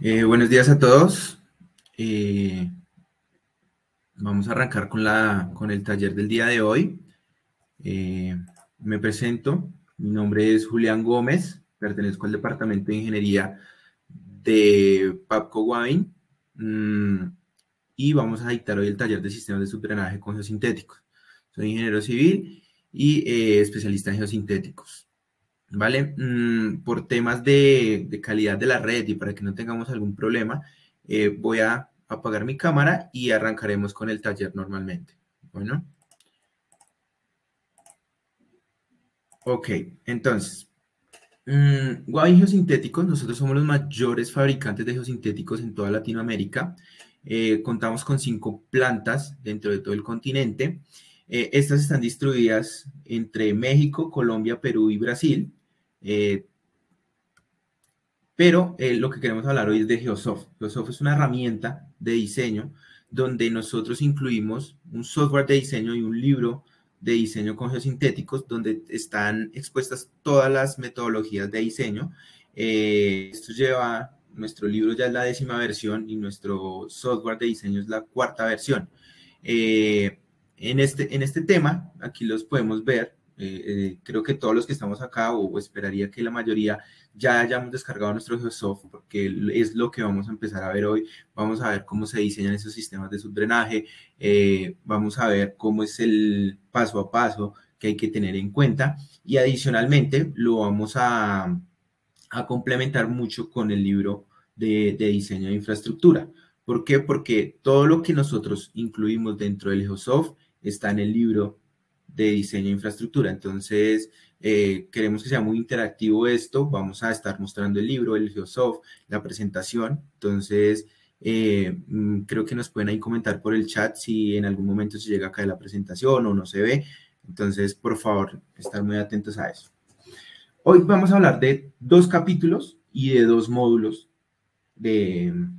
Buenos días a todos. Vamos a arrancar con el taller del día de hoy. Me presento. Mi nombre es Julián Gómez. Pertenezco al Departamento de Ingeniería de Papco Guavín. Y vamos a dictar hoy el taller de sistemas de subdrenaje con geosintéticos. Soy ingeniero civil y especialista en geosintéticos. ¿Vale? Por temas de calidad de la red y para que no tengamos algún problema, voy a apagar mi cámara y arrancaremos con el taller normalmente. Bueno. Ok, entonces, Guavín Geosintéticos, nosotros somos los mayores fabricantes de geosintéticos en toda Latinoamérica. Contamos con 5 plantas dentro de todo el continente. Estas están distribuidas entre México, Colombia, Perú y Brasil. Pero lo que queremos hablar hoy es de Geosoft. Geosoft es una herramienta de diseño donde nosotros incluimos un software de diseño y un libro de diseño con geosintéticos donde están expuestas todas las metodologías de diseño. Esto lleva, nuestro libro ya es la 10ª versión y nuestro software de diseño es la 4ª versión. En este tema, aquí los podemos ver. Creo que todos los que estamos acá, o esperaría que la mayoría ya hayamos descargado nuestro Geosoft, porque es lo que vamos a empezar a ver hoy. Vamos a ver cómo se diseñan esos sistemas de subdrenaje, vamos a ver cómo es el paso a paso que hay que tener en cuenta, y adicionalmente lo vamos a complementar mucho con el libro de diseño de infraestructura. ¿Por qué? Porque todo lo que nosotros incluimos dentro del Geosoft está en el libro de diseño de infraestructura. Entonces, queremos que sea muy interactivo esto. Vamos a estar mostrando el libro, el Geosoft, la presentación. Entonces, creo que nos pueden ahí comentar por el chat si en algún momento se llega a caer la presentación o no se ve. Entonces, por favor, estar muy atentos a eso. Hoy vamos a hablar de 2 capítulos y de 2 módulos del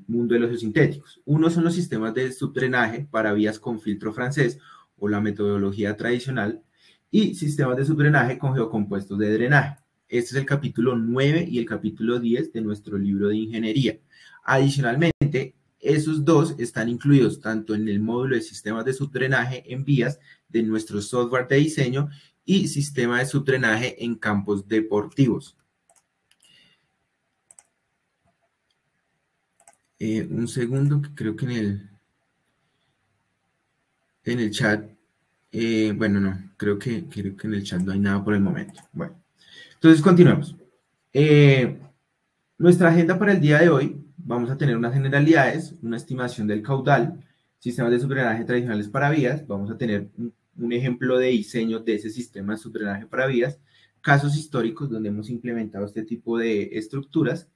mundo de los geosintéticos. Uno son los sistemas de subdrenaje para vías con filtro francés o la metodología tradicional, y sistemas de subdrenaje con geocompuestos de drenaje. Este es el capítulo 9 y el capítulo 10 de nuestro libro de ingeniería. Adicionalmente, esos 2 están incluidos tanto en el módulo de sistemas de subdrenaje en vías de nuestro software de diseño y sistema de subdrenaje en campos deportivos. Un segundo, que creo que en el chat, bueno, no, creo que en el chat no hay nada por el momento. Bueno, entonces continuemos. Nuestra agenda para el día de hoy, vamos a tener unas generalidades, una estimación del caudal, sistemas de subdrenaje tradicionales para vías, vamos a tener un ejemplo de diseño de ese sistema de subdrenaje para vías, casos históricos donde hemos implementado este tipo de estructuras,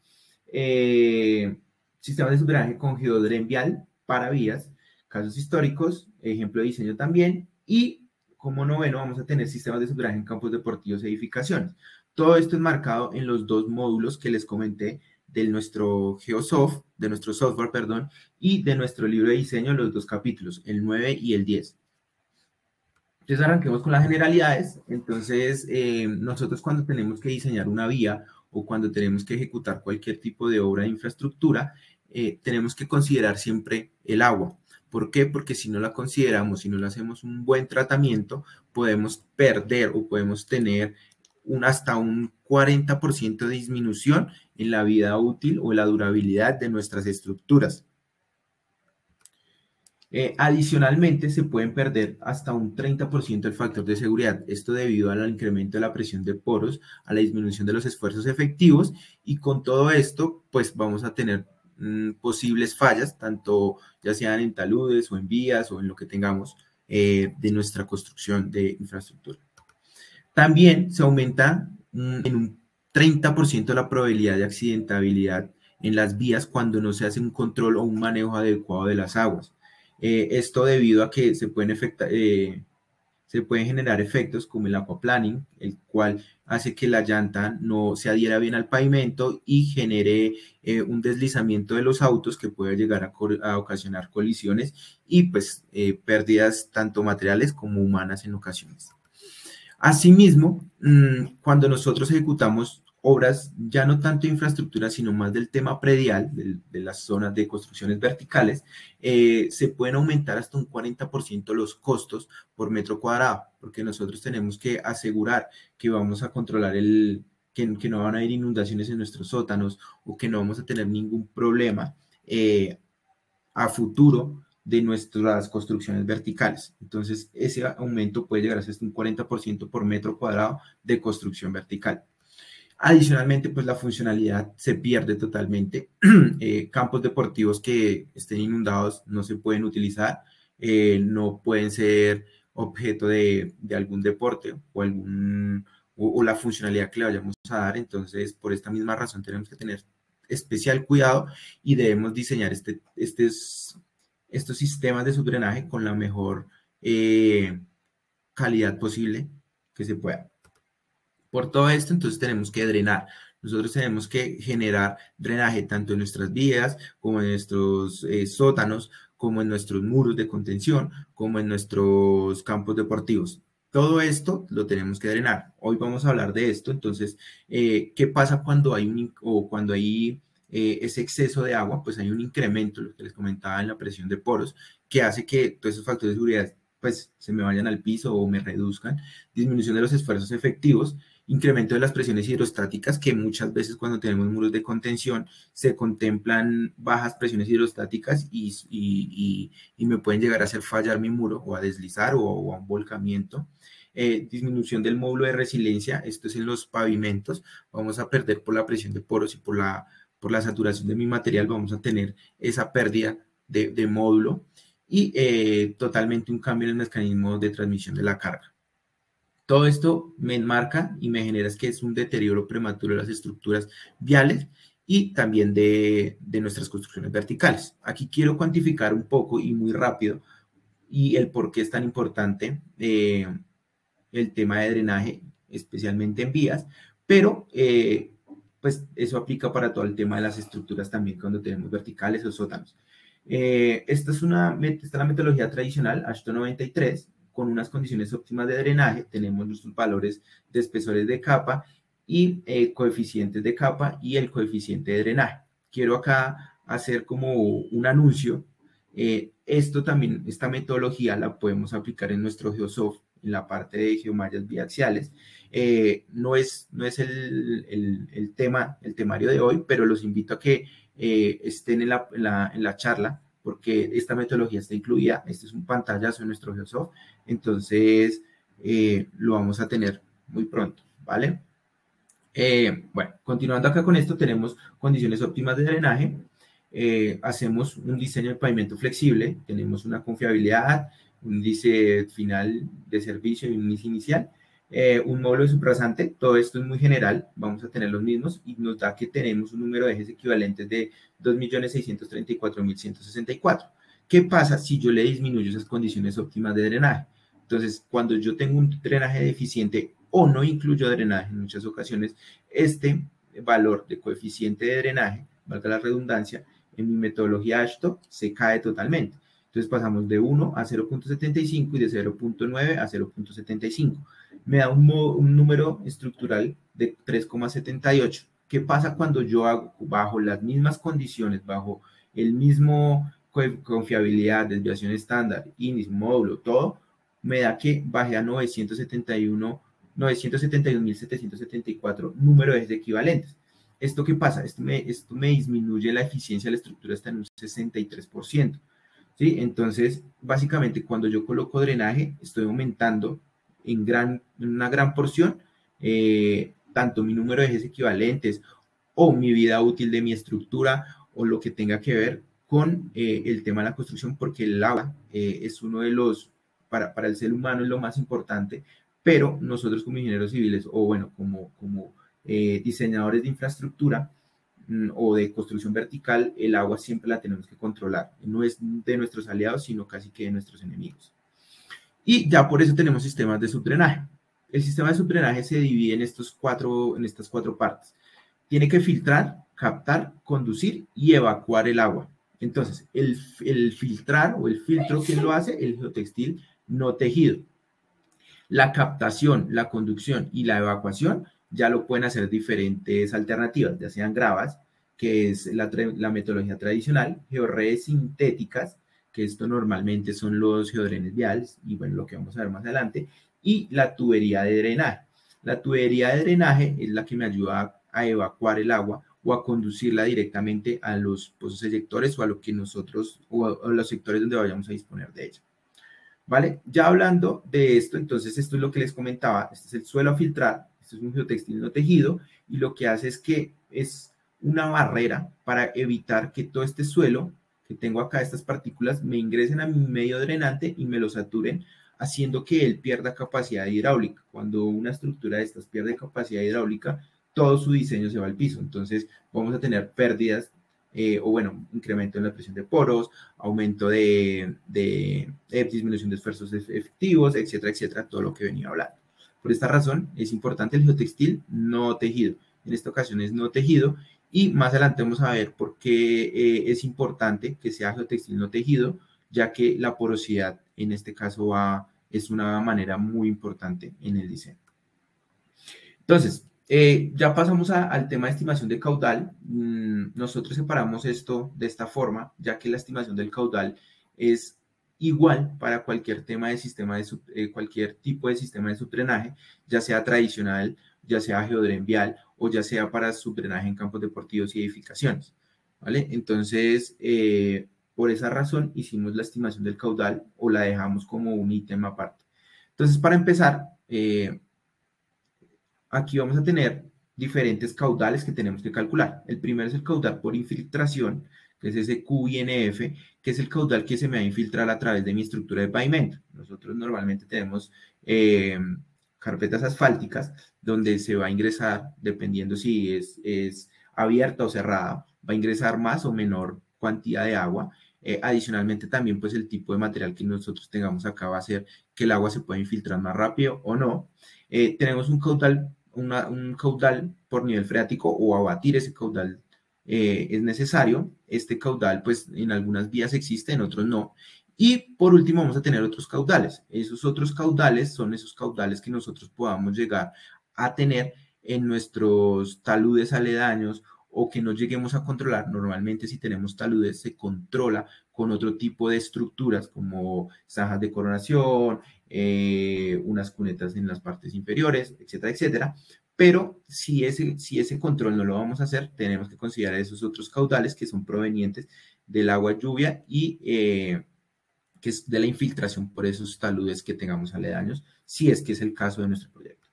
sistemas de subdrenaje con geodren vial para vías, casos históricos, ejemplo de diseño también, y como noveno vamos a tener sistemas de subdrenaje en campos deportivos e edificaciones. Todo esto es marcado en los 2 módulos que les comenté de nuestro Geosoft, de nuestro software, perdón, y de nuestro libro de diseño, los 2 capítulos, el 9 y el 10. Entonces arranquemos con las generalidades. Entonces, nosotros cuando tenemos que diseñar una vía o cuando tenemos que ejecutar cualquier tipo de obra de infraestructura, tenemos que considerar siempre el agua. ¿Por qué? Porque si no la consideramos, si no le hacemos un buen tratamiento, podemos perder o podemos tener hasta un 40% de disminución en la vida útil o la durabilidad de nuestras estructuras. Adicionalmente, se pueden perder hasta un 30% del factor de seguridad, esto debido al incremento de la presión de poros, a la disminución de los esfuerzos efectivos, y con todo esto, pues vamos a tener posibles fallas, tanto ya sean en taludes o en vías o en lo que tengamos de nuestra construcción de infraestructura. También se aumenta en un 30% la probabilidad de accidentabilidad en las vías cuando no se hace un control o un manejo adecuado de las aguas. Esto debido a que se pueden generar efectos como el aquaplaning, el cual hace que la llanta no se adhiera bien al pavimento y genere un deslizamiento de los autos que puede llegar a ocasionar colisiones y pues pérdidas tanto materiales como humanas en ocasiones. Asimismo, cuando nosotros ejecutamos obras ya no tanto de infraestructura, sino más del tema predial, de las zonas de construcciones verticales, se pueden aumentar hasta un 40% los costos por metro cuadrado, porque nosotros tenemos que asegurar que vamos a controlar que no van a haber inundaciones en nuestros sótanos o que no vamos a tener ningún problema a futuro de nuestras construcciones verticales. Entonces, ese aumento puede llegar a ser hasta un 40% por metro cuadrado de construcción vertical. Adicionalmente, pues la funcionalidad se pierde totalmente. Campos deportivos que estén inundados no se pueden utilizar, no pueden ser objeto de algún deporte o la funcionalidad que le vayamos a dar. Entonces, por esta misma razón tenemos que tener especial cuidado y debemos diseñar estos sistemas de subdrenaje con la mejor calidad posible que se pueda. Por todo esto, entonces tenemos que drenar. Nosotros tenemos que generar drenaje tanto en nuestras vías, como en nuestros sótanos, como en nuestros muros de contención, como en nuestros campos deportivos. Todo esto lo tenemos que drenar. Hoy vamos a hablar de esto. Entonces, ¿qué pasa cuando hay ese exceso de agua? Pues hay un incremento, lo que les comentaba, en la presión de poros, que hace que todos esos factores de seguridad pues se me vayan al piso o me reduzcan. Disminución de los esfuerzos efectivos, incremento de las presiones hidrostáticas, que muchas veces cuando tenemos muros de contención se contemplan bajas presiones hidrostáticas y me pueden llegar a hacer fallar mi muro o a deslizar o a un volcamiento. Disminución del módulo de resiliencia, esto es en los pavimentos, vamos a perder por la presión de poros y por la saturación de mi material, vamos a tener esa pérdida de módulo y totalmente un cambio en el mecanismo de transmisión de la carga. Todo esto me enmarca y me genera que es un deterioro prematuro de las estructuras viales y también de nuestras construcciones verticales. Aquí quiero cuantificar un poco y muy rápido y el por qué es tan importante el tema de drenaje, especialmente en vías, pero pues eso aplica para todo el tema de las estructuras también cuando tenemos verticales o sótanos. Esta es la metodología tradicional, Ashton 93, con unas condiciones óptimas de drenaje. Tenemos nuestros valores de espesores de capa y coeficientes de capa y el coeficiente de drenaje. Quiero acá hacer como un anuncio. Esta metodología la podemos aplicar en nuestro Geosoft, en la parte de geomallas biaxiales. No es el temario de hoy, pero los invito a que estén en la charla, porque esta metodología está incluida. Este es un pantallazo de nuestro Geosoft, entonces lo vamos a tener muy pronto, ¿vale? Bueno, continuando acá con esto, tenemos condiciones óptimas de drenaje. Hacemos un diseño de pavimento flexible, tenemos una confiabilidad, un índice final de servicio y un índice inicial. Un módulo de subrasante, todo esto es muy general, vamos a tener los mismos y nos da que tenemos un número de ejes equivalentes de 2.634.164. ¿Qué pasa si yo le disminuyo esas condiciones óptimas de drenaje? Entonces, cuando yo tengo un drenaje deficiente o no incluyo drenaje en muchas ocasiones, este valor de coeficiente de drenaje, valga la redundancia, en mi metodología ASHTO se cae totalmente. Entonces pasamos de 1 a 0.75 y de 0.9 a 0.75. Me da un número estructural de 3,78. ¿Qué pasa cuando yo hago bajo las mismas condiciones, bajo el mismo confiabilidad, desviación estándar, índice, módulo, todo? Me da que bajé a 971.774 número de ejes equivalentes. ¿Esto qué pasa? Esto me disminuye la eficiencia de la estructura hasta en un 63%. ¿Sí? Entonces, básicamente, cuando yo coloco drenaje, estoy aumentando en una gran porción tanto mi número de ejes equivalentes o mi vida útil de mi estructura o lo que tenga que ver con el tema de la construcción, porque el agua es uno de los, para el ser humano es lo más importante, pero nosotros como ingenieros civiles o bueno, como diseñadores de infraestructura, o de construcción vertical, el agua siempre la tenemos que controlar. No es de nuestros aliados, sino casi que de nuestros enemigos. Y ya por eso tenemos sistemas de subdrenaje. El sistema de subdrenaje se divide en estas cuatro partes. Tiene que filtrar, captar, conducir y evacuar el agua. Entonces, el filtrar o el filtro, ¿quién lo hace? El geotextil no tejido. La captación, la conducción y la evacuación ya lo pueden hacer diferentes alternativas, ya sean gravas, que es la metodología tradicional, georredes sintéticas, que esto normalmente son los geodrenes viales, y bueno, lo que vamos a ver más adelante, y la tubería de drenaje. La tubería de drenaje es la que me ayuda a evacuar el agua o a conducirla directamente a los pozos eyectores o a lo que nosotros, o a los sectores donde vayamos a disponer de ella. ¿Vale? Ya hablando de esto, entonces esto es lo que les comentaba, este es el suelo a filtrar, esto es un geotextil no tejido, y lo que hace es que es una barrera para evitar que todo este suelo que tengo acá, estas partículas, me ingresen a mi medio drenante y me lo saturen, haciendo que él pierda capacidad hidráulica. Cuando una estructura de estas pierde capacidad hidráulica, todo su diseño se va al piso, entonces vamos a tener pérdidas o bueno, incremento en la presión de poros, aumento de disminución de esfuerzos efectivos, etcétera, etcétera, todo lo que venía hablando. Por esta razón, es importante el geotextil no tejido. En esta ocasión es no tejido y más adelante vamos a ver por qué es importante que sea geotextil no tejido, ya que la porosidad en este caso es una manera muy importante en el diseño. Entonces, ya pasamos al tema de estimación de caudal. Nosotros separamos esto de esta forma, ya que la estimación del caudal es igual para cualquier tema de sistema cualquier tipo de sistema de subdrenaje, ya sea tradicional, ya sea geodren vial o ya sea para subdrenaje en campos deportivos y edificaciones. ¿Vale? Entonces, por esa razón hicimos la estimación del caudal o la dejamos como un ítem aparte. Entonces, para empezar, aquí vamos a tener diferentes caudales que tenemos que calcular. El primero es el caudal por infiltración, que es ese QINF, que es el caudal que se me va a infiltrar a través de mi estructura de pavimento. Nosotros normalmente tenemos carpetas asfálticas donde se va a ingresar, dependiendo si es abierta o cerrada, va a ingresar más o menor cantidad de agua. Adicionalmente también pues el tipo de material que nosotros tengamos acá va a hacer que el agua se pueda infiltrar más rápido o no. Tenemos un caudal por nivel freático o abatir ese caudal es necesario. Este caudal, pues en algunas vías existe, en otros no. Y por último vamos a tener otros caudales. Esos otros caudales son esos caudales que nosotros podamos llegar a tener en nuestros taludes aledaños o que no lleguemos a controlar. Normalmente si tenemos taludes se controla con otro tipo de estructuras como zanjas de coronación, unas cunetas en las partes inferiores, etcétera, etcétera. Pero si ese control no lo vamos a hacer, tenemos que considerar esos otros caudales que son provenientes del agua lluvia y que es de la infiltración por esos taludes que tengamos aledaños, si es que es el caso de nuestro proyecto.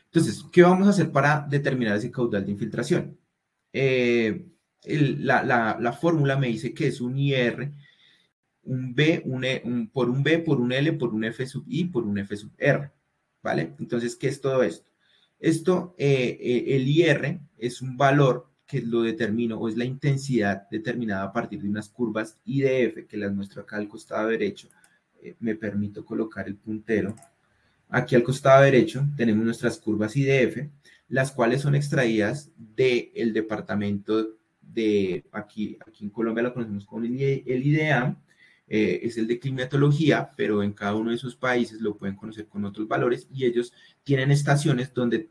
Entonces, ¿qué vamos a hacer para determinar ese caudal de infiltración? La fórmula me dice que es un IR, un B, por un B, por un L, por un F sub I, por un F sub R, ¿vale? Entonces, ¿qué es todo esto? Esto, el IR es un valor que lo determino, o es la intensidad determinada a partir de unas curvas IDF, que las muestro acá al costado derecho. Me permito colocar el puntero. Aquí al costado derecho tenemos nuestras curvas IDF, las cuales son extraídas del departamento aquí en Colombia lo conocemos como el IDEAM, es el de climatología, pero en cada uno de sus países lo pueden conocer con otros valores y ellos tienen estaciones donde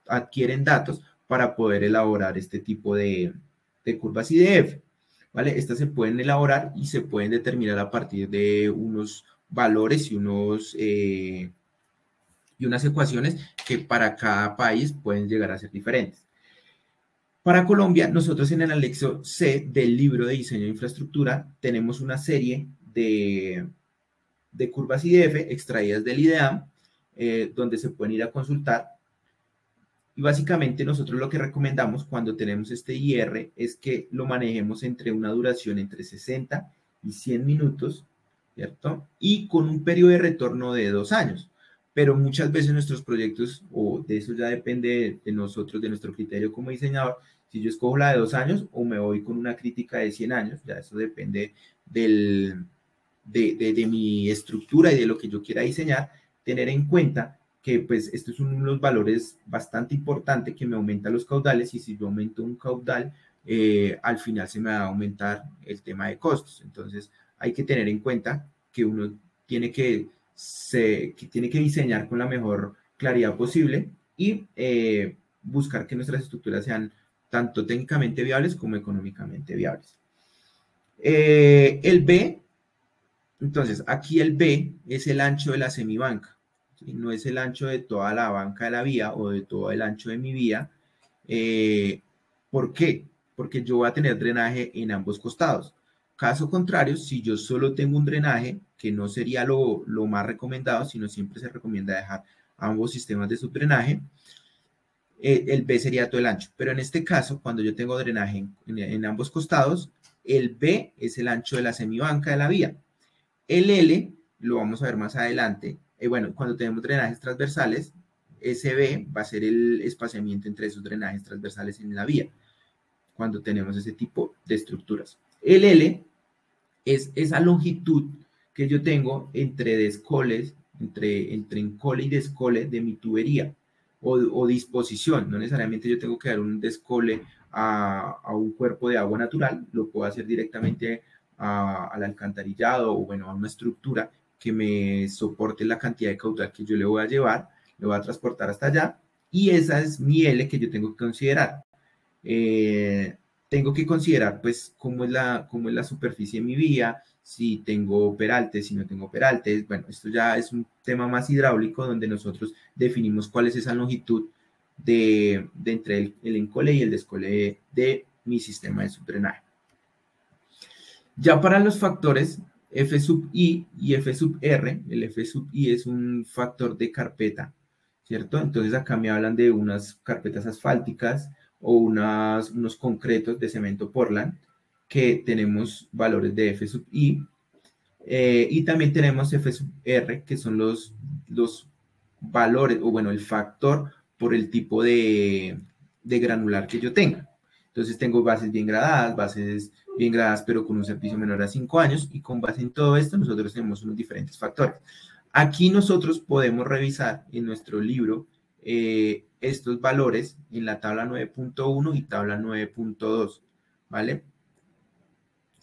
adquieren datos para poder elaborar este tipo de curvas IDF. ¿Vale? Estas se pueden elaborar y se pueden determinar a partir de unos valores y unas ecuaciones que para cada país pueden llegar a ser diferentes. Para Colombia, nosotros en el anexo C del libro de diseño de infraestructura tenemos una serie de curvas IDF extraídas del IDEAM, donde se pueden ir a consultar. Y básicamente nosotros lo que recomendamos cuando tenemos este IR es que lo manejemos entre una duración entre 60 y 100 minutos, ¿cierto? Y con un periodo de retorno de 2 años. Pero muchas veces nuestros proyectos, o de eso ya depende de nosotros, de nuestro criterio como diseñador, si yo escojo la de 2 años o me voy con una crítica de 100 años, ya eso depende de mi estructura y de lo que yo quiera diseñar, tener en cuenta que pues estos son unos valores bastante importantes que me aumentan los caudales y si yo aumento un caudal, al final se me va a aumentar el tema de costos. Entonces hay que tener en cuenta que uno tiene que diseñar con la mejor claridad posible y buscar que nuestras estructuras sean tanto técnicamente viables como económicamente viables. El B, entonces aquí el B es el ancho de la semibanca, ¿sí? No es el ancho de toda la banca de la vía o de todo el ancho de mi vía. ¿Por qué? Porque yo voy a tener drenaje en ambos costados. Caso contrario, si yo solo tengo un drenaje, que no sería lo más recomendado, sino siempre se recomienda dejar ambos sistemas de subdrenaje, el B sería todo el ancho. Pero en este caso, cuando yo tengo drenaje en ambos costados, el B es el ancho de la semibanca de la vía. El L, lo vamos a ver más adelante, bueno, cuando tenemos drenajes transversales, ese B va a ser el espaciamiento entre esos drenajes transversales en la vía, cuando tenemos ese tipo de estructuras. El L es esa longitud que yo tengo entre descoles, entre encole y descole de mi tubería o disposición. No necesariamente yo tengo que dar un descole a un cuerpo de agua natural, lo puedo hacer directamente al alcantarillado o bueno, a una estructura que me soporte la cantidad de caudal que yo le voy a llevar, lo voy a transportar hasta allá y esa es mi L que yo tengo que considerar. Tengo que considerar pues cómo es la superficie de mi vía, si tengo peraltes, si no tengo peraltes. Bueno, esto ya es un tema más hidráulico donde nosotros definimos cuál es esa longitud de entre el encole y el descole de mi sistema de subdrenaje. Ya para los factores F sub I y F sub R, el F sub I es un factor de carpeta, ¿cierto? Entonces acá me hablan de unas carpetas asfálticas o unos concretos de cemento Portland que tenemos valores de F sub I y también tenemos F sub R que son los valores o bueno, el factor por el tipo de granular que yo tenga. Entonces tengo bases bien gradadas, pero con un servicio menor a 5 años y con base en todo esto nosotros tenemos unos diferentes factores. Aquí nosotros podemos revisar en nuestro libro estos valores en la tabla 9.1 y tabla 9.2, ¿vale?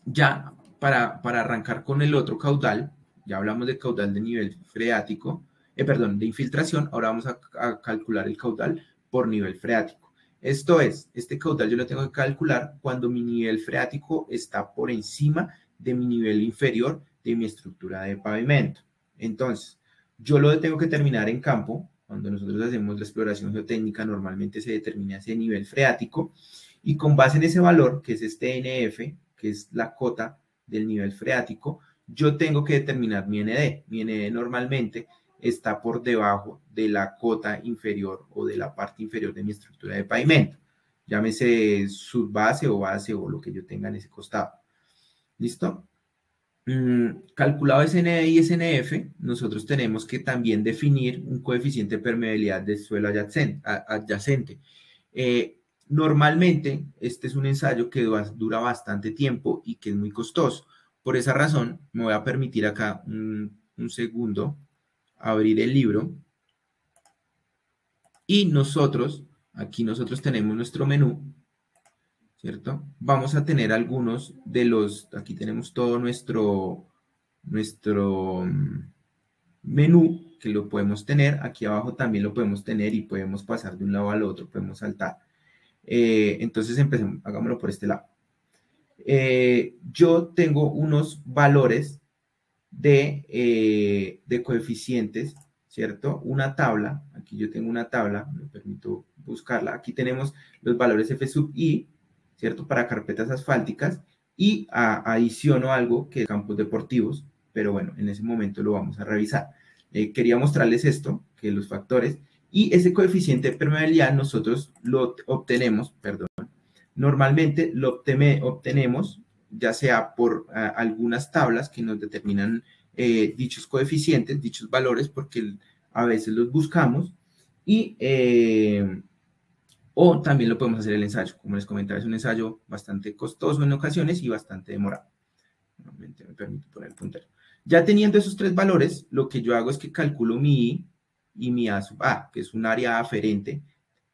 Ya para arrancar con el otro caudal, ya hablamos de caudal de nivel freático, perdón, de infiltración, ahora vamos a calcular el caudal por nivel freático. Esto es, este caudal yo lo tengo que calcular cuando mi nivel freático está por encima de mi nivel inferior de mi estructura de pavimento. Entonces, yo lo tengo que determinar en campo. Cuando nosotros hacemos la exploración geotécnica, normalmente se determina ese nivel freático y con base en ese valor, que es este NF, que es la cota del nivel freático, yo tengo que determinar mi ND. Mi ND normalmente está por debajo de la cota inferior o de la parte inferior de mi estructura de pavimento. Llámese subbase o base o lo que yo tenga en ese costado. ¿Listo? Calculado SND y SNF, nosotros tenemos que también definir un coeficiente de permeabilidad del suelo adyacente. Normalmente, este es un ensayo que dura bastante tiempo y que es muy costoso. Por esa razón, me voy a permitir acá un segundo abrir el libro y aquí nosotros tenemos nuestro menú, ¿cierto? Vamos a tener algunos aquí tenemos todo nuestro menú que lo podemos tener, aquí abajo también lo podemos tener y podemos pasar de un lado al otro, podemos saltar. Entonces empecemos, hagámoslo por este lado. Yo tengo unos valores de coeficientes, ¿cierto? Una tabla, aquí yo tengo una tabla, me permito buscarla. Aquí tenemos los valores F sub I, ¿cierto? Para carpetas asfálticas y adiciono algo que es campos deportivos, pero bueno, en ese momento lo vamos a revisar. Quería mostrarles esto, que los factores, y ese coeficiente de permeabilidad nosotros lo obtenemos, perdón, normalmente lo obtenemos ya sea por algunas tablas que nos determinan dichos coeficientes, dichos valores, porque a veces los buscamos y o también lo podemos hacer el ensayo. Como les comentaba, es un ensayo bastante costoso en ocasiones y bastante demorado. Nuevamente me permito poner el puntero. Ya teniendo esos tres valores, lo que yo hago es que calculo mi I y mi A sub A, que es un área aferente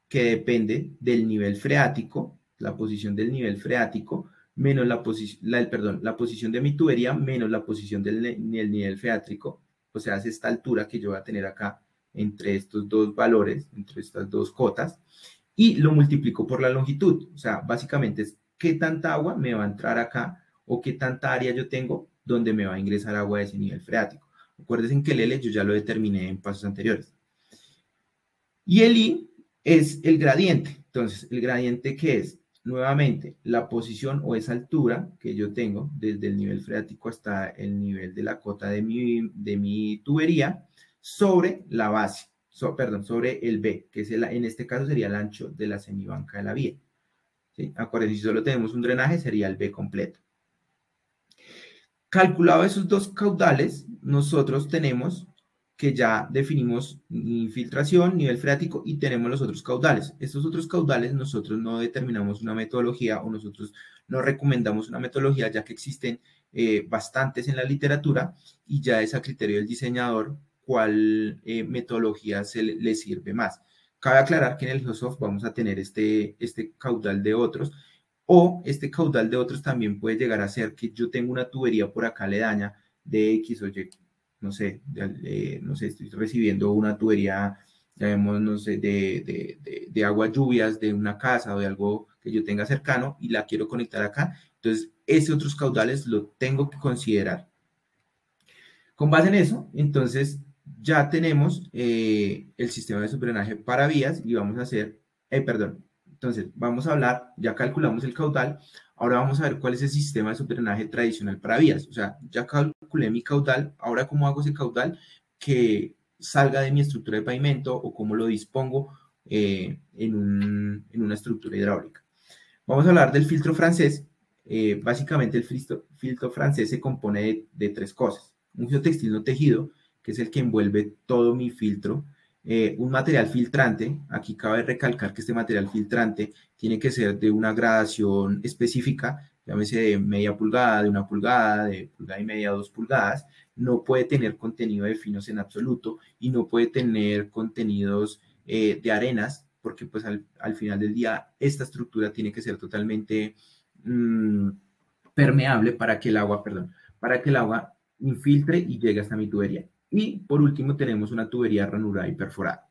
que depende del nivel freático, la posición del nivel freático, menos la posición de mi tubería, menos la posición del nivel freático, o sea, es esta altura que yo voy a tener acá entre estos dos valores, entre estas dos cotas, y lo multiplico por la longitud. O sea, básicamente es qué tanta agua me va a entrar acá o qué tanta área yo tengo donde me va a ingresar agua de ese nivel freático. Acuérdense que el L yo ya lo determiné en pasos anteriores. Y el I es el gradiente. Entonces, ¿el gradiente qué es? Nuevamente, la posición o esa altura que yo tengo desde el nivel freático hasta el nivel de la cota de mi tubería sobre la base, perdón, sobre el B, que es en este caso sería el ancho de la semibanca de la vía. ¿Sí? Acuérdense, si solo tenemos un drenaje, sería el B completo. Calculado esos dos caudales, nosotros tenemos que ya definimos infiltración, nivel freático y tenemos los otros caudales. Estos otros caudales nosotros no determinamos una metodología o nosotros no recomendamos una metodología ya que existen bastantes en la literatura y ya es a criterio del diseñador cuál metodología le sirve más. Cabe aclarar que en el Geosoft vamos a tener este caudal de otros o este caudal de otros también puede llegar a ser que yo tengo una tubería por acá aledaña de X o Y, no sé, no sé, estoy recibiendo una tubería, digamos, no sé, de agua lluvias de una casa o de algo que yo tenga cercano y la quiero conectar acá. Entonces, esos otros caudales lo tengo que considerar. Con base en eso, entonces ya tenemos el sistema de subdrenaje para vías y vamos a hacer, perdón, entonces vamos a hablar, ya calculamos el caudal, ahora vamos a ver cuál es el sistema de subdrenaje tradicional para vías. O sea, ya calculé mi caudal, ahora cómo hago ese caudal que salga de mi estructura de pavimento o cómo lo dispongo en una estructura hidráulica. Vamos a hablar del filtro francés. Básicamente el filtro francés se compone de tres cosas. Un geotextil no tejido, que es el que envuelve todo mi filtro. Un material filtrante, aquí cabe recalcar que este material filtrante tiene que ser de una gradación específica, llámese de media pulgada, de 1 pulgada, de pulgada y media, 2 pulgadas. No puede tener contenido de finos en absoluto y no puede tener contenidos de arenas, porque pues al final del día esta estructura tiene que ser totalmente permeable para que el agua, perdón, para que el agua infiltre y llegue hasta mi tubería. Y por último tenemos una tubería ranurada y perforada.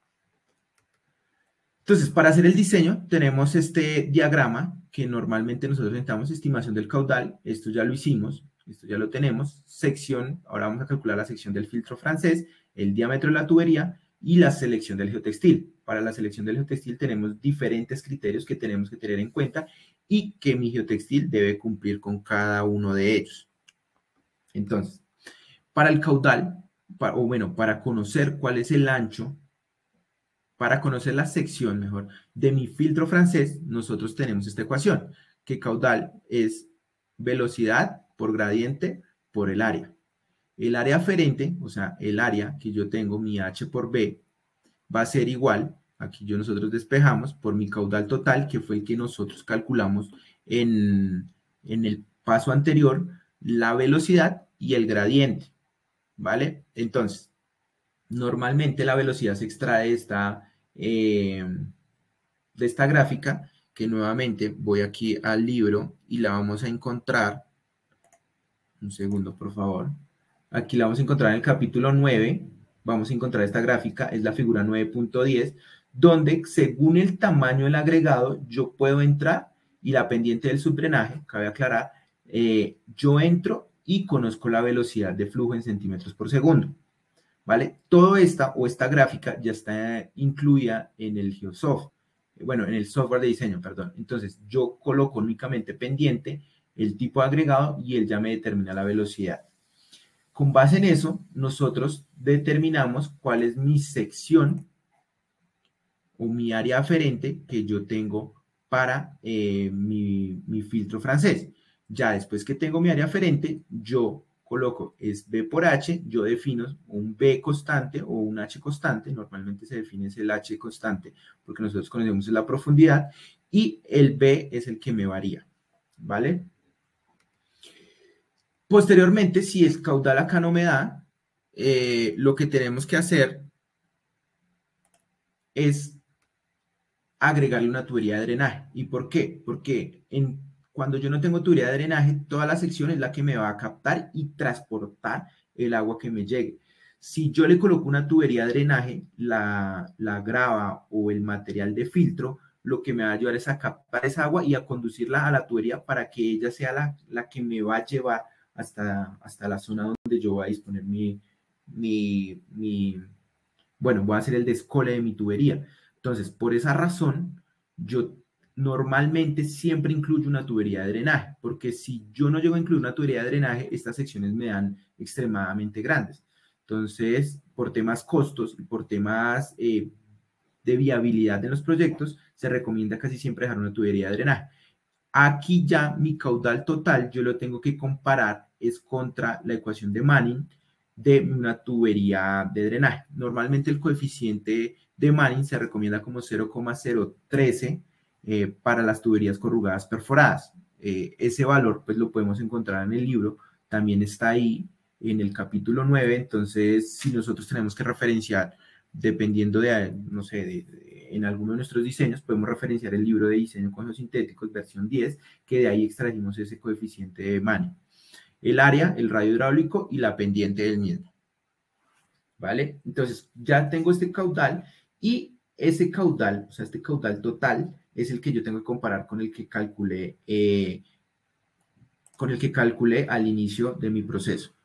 Entonces, para hacer el diseño tenemos este diagrama que normalmente nosotros necesitamos estimación del caudal. Esto ya lo hicimos, esto ya lo tenemos. Sección, ahora vamos a calcular la sección del filtro francés, el diámetro de la tubería y la selección del geotextil. Para la selección del geotextil tenemos diferentes criterios que tenemos que tener en cuenta y que mi geotextil debe cumplir con cada uno de ellos. Entonces, para el caudal, para conocer cuál es el ancho, para conocer la sección mejor de mi filtro francés, nosotros tenemos esta ecuación, que caudal es velocidad por gradiente por el área. El área aferente, o sea, el área que yo tengo, mi H por B, va a ser igual, aquí nosotros despejamos, por mi caudal total, que fue el que nosotros calculamos en el paso anterior, la velocidad y el gradiente, ¿vale? Entonces, normalmente la velocidad se extrae de esta gráfica, que nuevamente voy aquí al libro y la vamos a encontrar. Un segundo, por favor. Aquí la vamos a encontrar en el capítulo 9. Vamos a encontrar esta gráfica, es la figura 9.10, donde según el tamaño del agregado, yo puedo entrar y la pendiente del subdrenaje, cabe aclarar, yo entro y conozco la velocidad de flujo en centímetros por segundo. ¿Vale? Todo esta gráfica ya está incluida en el Geosoft, bueno, en el software de diseño, perdón. Entonces, yo coloco únicamente pendiente el tipo de agregado y él ya me determina la velocidad. Con base en eso, nosotros determinamos cuál es mi sección o mi área aferente que yo tengo para mi filtro francés. Ya después que tengo mi área aferente, yo coloco es B por H, yo defino un B constante o un H constante, normalmente se define el H constante porque nosotros conocemos la profundidad y el B es el que me varía, ¿vale? Posteriormente, si el caudal acá no me da, lo que tenemos que hacer es agregarle una tubería de drenaje. ¿Y por qué? Porque cuando yo no tengo tubería de drenaje, toda la sección es la que me va a captar y transportar el agua que me llegue. Si yo le coloco una tubería de drenaje, la grava o el material de filtro, lo que me va a ayudar es a captar esa agua y a conducirla a la tubería para que ella sea la que me va a llevar hasta la zona donde yo voy a disponer bueno, voy a hacer el descole de mi tubería. Entonces, por esa razón, yo normalmente siempre incluyo una tubería de drenaje, porque si yo no llego a incluir una tubería de drenaje, estas secciones me dan extremadamente grandes. Entonces, por temas costos y por temas de viabilidad de los proyectos, se recomienda casi siempre dejar una tubería de drenaje. Aquí ya mi caudal total yo lo tengo que comparar es contra la ecuación de Manning de una tubería de drenaje. Normalmente el coeficiente de Manning se recomienda como 0,013 para las tuberías corrugadas perforadas. Ese valor pues lo podemos encontrar en el libro, también está ahí en el capítulo 9, entonces si nosotros tenemos que referenciar, dependiendo de, no sé, en alguno de nuestros diseños, podemos referenciar el libro de diseño con geosintéticos, versión 10, que de ahí extrajimos ese coeficiente de Manning. El área, el radio hidráulico y la pendiente del mismo. ¿Vale? Entonces, ya tengo este caudal y ese caudal, o sea, este caudal total es el que yo tengo que comparar con el que calculé al inicio de mi proceso.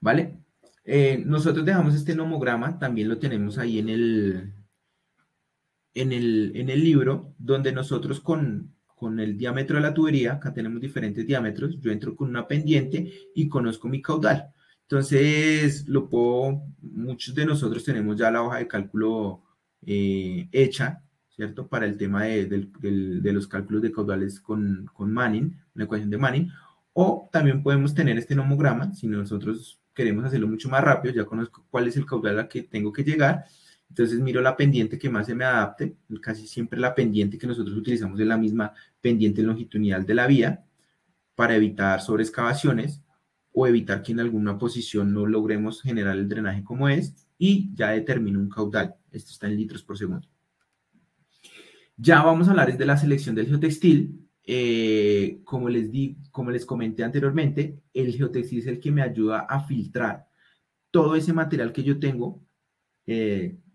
¿Vale? Nosotros dejamos este nomograma, también lo tenemos ahí en el libro, donde nosotros con el diámetro de la tubería, acá tenemos diferentes diámetros, yo entro con una pendiente y conozco mi caudal. Entonces, muchos de nosotros tenemos ya la hoja de cálculo hecha, ¿cierto? Para el tema de los cálculos de caudales con Manning, la ecuación de Manning, o también podemos tener este nomograma, si nosotros queremos hacerlo mucho más rápido, ya conozco cuál es el caudal al que tengo que llegar, entonces miro la pendiente que más se me adapte, casi siempre la pendiente que nosotros utilizamos es la misma pendiente longitudinal de la vía para evitar sobreexcavaciones o evitar que en alguna posición no logremos generar el drenaje como es y ya determino un caudal. Esto está en litros por segundo. Ya vamos a hablar de la selección del geotextil. Como les comenté anteriormente, el geotextil es el que me ayuda a filtrar todo ese material que yo tengo,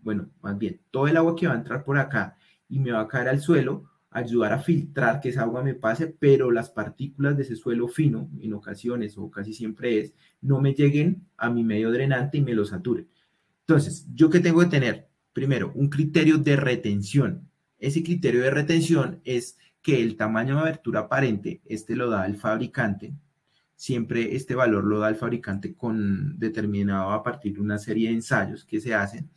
bueno, más bien, todo el agua que va a entrar por acá y me va a caer al suelo, ayudar a filtrar que esa agua me pase, pero las partículas de ese suelo fino, en ocasiones o casi siempre no me lleguen a mi medio drenante y me lo saturen. Entonces, ¿yo qué tengo que tener? Primero, un criterio de retención. Ese criterio de retención es que el tamaño de abertura aparente, este lo da el fabricante, siempre este valor lo da el fabricante determinado a partir de una serie de ensayos que se hacen,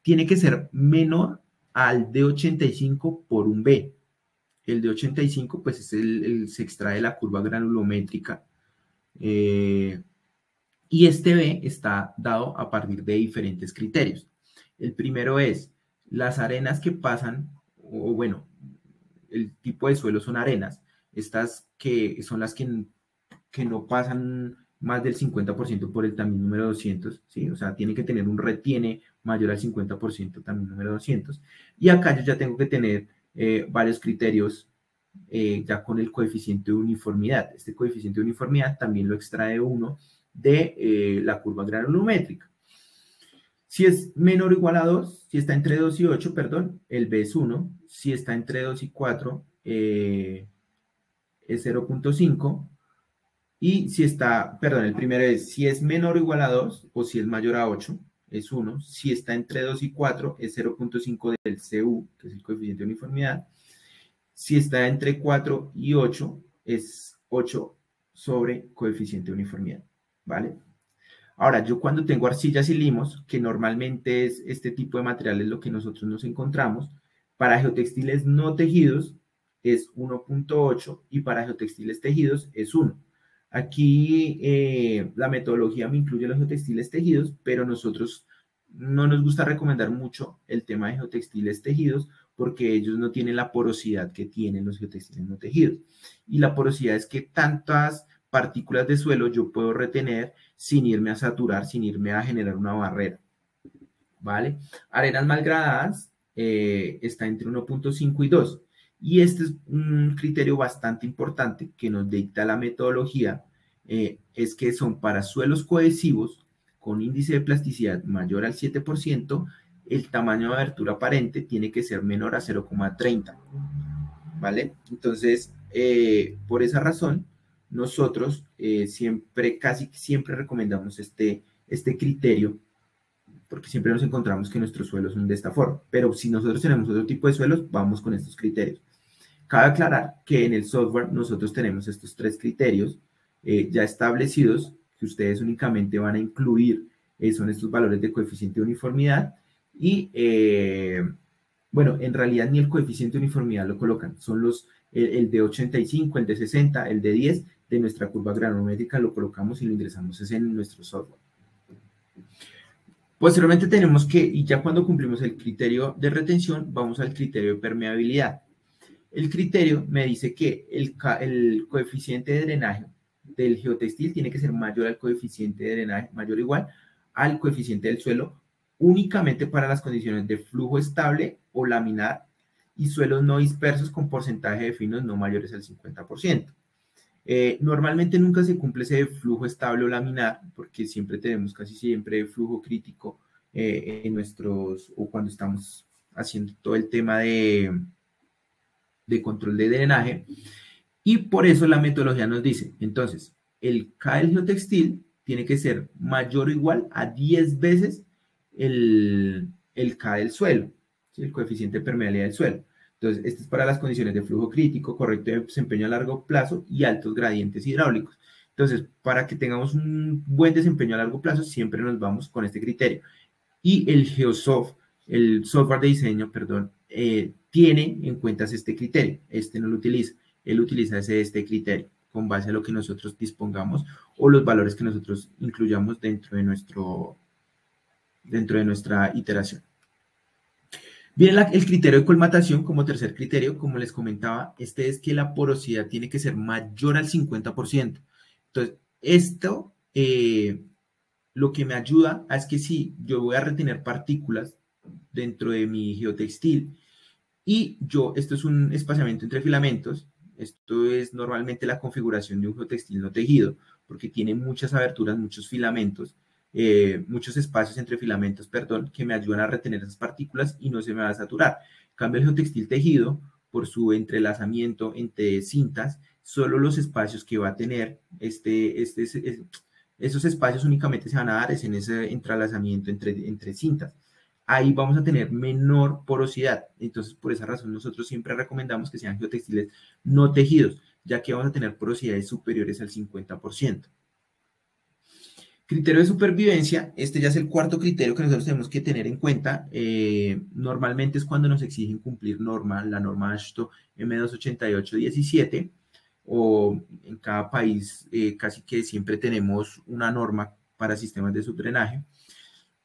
tiene que ser menor al de 85 por un B. El de 85 pues se extrae de la curva granulométrica y este B está dado a partir de diferentes criterios. El primero es las arenas que pasan, o bueno, el tipo de suelo son arenas, estas que son las que no pasan más del 50% por el también número 200, ¿sí? O sea, tiene que tener un retiene mayor al 50% también número 200. Y acá yo ya tengo que tener varios criterios ya con el coeficiente de uniformidad. Este coeficiente de uniformidad también lo extrae uno de la curva granulométrica. Si es menor o igual a 2, si está entre 2 y 8, perdón, el B es 1. Si está entre 2 y 4, es 0.5. Y si está, perdón, el primero es si es menor o igual a 2 o si es mayor a 8, es 1. Si está entre 2 y 4, es 0.5 del CU, que es el coeficiente de uniformidad. Si está entre 4 y 8, es 8 sobre coeficiente de uniformidad, ¿vale? Ahora, yo cuando tengo arcillas y limos, que normalmente es este tipo de materiales lo que nosotros nos encontramos, para geotextiles no tejidos es 1.8 y para geotextiles tejidos es 1. Aquí la metodología me incluye los geotextiles tejidos, pero nosotros no nos gusta recomendar mucho el tema de geotextiles tejidos porque ellos no tienen la porosidad que tienen los geotextiles no tejidos. Y la porosidad es que tantas partículas de suelo yo puedo retener sin irme a saturar, sin irme a generar una barrera. ¿Vale? Arenas mal gradadas está entre 1.5 y 2. Y este es un criterio bastante importante que nos dicta la metodología, es que son para suelos cohesivos con índice de plasticidad mayor al 7%, el tamaño de abertura aparente tiene que ser menor a 0,30, ¿vale? Entonces, por esa razón, nosotros casi siempre recomendamos este criterio, porque siempre nos encontramos que nuestros suelos son de esta forma, pero si nosotros tenemos otro tipo de suelos, vamos con estos criterios. Cabe aclarar que en el software nosotros tenemos estos 3 criterios ya establecidos, que ustedes únicamente van a incluir, son estos valores de coeficiente de uniformidad, y bueno, en realidad ni el coeficiente de uniformidad lo colocan, son el de 85, el de 60, el de 10 de nuestra curva granulométrica, lo colocamos y lo ingresamos es en nuestro software. Posteriormente tenemos que, y ya cuando cumplimos el criterio de retención, vamos al criterio de permeabilidad. El criterio me dice que el coeficiente de drenaje del geotextil tiene que ser mayor al coeficiente de drenaje, mayor o igual al coeficiente del suelo, únicamente para las condiciones de flujo estable o laminar y suelos no dispersos con porcentaje de finos no mayores al 50%. Normalmente nunca se cumple ese flujo estable o laminar, porque siempre tenemos casi siempre flujo crítico en nuestros, o cuando estamos haciendo todo el tema de control de drenaje, y por eso la metodología nos dice, entonces, el K del geotextil tiene que ser mayor o igual a 10 veces el K del suelo, ¿sí? El coeficiente de permeabilidad del suelo. Entonces, esto es para las condiciones de flujo crítico, correcto desempeño a largo plazo y altos gradientes hidráulicos. Entonces, para que tengamos un buen desempeño a largo plazo, siempre nos vamos con este criterio. Y el GeoSoft, el software de diseño, perdón, tiene en cuenta este criterio. Este no lo utiliza. Él utiliza este criterio con base a lo que nosotros dispongamos o los valores que nosotros incluyamos dentro de nuestra iteración. Viene el criterio de colmatación como tercer criterio, como les comentaba, este es que la porosidad tiene que ser mayor al 50%. Entonces, esto lo que me ayuda es que si yo voy a retener partículas dentro de mi geotextil y esto es un espaciamiento entre filamentos, esto es normalmente la configuración de un geotextil no tejido, porque tiene muchas aberturas, muchos filamentos, muchos espacios entre filamentos, perdón, que me ayudan a retener esas partículas y no se me va a saturar. En cambio, el geotextil tejido, por su entrelazamiento entre cintas, solo los espacios que va a tener esos espacios únicamente se van a dar en ese entrelazamiento entre cintas. Ahí vamos a tener menor porosidad. Entonces, por esa razón, nosotros siempre recomendamos que sean geotextiles no tejidos, ya que vamos a tener porosidades superiores al 50%. Criterio de supervivencia, este ya es el cuarto criterio que nosotros tenemos que tener en cuenta. Normalmente es cuando nos exigen cumplir la norma AASHTO M28817, o en cada país casi que siempre tenemos una norma para sistemas de subdrenaje.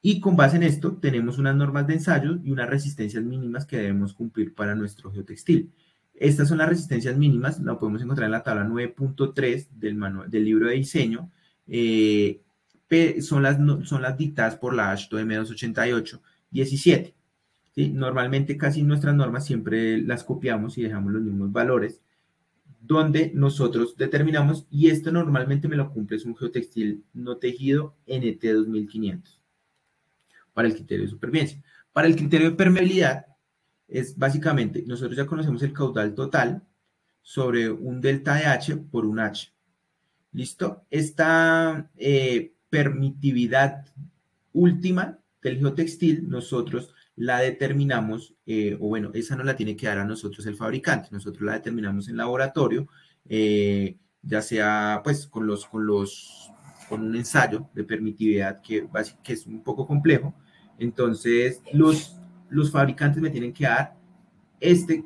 Y con base en esto tenemos unas normas de ensayo y unas resistencias mínimas que debemos cumplir para nuestro geotextil. Estas son las resistencias mínimas, la podemos encontrar en la tabla 9.3 del libro de diseño. Son las dictadas por la AASHTO M28817. ¿Sí? Normalmente casi nuestras normas siempre las copiamos y dejamos los mismos valores, donde nosotros determinamos, y esto normalmente me lo cumple, es un geotextil no tejido NT 2500 para el criterio de supervivencia. Para el criterio de permeabilidad, es básicamente, nosotros ya conocemos el caudal total sobre un delta de H por un H. ¿Listo? Esta permitividad última del geotextil, nosotros la determinamos, o bueno, esa nos la tiene que dar a nosotros el fabricante. Nosotros la determinamos en laboratorio, ya sea pues con un ensayo de permitividad que es un poco complejo. Entonces, los fabricantes me tienen que dar este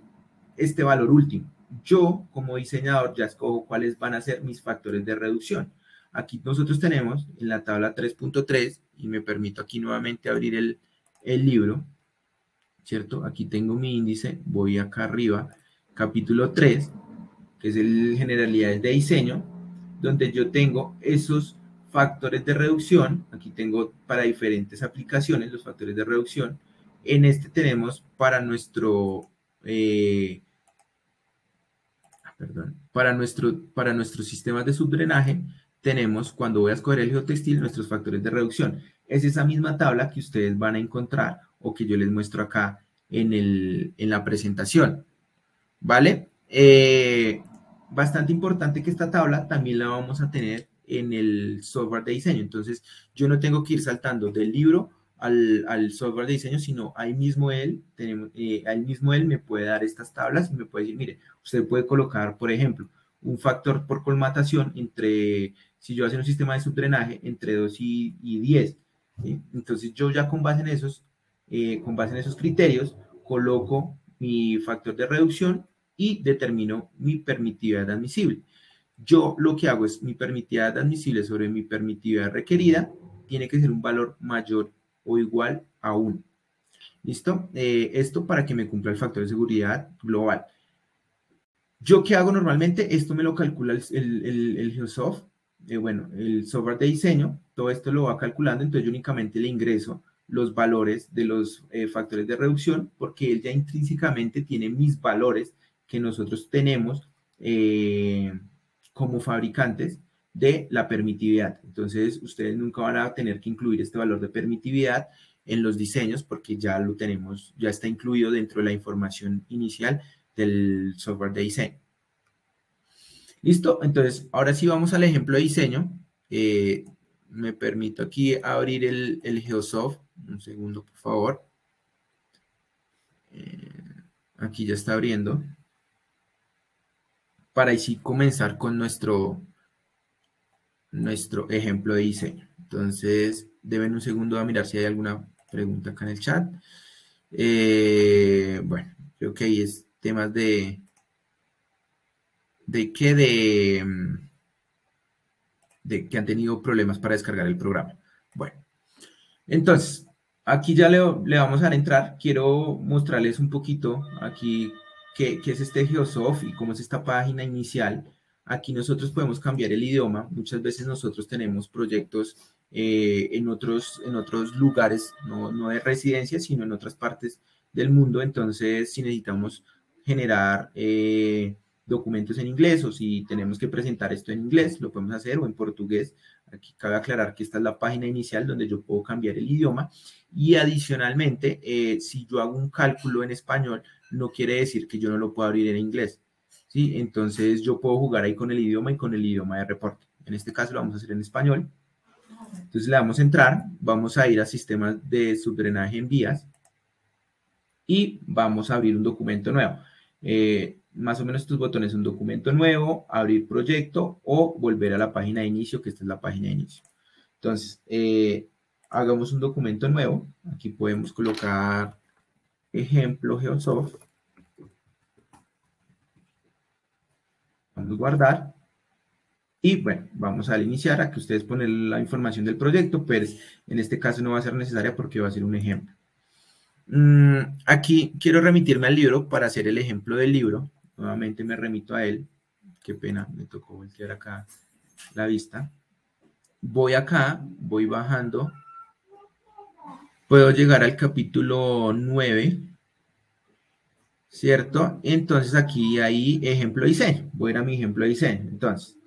valor último. Yo, como diseñador, ya escojo cuáles van a ser mis factores de reducción. Aquí nosotros tenemos en la tabla 3.3, y me permito aquí nuevamente abrir el libro, ¿cierto? Aquí tengo mi índice, voy acá arriba, capítulo 3, que es el generalidades de diseño, donde yo tengo esos factores de reducción. Aquí tengo para diferentes aplicaciones los factores de reducción. En este tenemos para para nuestros sistemas de subdrenaje, tenemos, cuando voy a escoger el geotextil, nuestros factores de reducción. Es esa misma tabla que ustedes van a encontrar o que yo les muestro acá en la presentación, ¿vale? Bastante importante que esta tabla también la vamos a tener en el software de diseño. Entonces, yo no tengo que ir saltando del libro al software de diseño, sino ahí mismo él me puede dar estas tablas y me puede decir, mire, usted puede colocar, por ejemplo, un factor por colmatación entre, si yo hago un sistema de subdrenaje, entre 2 y 10. ¿Sí? Entonces, yo ya con base en esos criterios, coloco mi factor de reducción y determino mi permitividad admisible. Yo lo que hago es mi permitividad admisible sobre mi permitividad requerida tiene que ser un valor mayor o igual a 1. ¿Listo? Esto para que me cumpla el factor de seguridad global. ¿Yo qué hago normalmente? Esto me lo calcula el Geosoft, bueno, el software de diseño, todo esto lo va calculando, entonces yo únicamente le ingreso los valores de los factores de reducción, porque él ya intrínsecamente tiene mis valores que nosotros tenemos como fabricantes de la permitividad. Entonces, ustedes nunca van a tener que incluir este valor de permitividad en los diseños, porque ya lo tenemos, ya está incluido dentro de la información inicial del software de diseño. ¿Listo? Entonces, ahora sí vamos al ejemplo de diseño. Me permito aquí abrir el Geosoft. Un segundo, por favor. Aquí ya está abriendo. Para así comenzar con nuestro ejemplo de diseño. Entonces, deben un segundo a mirar si hay alguna pregunta acá en el chat. Bueno, creo que ahí es temas de que han tenido problemas para descargar el programa. Bueno, entonces, aquí ya le vamos a entrar. Quiero mostrarles un poquito aquí qué es este Geosoft y cómo es esta página inicial. Aquí nosotros podemos cambiar el idioma. Muchas veces nosotros tenemos proyectos en otros lugares, no de residencia, sino en otras partes del mundo. Entonces, si necesitamos generar documentos en inglés o si tenemos que presentar esto en inglés, lo podemos hacer o en portugués. Aquí cabe aclarar que esta es la página inicial donde yo puedo cambiar el idioma y adicionalmente, si yo hago un cálculo en español, no quiere decir que yo no lo pueda abrir en inglés. ¿Sí? Entonces yo puedo jugar ahí con el idioma y con el idioma de reporte. En este caso lo vamos a hacer en español. Entonces le vamos a entrar, vamos a ir a sistemas de subdrenaje en vías y vamos a abrir un documento nuevo. Más o menos estos botones son documento nuevo, abrir proyecto o volver a la página de inicio, que esta es la página de inicio. Entonces, hagamos un documento nuevo. Aquí podemos colocar ejemplo Geosoft. Vamos a guardar. Y bueno, vamos a iniciar. Aquí ustedes ponen la información del proyecto, pues en este caso no va a ser necesaria porque va a ser un ejemplo. Aquí quiero remitirme al libro para hacer el ejemplo del libro. Nuevamente me remito a él. Qué pena, me tocó voltear acá la vista. Voy acá, voy bajando. Puedo llegar al capítulo 9, ¿cierto? Entonces aquí hay ejemplo de diseño. Voy a ir a mi ejemplo de diseño. Entonces,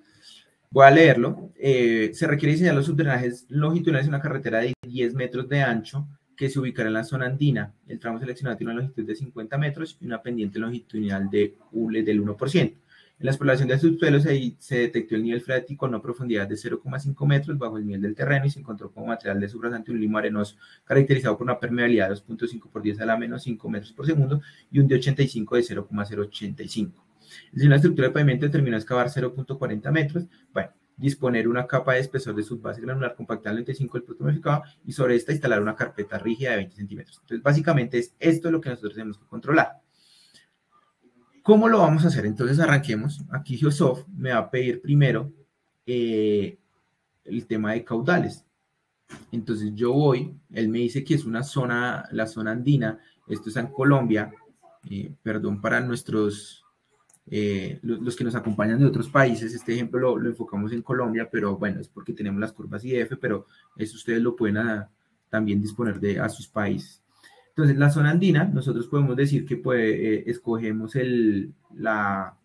voy a leerlo. Se requiere diseñar los subdrenajes longitudinales en una carretera de 10 metros de ancho que se ubicará en la zona andina. El tramo seleccionado tiene una longitud de 50 metros y una pendiente longitudinal de hule del 1%. En la exploración de subsuelos se detectó el nivel freático a una profundidad de 0,5 metros bajo el nivel del terreno y se encontró como material de subrasante un limo arenoso caracterizado por una permeabilidad de 2.5 por 10 a la menos 5 metros por segundo y un de 85 de 0,085. Si una estructura de pavimento determinó excavar 0.40 metros, bueno, disponer una capa de espesor de subbase granular compactada en 95 del producto modificado y sobre esta instalar una carpeta rígida de 20 centímetros. Entonces, básicamente es esto lo que nosotros tenemos que controlar. ¿Cómo lo vamos a hacer? Entonces, arranquemos. Aquí Geosoft me va a pedir primero el tema de caudales. Entonces, yo voy, él me dice que es una zona, la zona andina, esto es en Colombia, perdón para nuestros los que nos acompañan de otros países, este ejemplo lo enfocamos en Colombia, pero bueno, es porque tenemos las curvas IF, pero eso ustedes lo pueden también disponer a sus países. Entonces, la zona andina, nosotros podemos decir que escogemos la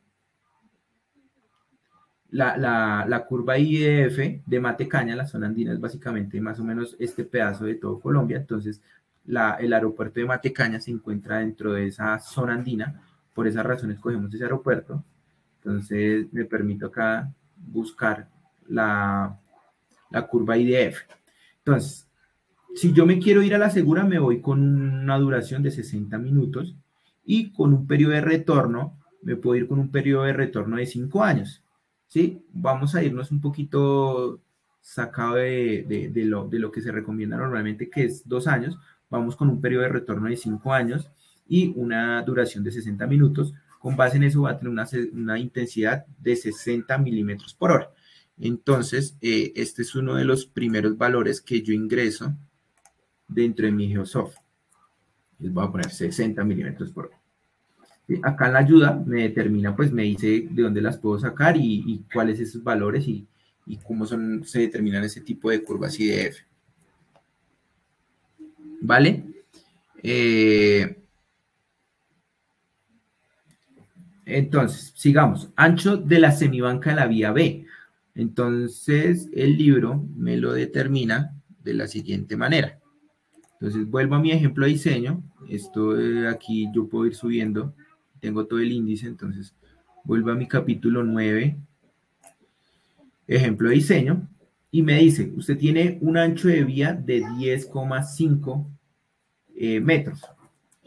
la curva IDF de Matecaña, la zona andina, es básicamente más o menos este pedazo de todo Colombia. Entonces, el aeropuerto de Matecaña se encuentra dentro de esa zona andina. Por esas razones cogemos ese aeropuerto. Entonces, me permito acá buscar la curva IDF. Entonces, si yo me quiero ir a la segura, me voy con una duración de 60 minutos y con un periodo de retorno, me puedo ir con un periodo de retorno de 5 años. ¿Sí? Vamos a irnos un poquito sacado de lo que se recomienda normalmente, que es 2 años. Vamos con un periodo de retorno de 5 años y una duración de 60 minutos. Con base en eso va a tener una intensidad de 60 milímetros por hora. Entonces, este es uno de los primeros valores que yo ingreso dentro de mi Geosoft. Les voy a poner 60 milímetros por hora. Acá en la ayuda me determina, pues me dice de dónde las puedo sacar y cuáles esos valores y cómo se determinan ese tipo de curvas IDF. ¿Vale? Entonces, sigamos. Ancho de la semibanca de la vía B. Entonces, el libro me lo determina de la siguiente manera. Entonces, vuelvo a mi ejemplo de diseño. Esto aquí yo puedo ir subiendo. Tengo todo el índice, entonces vuelvo a mi capítulo 9, ejemplo de diseño, y me dice, usted tiene un ancho de vía de 10,5 metros.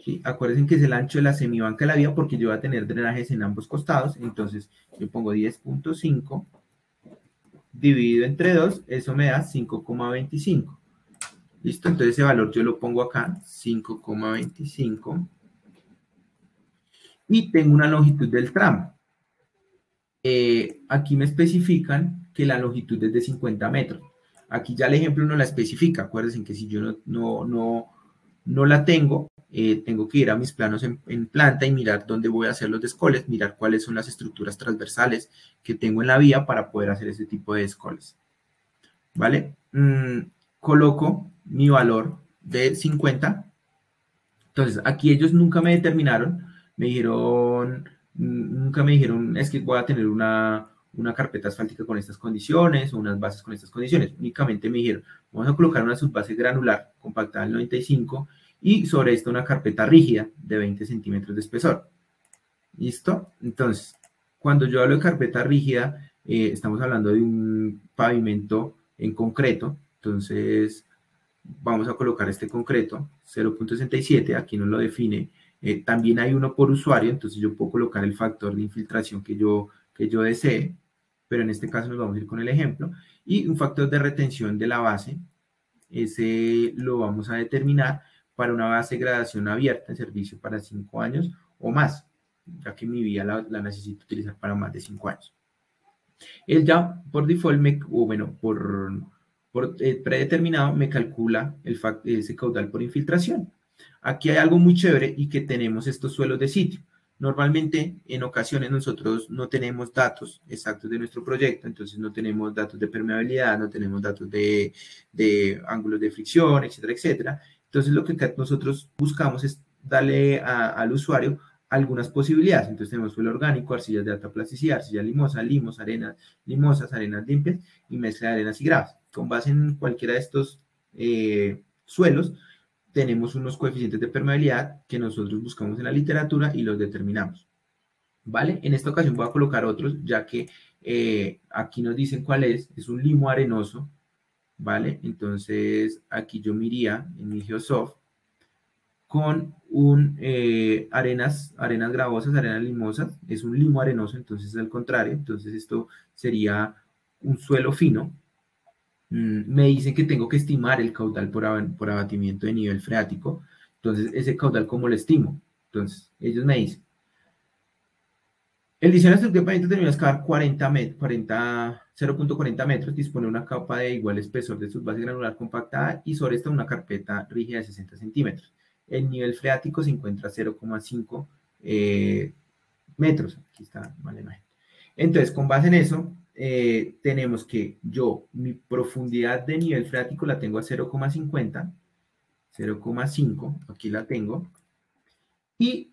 ¿Sí? Acuérdense que es el ancho de la semibanca de la vía porque yo voy a tener drenajes en ambos costados, entonces yo pongo 10,5 dividido entre 2, eso me da 5,25. ¿Listo? Entonces ese valor yo lo pongo acá, 5,25. Y tengo una longitud del tramo. Aquí me especifican que la longitud es de 50 metros. Aquí ya el ejemplo no la especifica. Acuérdense que si yo no la tengo, tengo que ir a mis planos en planta y mirar dónde voy a hacer los descoles, mirar cuáles son las estructuras transversales que tengo en la vía para poder hacer ese tipo de descoles. ¿Vale? Coloco mi valor de 50. Entonces, aquí ellos nunca me determinaron, nunca me dijeron, es que voy a tener una carpeta asfáltica con estas condiciones o unas bases con estas condiciones. Únicamente me dijeron, vamos a colocar una subbase granular compactada al 95 y sobre esto una carpeta rígida de 20 centímetros de espesor. ¿Listo? Entonces, cuando yo hablo de carpeta rígida, estamos hablando de un pavimento en concreto. Entonces, vamos a colocar este concreto, 0,67, aquí nos lo define. También hay uno por usuario, entonces yo puedo colocar el factor de infiltración que yo desee, pero en este caso nos vamos a ir con el ejemplo. Y un factor de retención de la base, ese lo vamos a determinar para una base de gradación abierta en servicio para 5 años o más, ya que mi vía la necesito utilizar para más de 5 años. Él ya por default, por predeterminado, me calcula ese caudal por infiltración. Aquí hay algo muy chévere y que tenemos estos suelos de sitio. Normalmente, en ocasiones, nosotros no tenemos datos exactos de nuestro proyecto, entonces no tenemos datos de permeabilidad, no tenemos datos de ángulos de fricción, etcétera, etcétera. Entonces, lo que nosotros buscamos es darle al usuario algunas posibilidades. Entonces tenemos suelo orgánico, arcillas de alta plasticidad, arcilla limosa, limos, arenas limosas, arenas limpias y mezcla de arenas y gravas. Con base en cualquiera de estos suelos, tenemos unos coeficientes de permeabilidad que nosotros buscamos en la literatura y los determinamos. ¿Vale? En esta ocasión voy a colocar otros, ya que aquí nos dicen cuál es un limo arenoso, ¿vale? Entonces aquí yo me iría en mi Geosoft con arenas gravosas, arenas limosas, es un limo arenoso, entonces es al contrario, entonces esto sería un suelo fino. Me dicen que tengo que estimar el caudal por abatimiento de nivel freático, entonces ese caudal, ¿cómo lo estimo? Entonces ellos me dicen, el diseño de estructura de pavimento termina excavar 0,40 metros, dispone una capa de igual espesor de subbase granular compactada y sobre esta una carpeta rígida de 60 centímetros. El nivel freático se encuentra a 0,5 metros. Aquí está mal la imagen. Entonces, con base en eso, tenemos que mi profundidad de nivel freático la tengo a 0,50, 0,5, aquí la tengo. Y,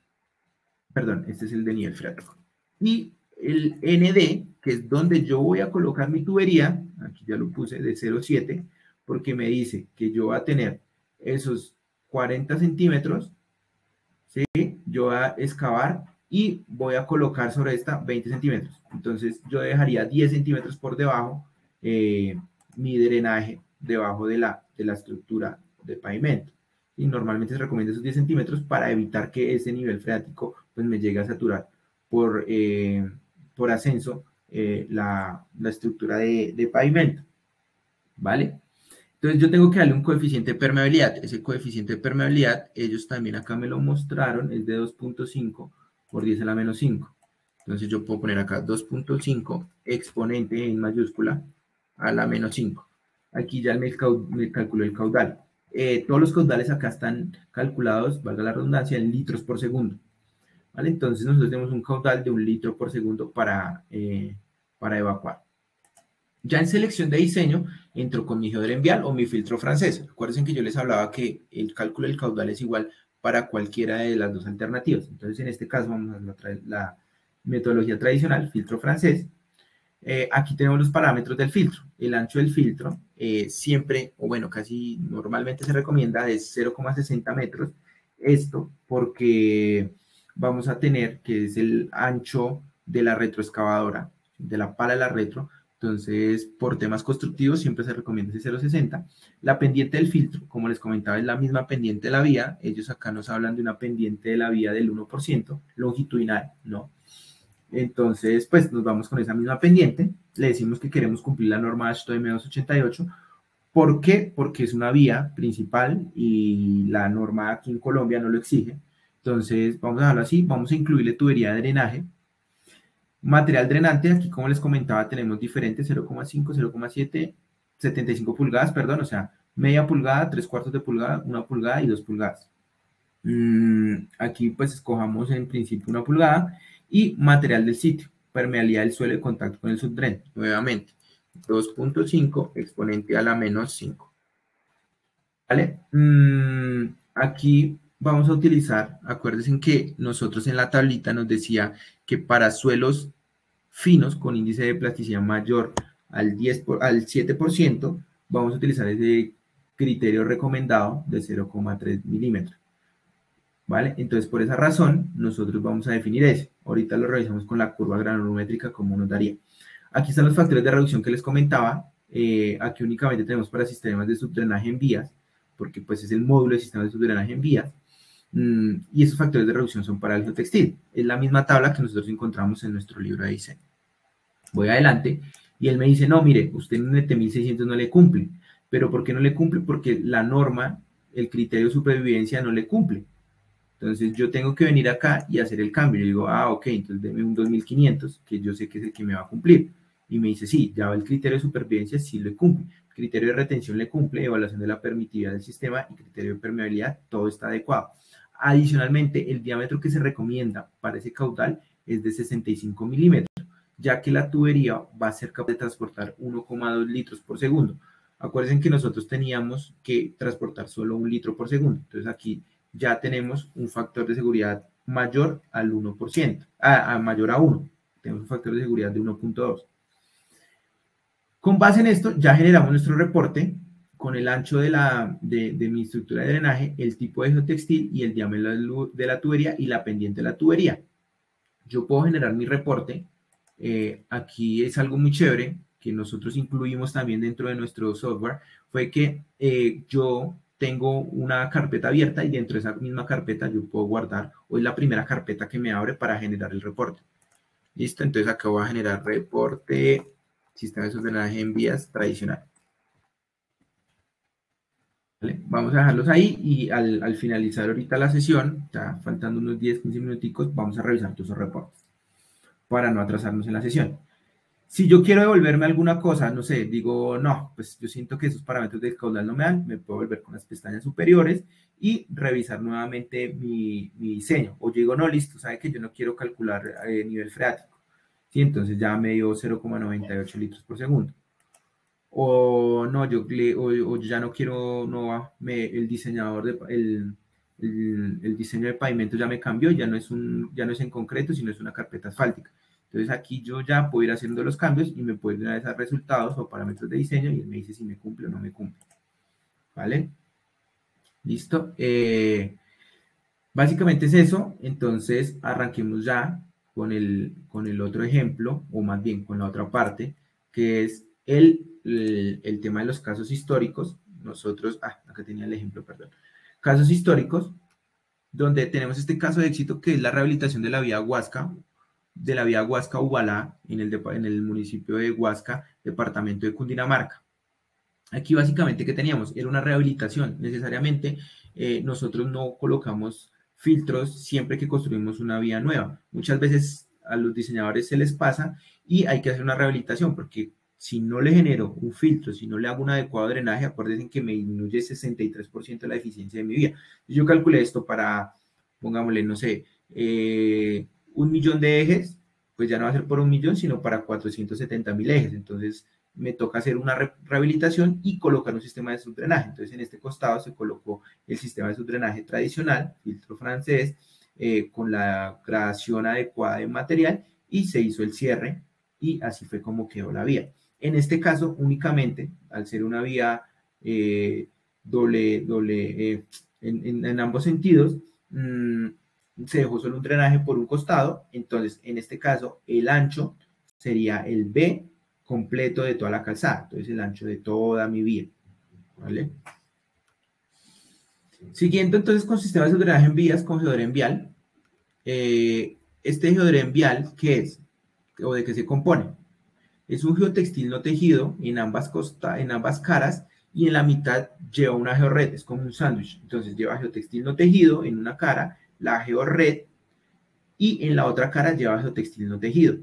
perdón, este es el de nivel freático. Y el ND, que es donde yo voy a colocar mi tubería, aquí ya lo puse de 0,7, porque me dice que yo voy a tener esos 40 centímetros, ¿sí? Yo voy a excavar y voy a colocar sobre esta 20 centímetros. Entonces yo dejaría 10 centímetros por debajo mi drenaje debajo de la estructura de pavimento. Y normalmente se recomienda esos 10 centímetros para evitar que ese nivel freático pues, me llegue a saturar por ascenso la estructura de pavimento. ¿Vale? Entonces yo tengo que darle un coeficiente de permeabilidad. Ese coeficiente de permeabilidad, ellos también acá me lo mostraron, es de 2.5 por 10 a la menos 5. Entonces yo puedo poner acá 2.5 exponente en mayúscula a la menos 5. Aquí ya me calculó el caudal. Todos los caudales acá están calculados, valga la redundancia, en litros por segundo. ¿Vale? Entonces nosotros tenemos un caudal de 1 litro por segundo para evacuar. Ya en selección de diseño, entro con mi geodera envial o mi filtro francés. Recuerden que yo les hablaba que el cálculo del caudal es igual para cualquiera de las dos alternativas. Entonces, en este caso, vamos a la metodología tradicional, filtro francés. Aquí tenemos los parámetros del filtro. El ancho del filtro siempre, o bueno, casi normalmente se recomienda de 0,60 metros. Esto porque vamos a tener que es el ancho de la retroexcavadora, de la pala de la retro. Entonces, por temas constructivos, siempre se recomienda ese 0,60. La pendiente del filtro, como les comentaba, es la misma pendiente de la vía. Ellos acá nos hablan de una pendiente de la vía del 1%, longitudinal, ¿no? Entonces, pues nos vamos con esa misma pendiente. Le decimos que queremos cumplir la norma AASHTO M288. ¿Por qué? Porque es una vía principal y la norma aquí en Colombia no lo exige. Entonces, vamos a dejarlo así. Vamos a incluirle tubería de drenaje. Material drenante, aquí como les comentaba, tenemos diferentes 0,5, 0,7, 75 pulgadas, perdón, o sea, media pulgada, 3/4 de pulgada, 1 pulgada y 2 pulgadas. Aquí pues escojamos en principio 1 pulgada y material del sitio, permeabilidad del suelo de contacto con el subdren, nuevamente 2.5 exponente a la menos 5. ¿Vale? Aquí vamos a utilizar, acuérdense que nosotros en la tablita nos decía que para suelos finos con índice de plasticidad mayor al 7%, vamos a utilizar ese criterio recomendado de 0,3 milímetros. ¿Vale? Entonces, por esa razón, nosotros vamos a definir ese. Ahorita lo revisamos con la curva granulométrica, como nos daría. Aquí están los factores de reducción que les comentaba. Aquí únicamente tenemos para sistemas de subdrenaje en vías, porque pues es el módulo de sistemas de subdrenaje en vías. Y esos factores de reducción son para el geotextil. Es la misma tabla que nosotros encontramos en nuestro libro de diseño. Voy adelante y él me dice, no, mire, usted en NT 1600 no le cumple. ¿Pero por qué no le cumple? Porque la norma, el criterio de supervivencia no le cumple. Entonces yo tengo que venir acá y hacer el cambio. Yo digo, ah, ok, entonces deme un 2500, que yo sé que es el que me va a cumplir. Y me dice, sí, ya va el criterio de supervivencia, sí lo cumple. El criterio de retención le cumple, evaluación de la permitividad del sistema y criterio de permeabilidad, todo está adecuado. Adicionalmente, el diámetro que se recomienda para ese caudal es de 65 milímetros, ya que la tubería va a ser capaz de transportar 1,2 litros por segundo. Acuérdense que nosotros teníamos que transportar solo 1 litro por segundo. Entonces aquí ya tenemos un factor de seguridad mayor al 1%, mayor a 1. Tenemos un factor de seguridad de 1.2. Con base en esto, ya generamos nuestro reporte con el ancho de mi estructura de drenaje, el tipo de geotextil y el diámetro de la tubería y la pendiente de la tubería. Yo puedo generar mi reporte. Aquí es algo muy chévere que nosotros incluimos también dentro de nuestro software, fue que yo tengo una carpeta abierta y dentro de esa misma carpeta yo puedo guardar, o es la primera carpeta que me abre para generar el reporte. Listo, entonces acá voy a generar reporte, sistema de drenaje en vías tradicional. ¿Vale? Vamos a dejarlos ahí y al finalizar ahorita la sesión, está faltando unos 10, 15 minuticos, vamos a revisar todos esos reportes para no atrasarnos en la sesión. Si yo quiero devolverme alguna cosa, no sé, digo, no, pues yo siento que esos parámetros del caudal no me dan, me puedo volver con las pestañas superiores y revisar nuevamente mi diseño. O yo digo, no, listo, sabe que yo no quiero calcular nivel freático. ¿Sí? Entonces ya me dio 0,98 litros por segundo. O no, o ya no quiero, no, el diseñador, el diseño de pavimento ya me cambió, ya no es en concreto, sino es una carpeta asfáltica. Entonces aquí yo ya puedo ir haciendo los cambios y me puedo ir a esos resultados o parámetros de diseño y él me dice si me cumple o no me cumple. ¿Vale? ¿Listo? Básicamente es eso. Entonces arranquemos ya con el otro ejemplo, o más bien con la otra parte, que es el tema de los casos históricos. Nosotros, acá tenía el ejemplo, perdón. Casos históricos, donde tenemos este caso de éxito que es la rehabilitación de la vía Huasca-Ubalá, en el municipio de Huasca, departamento de Cundinamarca. Aquí básicamente, ¿qué teníamos? Era una rehabilitación. Necesariamente nosotros no colocamos filtros siempre que construimos una vía nueva. Muchas veces a los diseñadores se les pasa y hay que hacer una rehabilitación porque si no le genero un filtro, si no le hago un adecuado drenaje, acuérdense que me disminuye 63% la eficiencia de mi vía. Yo calculé esto para, pongámosle, no sé, 1 millón de ejes, pues ya no va a ser por 1 millón, sino para 470.000 ejes. Entonces, me toca hacer una rehabilitación y colocar un sistema de subdrenaje. Entonces, en este costado se colocó el sistema de subdrenaje tradicional, filtro francés, con la gradación adecuada de material y se hizo el cierre y así fue como quedó la vía. En este caso, únicamente, al ser una vía en ambos sentidos, se dejó solo un drenaje por un costado. Entonces, en este caso, el ancho sería el B completo de toda la calzada. Entonces, el ancho de toda mi vía. ¿Vale? Siguiendo entonces con sistemas de drenaje en vías con geodren vial. Este geodren vial, ¿qué es? ¿O de qué se compone? Es un geotextil no tejido en ambas caras y en la mitad lleva una georred, es como un sándwich. Entonces lleva geotextil no tejido en una cara, la georred, y en la otra cara lleva geotextil no tejido.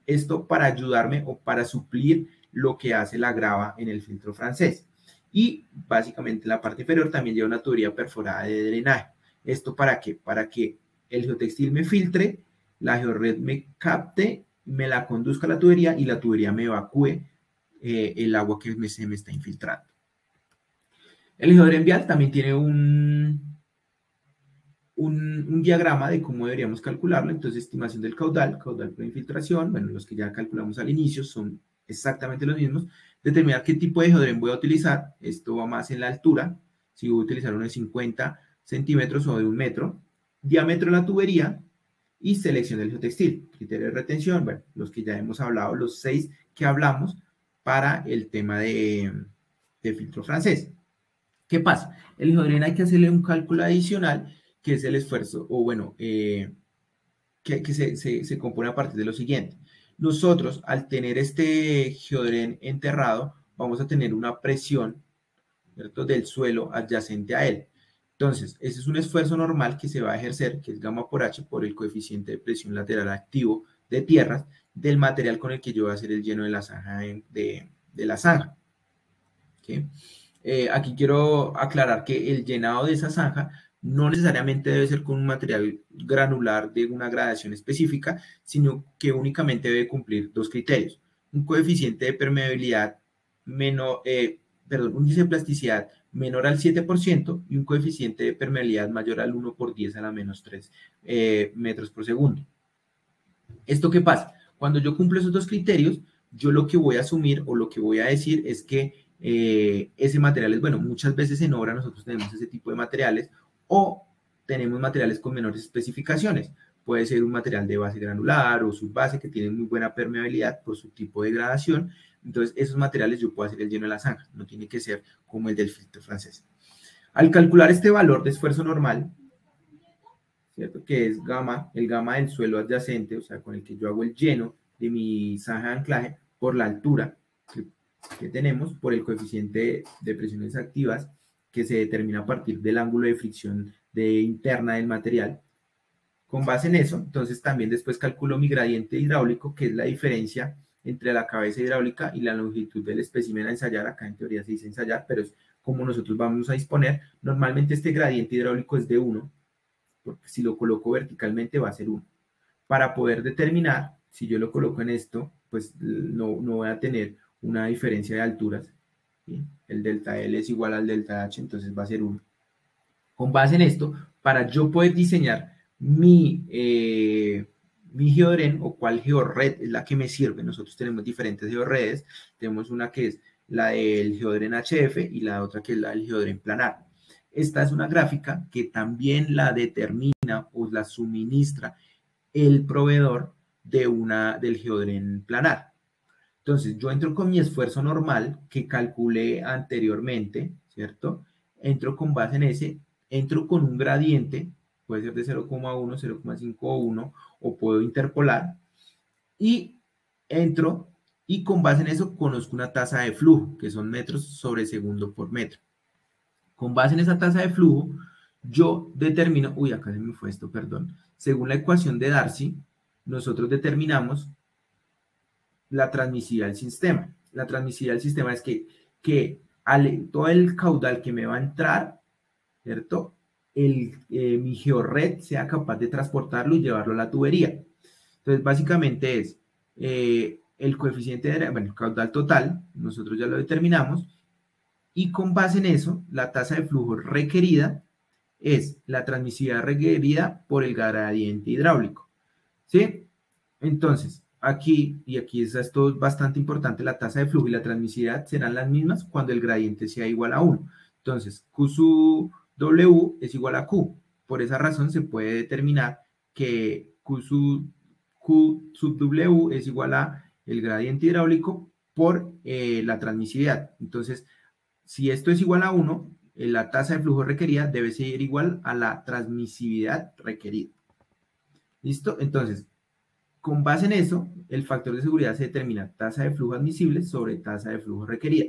Esto para ayudarme o para suplir lo que hace la grava en el filtro francés. Y básicamente en la parte inferior también lleva una tubería perforada de drenaje. ¿Esto para qué? Para que el geotextil me filtre, la georred me capte, me la conduzca a la tubería y la tubería me evacúe el agua que se me está infiltrando. El geodren vial también tiene un diagrama de cómo deberíamos calcularlo. Entonces, estimación del caudal, caudal por infiltración, bueno, los que ya calculamos al inicio son exactamente los mismos. Determinar qué tipo de geodren voy a utilizar. Esto va más en la altura. Si voy a utilizar uno de 50 centímetros o de 1 metro. Diámetro de la tubería y selección del geotextil. Criterio de retención, bueno, los que ya hemos hablado, los 6 que hablamos para el tema de filtro francés. ¿Qué pasa? El geodren hay que hacerle un cálculo adicional, que es el esfuerzo, o bueno, que se compone a partir de lo siguiente. Nosotros, al tener este geodren enterrado, vamos a tener una presión, ¿cierto?, del suelo adyacente a él. Entonces, ese es un esfuerzo normal que se va a ejercer, que es gamma por H, por el coeficiente de presión lateral activo de tierras del material con el que yo voy a hacer el lleno de la zanja. De la zanja. ¿Okay? Aquí quiero aclarar que el llenado de esa zanja no necesariamente debe ser con un material granular de una gradación específica, sino que únicamente debe cumplir dos criterios: un coeficiente de permeabilidad menor, un índice de plasticidad menor al 7% y un coeficiente de permeabilidad mayor al 1 por 10 a la menos 3 metros por segundo. ¿Esto qué pasa? Cuando yo cumplo esos dos criterios, yo lo que voy a asumir o lo que voy a decir es que ese material es bueno. Muchas veces en obra nosotros tenemos ese tipo de materiales o tenemos materiales con menores especificaciones. Puede ser un material de base granular o subbase que tiene muy buena permeabilidad por su tipo de gradación. Entonces, esos materiales yo puedo hacer el lleno de la zanja. No tiene que ser como el del filtro francés. Al calcular este valor de esfuerzo normal, ¿cierto?, que es el gamma del suelo adyacente, o sea, con el que yo hago el lleno de mi zanja de anclaje por la altura que tenemos, por el coeficiente de presiones activas que se determina a partir del ángulo de fricción interna del material. Con base en eso, entonces también después calculo mi gradiente hidráulico, que es la diferencia entre la cabeza hidráulica y la longitud del espécimen a ensayar. Acá en teoría se dice ensayar, pero es como nosotros vamos a disponer. Normalmente este gradiente hidráulico es de 1, porque si lo coloco verticalmente va a ser 1. Para poder determinar, si yo lo coloco en esto, pues no voy a tener una diferencia de alturas. ¿Sí? El delta L es igual al delta H, entonces va a ser 1. Con base en esto, para yo poder diseñar mi mi geodren o cuál georred es la que me sirve. Nosotros tenemos diferentes georredes. Tenemos una que es la del geodren HF y la otra que es la del geodren planar. Esta es una gráfica que también la determina o la suministra el proveedor del geodren planar. Entonces, yo entro con mi esfuerzo normal que calculé anteriormente, ¿cierto? Entro con base en ese, entro con un gradiente, puede ser de 0,1, 0,51, o puedo interpolar, y entro y con base en eso conozco una tasa de flujo, que son metros sobre segundo por metro. Con base en esa tasa de flujo, yo determino, uy, acá se me fue esto, perdón. Según la ecuación de Darcy, nosotros determinamos la transmisividad del sistema. La transmisividad del sistema es que todo el caudal que me va a entrar, ¿cierto? Mi georred sea capaz de transportarlo y llevarlo a la tubería. Entonces, básicamente es el coeficiente el caudal total, nosotros ya lo determinamos, y con base en eso, la tasa de flujo requerida es la transmisividad requerida por el gradiente hidráulico. ¿Sí? Entonces, aquí, y aquí esto es bastante importante, la tasa de flujo y la transmisividad serán las mismas cuando el gradiente sea igual a 1. Entonces, Q sub W es igual a Q. Por esa razón se puede determinar que Q sub W es igual a el gradiente hidráulico por la transmisividad. Entonces, si esto es igual a 1, la tasa de flujo requerida debe ser igual a la transmisividad requerida. ¿Listo? Entonces, con base en eso, el factor de seguridad se determina tasa de flujo admisible sobre tasa de flujo requerida.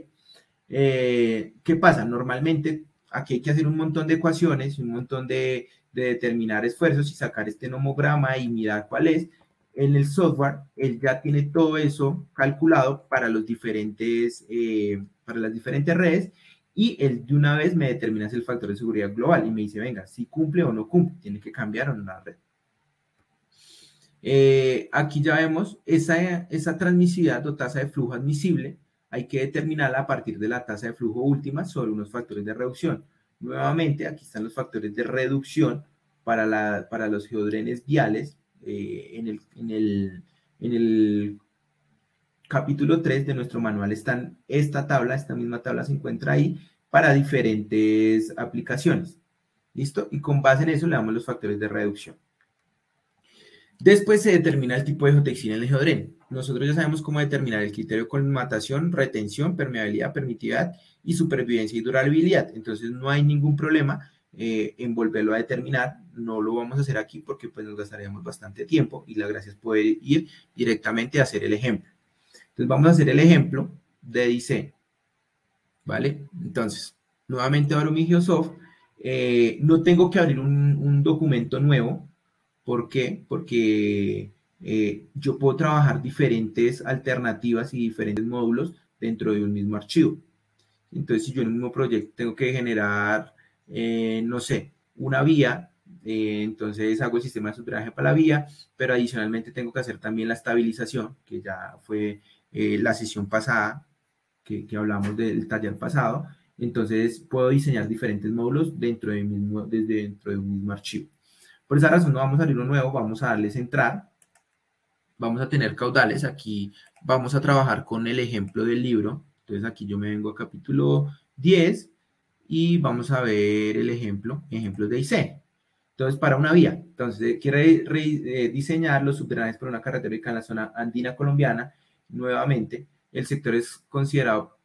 ¿Qué pasa? Normalmente aquí hay que hacer un montón de ecuaciones, un montón de determinar esfuerzos y sacar este nomograma y mirar cuál es. En el software, él ya tiene todo eso calculado para las diferentes redes y él de una vez me determina el factor de seguridad global y me dice, venga, si cumple o no cumple, tiene que cambiar o no la red. Aquí ya vemos esa transmisividad o tasa de flujo admisible, hay que determinarla a partir de la tasa de flujo última sobre unos factores de reducción. Nuevamente, aquí están los factores de reducción para los geodrenes viales. En el capítulo 3 de nuestro manual está esta misma tabla se encuentra ahí para diferentes aplicaciones. ¿Listo? Y con base en eso le damos los factores de reducción. Después se determina el tipo de geotextil en el geodren. Nosotros ya sabemos cómo determinar el criterio de colmatación, retención, permeabilidad, permitividad y supervivencia y durabilidad. Entonces no hay ningún problema en volverlo a determinar. No lo vamos a hacer aquí porque pues nos gastaríamos bastante tiempo y la gracia es poder ir directamente a hacer el ejemplo. Entonces vamos a hacer el ejemplo de diseño. ¿Vale? Entonces, nuevamente abro mi Geosoft. No tengo que abrir un documento nuevo. ¿Por qué? Porque yo puedo trabajar diferentes alternativas y diferentes módulos dentro de un mismo archivo. Entonces, si yo en un mismo proyecto tengo que generar, no sé, una vía, entonces hago el sistema de subdrenaje para la vía, pero adicionalmente tengo que hacer también la estabilización, que ya fue la sesión pasada, que hablamos del taller pasado. Entonces, puedo diseñar diferentes módulos dentro de un mismo archivo. Por esa razón no vamos a abrir uno nuevo, vamos a darles entrar, vamos a tener caudales, aquí vamos a trabajar con el ejemplo del libro, entonces aquí yo me vengo a capítulo 10 y vamos a ver el ejemplos de diseño. Entonces, para una vía, entonces quiere diseñar los subterráneos por una carretera ubicada en la zona andina colombiana, nuevamente, el sector es considerado,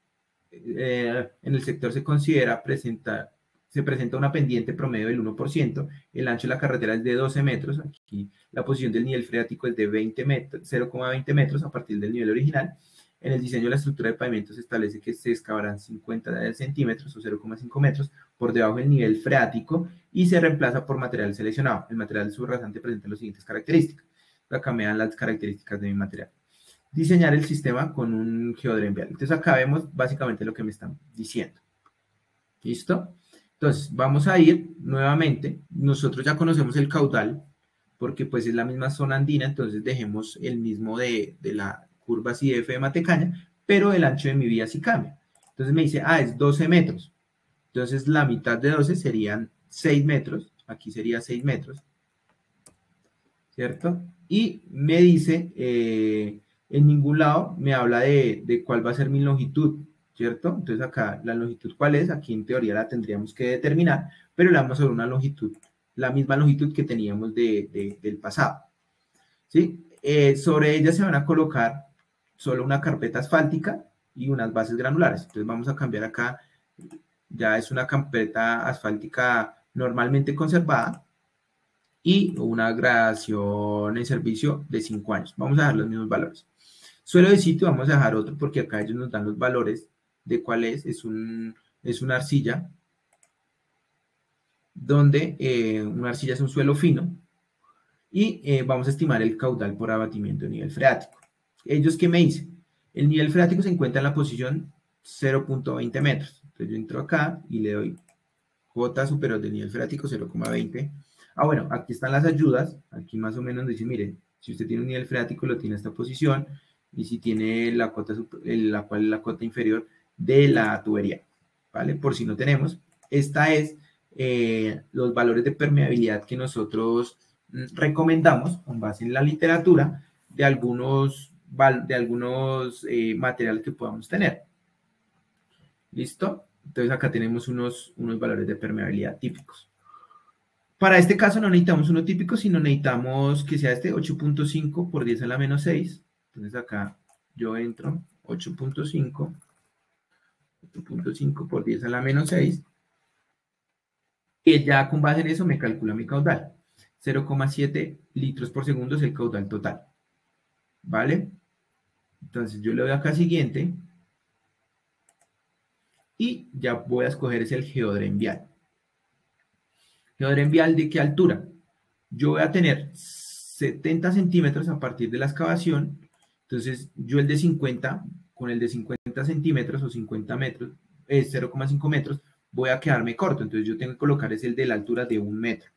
en el sector se presenta una pendiente promedio del 1%, el ancho de la carretera es de 12 metros, aquí la posición del nivel freático es de 0,20 metros a partir del nivel original. En el diseño de la estructura de pavimento se establece que se excavarán 50 centímetros o 0,5 metros por debajo del nivel freático y se reemplaza por material seleccionado. El material subrasante presenta las siguientes características. Acá me dan las características de mi material. Diseñar el sistema con un geodren vial. Entonces acá vemos básicamente lo que me están diciendo. ¿Listo? Entonces, vamos a ir nuevamente. Nosotros ya conocemos el caudal, porque pues es la misma zona andina, entonces dejemos el mismo de la curva CF de Matecaña, pero el ancho de mi vía sí cambia. Entonces me dice, es 12 metros. Entonces la mitad de 12 serían 6 metros. Aquí sería 6 metros. ¿cierto? Y me dice, en ningún lado me habla de cuál va a ser mi longitud, ¿cierto? Entonces acá la longitud cuál es, aquí en teoría la tendríamos que determinar, pero le damos sobre una longitud, la misma longitud que teníamos del pasado, ¿sí? Sobre ella se van a colocar solo una carpeta asfáltica y unas bases granulares. Entonces vamos a cambiar acá, ya es una carpeta asfáltica normalmente conservada, y una gradación en servicio de 5 años. Vamos a dejar los mismos valores. Suelo de sitio vamos a dejar otro porque acá ellos nos dan los valores de cuál es una arcilla, donde una arcilla es un suelo fino, y vamos a estimar el caudal por abatimiento de nivel freático. ¿Ellos qué me dicen? El nivel freático se encuentra en la posición 0.20 metros. Entonces yo entro acá y le doy cuota superior del nivel freático 0,20. Ah, bueno, aquí están las ayudas. Aquí más o menos dice, miren, si usted tiene un nivel freático, lo tiene en esta posición. Y si tiene la cuota, la cuota inferior de la tubería, ¿vale? Por si no tenemos. Esta es los valores de permeabilidad que nosotros recomendamos con base en la literatura de algunos materiales que podamos tener. ¿Listo? Entonces acá tenemos unos valores de permeabilidad típicos. Para este caso no necesitamos uno típico, sino necesitamos que sea este 8.5 por 10 a la menos 6. Entonces acá yo entro 8.5 por 10 a la menos 6. Y ya con base en eso me calcula mi caudal. 0,7 litros por segundo es el caudal total. ¿Vale? Entonces yo le doy acá siguiente. Y ya voy a escoger es el geodren vial. ¿Geodren vial de qué altura? Yo voy a tener 70 centímetros a partir de la excavación. Entonces yo el de 50, con el de 50 centímetros o 50 metros, 0,5 metros, voy a quedarme corto. Entonces yo tengo que colocar es el de la altura de 1 metro.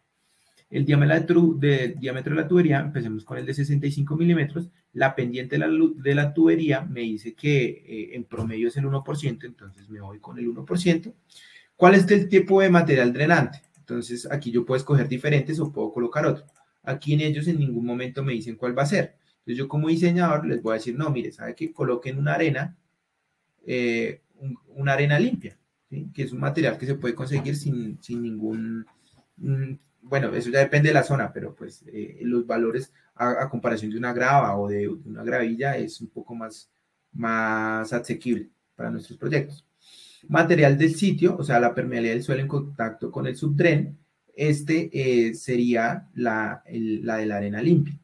El diámetro de la tubería, empecemos con el de 65 milímetros. La pendiente de la tubería me dice que en promedio es el 1%, entonces me voy con el 1%. ¿Cuál es el tipo de material drenante? Entonces aquí yo puedo escoger diferentes o puedo colocar otro. Aquí en ellos en ningún momento me dicen cuál va a ser. Entonces yo como diseñador les voy a decir, no, mire, ¿sabe qué? Coloquen una arena, una arena limpia, ¿sí? Que es un material que se puede conseguir sin ningún... bueno, eso ya depende de la zona, pero pues los valores a comparación de una grava o de una gravilla es un poco más asequible para nuestros proyectos. Material del sitio, o sea, la permeabilidad del suelo en contacto con el subdren, sería la de la arena limpia.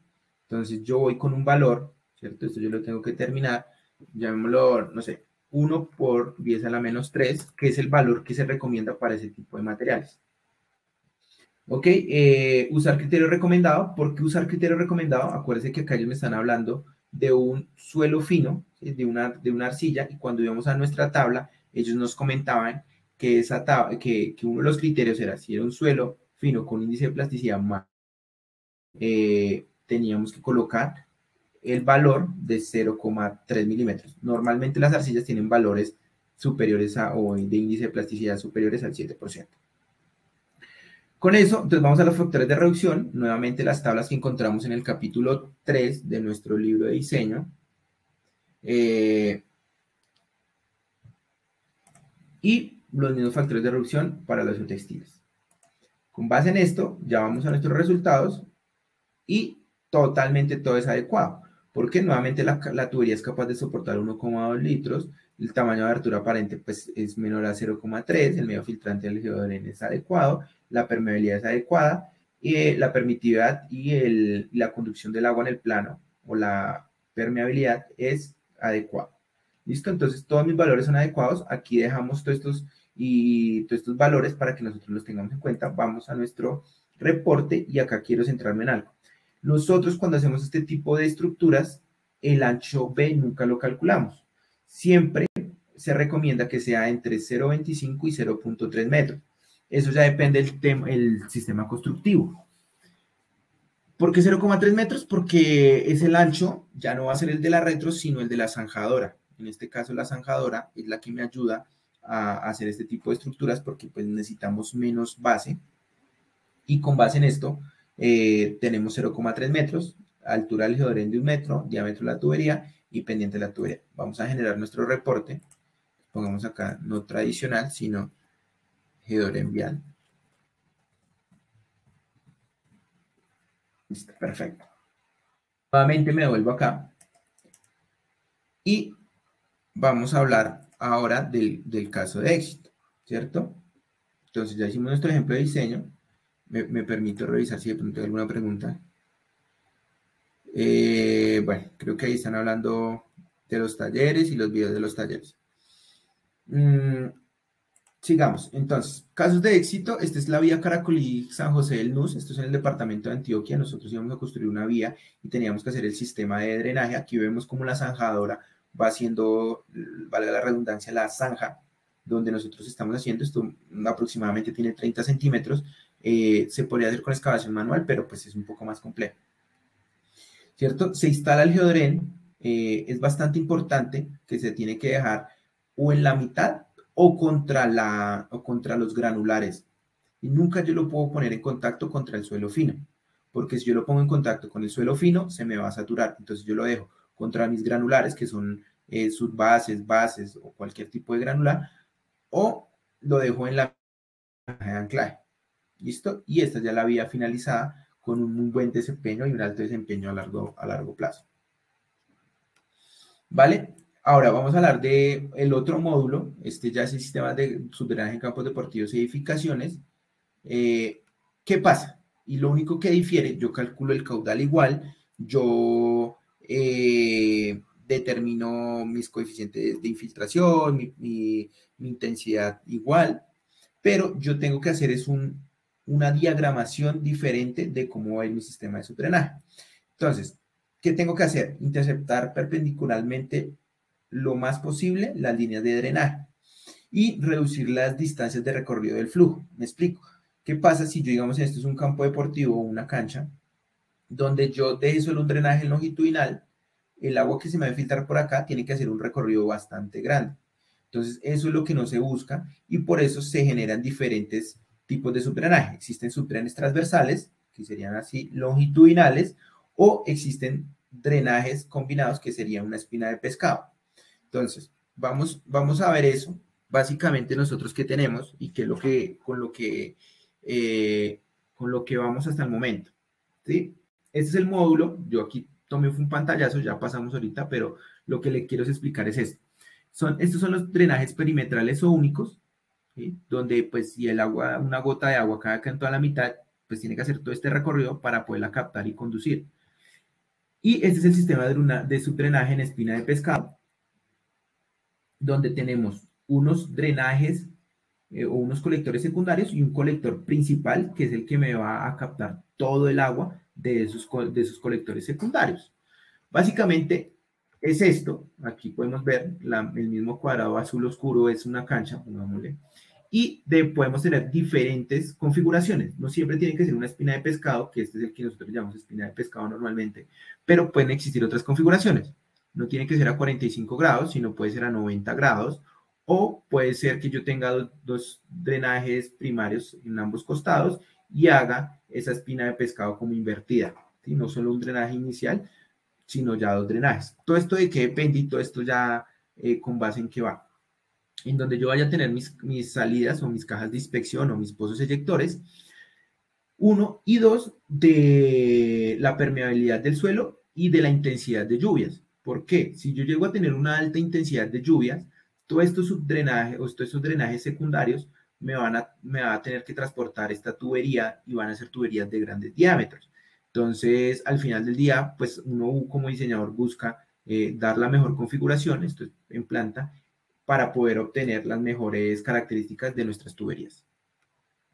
Entonces yo voy con un valor, ¿cierto? Esto yo lo tengo que terminar, llamémoslo, no sé, 1 por 10 a la menos 3, que es el valor que se recomienda para ese tipo de materiales. Ok, usar criterio recomendado. ¿Por qué usar criterio recomendado? Acuérdense que acá ellos me están hablando de un suelo fino, ¿sí? de una arcilla, y cuando íbamos a nuestra tabla, ellos nos comentaban que, que uno de los criterios era si era un suelo fino con índice de plasticidad más, teníamos que colocar el valor de 0,3 milímetros. Normalmente las arcillas tienen valores superiores o de índice de plasticidad superiores al 7%. Con eso, entonces vamos a los factores de reducción, nuevamente las tablas que encontramos en el capítulo 3 de nuestro libro de diseño. Y los mismos factores de reducción para los biotextiles. Con base en esto, ya vamos a nuestros resultados y totalmente todo es adecuado, porque nuevamente la tubería es capaz de soportar 1,2 litros, el tamaño de abertura aparente pues, es menor a 0,3, el medio filtrante del geodren es adecuado, la permeabilidad es adecuada, y la permitividad y la conducción del agua en el plano o la permeabilidad es adecuada. ¿Listo? Entonces todos mis valores son adecuados. Aquí dejamos todos estos valores para que nosotros los tengamos en cuenta. Vamos a nuestro reporte y acá quiero centrarme en algo. Nosotros cuando hacemos este tipo de estructuras, el ancho B nunca lo calculamos. Siempre se recomienda que sea entre 0,25 y 0,3 metros. Eso ya depende del sistema constructivo. ¿Por qué 0,3 metros? Porque es el ancho, ya no va a ser el de la retro, sino el de la zanjadora. En este caso, la zanjadora es la que me ayuda a hacer este tipo de estructuras porque pues necesitamos menos base. Y con base en esto, tenemos 0,3 metros, altura del geodren de 1 metro, diámetro de la tubería y pendiente de la tubería. Vamos a generar nuestro reporte. Pongamos acá no tradicional, sino geodren vial. Listo, perfecto. Nuevamente me vuelvo acá y vamos a hablar ahora del caso de éxito, ¿cierto? Entonces ya hicimos nuestro ejemplo de diseño. Me permito revisar si de pronto hay alguna pregunta. Bueno, creo que ahí están hablando de los talleres y los videos de los talleres. Sigamos. Entonces, casos de éxito. Esta es la vía Caracolí-San José del Nus. Esto es en el departamento de Antioquia. Nosotros íbamos a construir una vía y teníamos que hacer el sistema de drenaje. Aquí vemos como la zanjadora va haciendo, valga la redundancia, la zanja donde nosotros estamos haciendo. Esto aproximadamente tiene 30 centímetros. Se podría hacer con excavación manual, pero pues es un poco más complejo. ¿Cierto? Se instala el geodren. Es bastante importante que se tiene que dejar o en la mitad o contra los granulares. Y nunca yo lo puedo poner en contacto contra el suelo fino, porque si yo lo pongo en contacto con el suelo fino, se me va a saturar. Entonces yo lo dejo contra mis granulares, que son subbases, bases o cualquier tipo de granular, o lo dejo en la caja de anclaje. ¿Listo? Y esta ya la vía finalizada con un muy buen desempeño y un alto desempeño a largo plazo. ¿Vale? Ahora vamos a hablar del otro módulo. Este ya es el sistema de subdrenaje en campos deportivos y edificaciones. ¿Qué pasa? Y lo único que difiere, yo calculo el caudal igual, yo determino mis coeficientes de infiltración, mi intensidad igual, pero yo tengo que hacer es una diagramación diferente de cómo va a ir mi sistema de subdrenaje. Entonces, ¿qué tengo que hacer? Interceptar perpendicularmente lo más posible las líneas de drenaje y reducir las distancias de recorrido del flujo. Me explico. ¿Qué pasa si yo, digamos, esto es un campo deportivo o una cancha, donde yo deje solo un drenaje longitudinal? El agua que se me va a filtrar por acá tiene que hacer un recorrido bastante grande. Entonces, eso es lo que no se busca y por eso se generan diferentes tipos de subdrenaje. Existen subdrenajes transversales, que serían así, longitudinales, o existen drenajes combinados, que serían una espina de pescado. Entonces, vamos a ver eso. Básicamente nosotros qué tenemos y qué es lo que, con lo que vamos hasta el momento. ¿Sí? Este es el módulo. Yo aquí tomé un pantallazo, ya pasamos ahorita, pero lo que le quiero explicar es esto. Estos son los drenajes perimetrales o únicos, ¿sí? Donde pues si el agua, una gota de agua cae acá en toda la mitad, pues tiene que hacer todo este recorrido para poderla captar y conducir. Y este es el sistema de subdrenaje en espina de pescado, donde tenemos unos drenajes o unos colectores secundarios y un colector principal, que es el que me va a captar todo el agua de esos colectores secundarios. Básicamente es esto. Aquí podemos ver el mismo cuadrado azul oscuro, es una cancha, pongámosle. Y podemos tener diferentes configuraciones. No siempre tiene que ser una espina de pescado, que este es el que nosotros llamamos espina de pescado normalmente, pero pueden existir otras configuraciones. No tiene que ser a 45 grados, sino puede ser a 90 grados, o puede ser que yo tenga dos drenajes primarios en ambos costados y haga esa espina de pescado como invertida, ¿sí? No solo un drenaje inicial, sino ya dos drenajes. Todo esto de qué depende y todo esto ya con base en qué va. En donde yo vaya a tener mis salidas o mis cajas de inspección o mis pozos eyectores. 1 y 2 de la permeabilidad del suelo y de la intensidad de lluvias. ¿Por qué? Si yo llego a tener una alta intensidad de lluvias, todos estos subdrenajes o todos estos drenajes secundarios me van a tener que transportar esta tubería y van a ser tuberías de grandes diámetros. Entonces, al final del día, pues uno como diseñador busca dar la mejor configuración, esto es en planta, para poder obtener las mejores características de nuestras tuberías.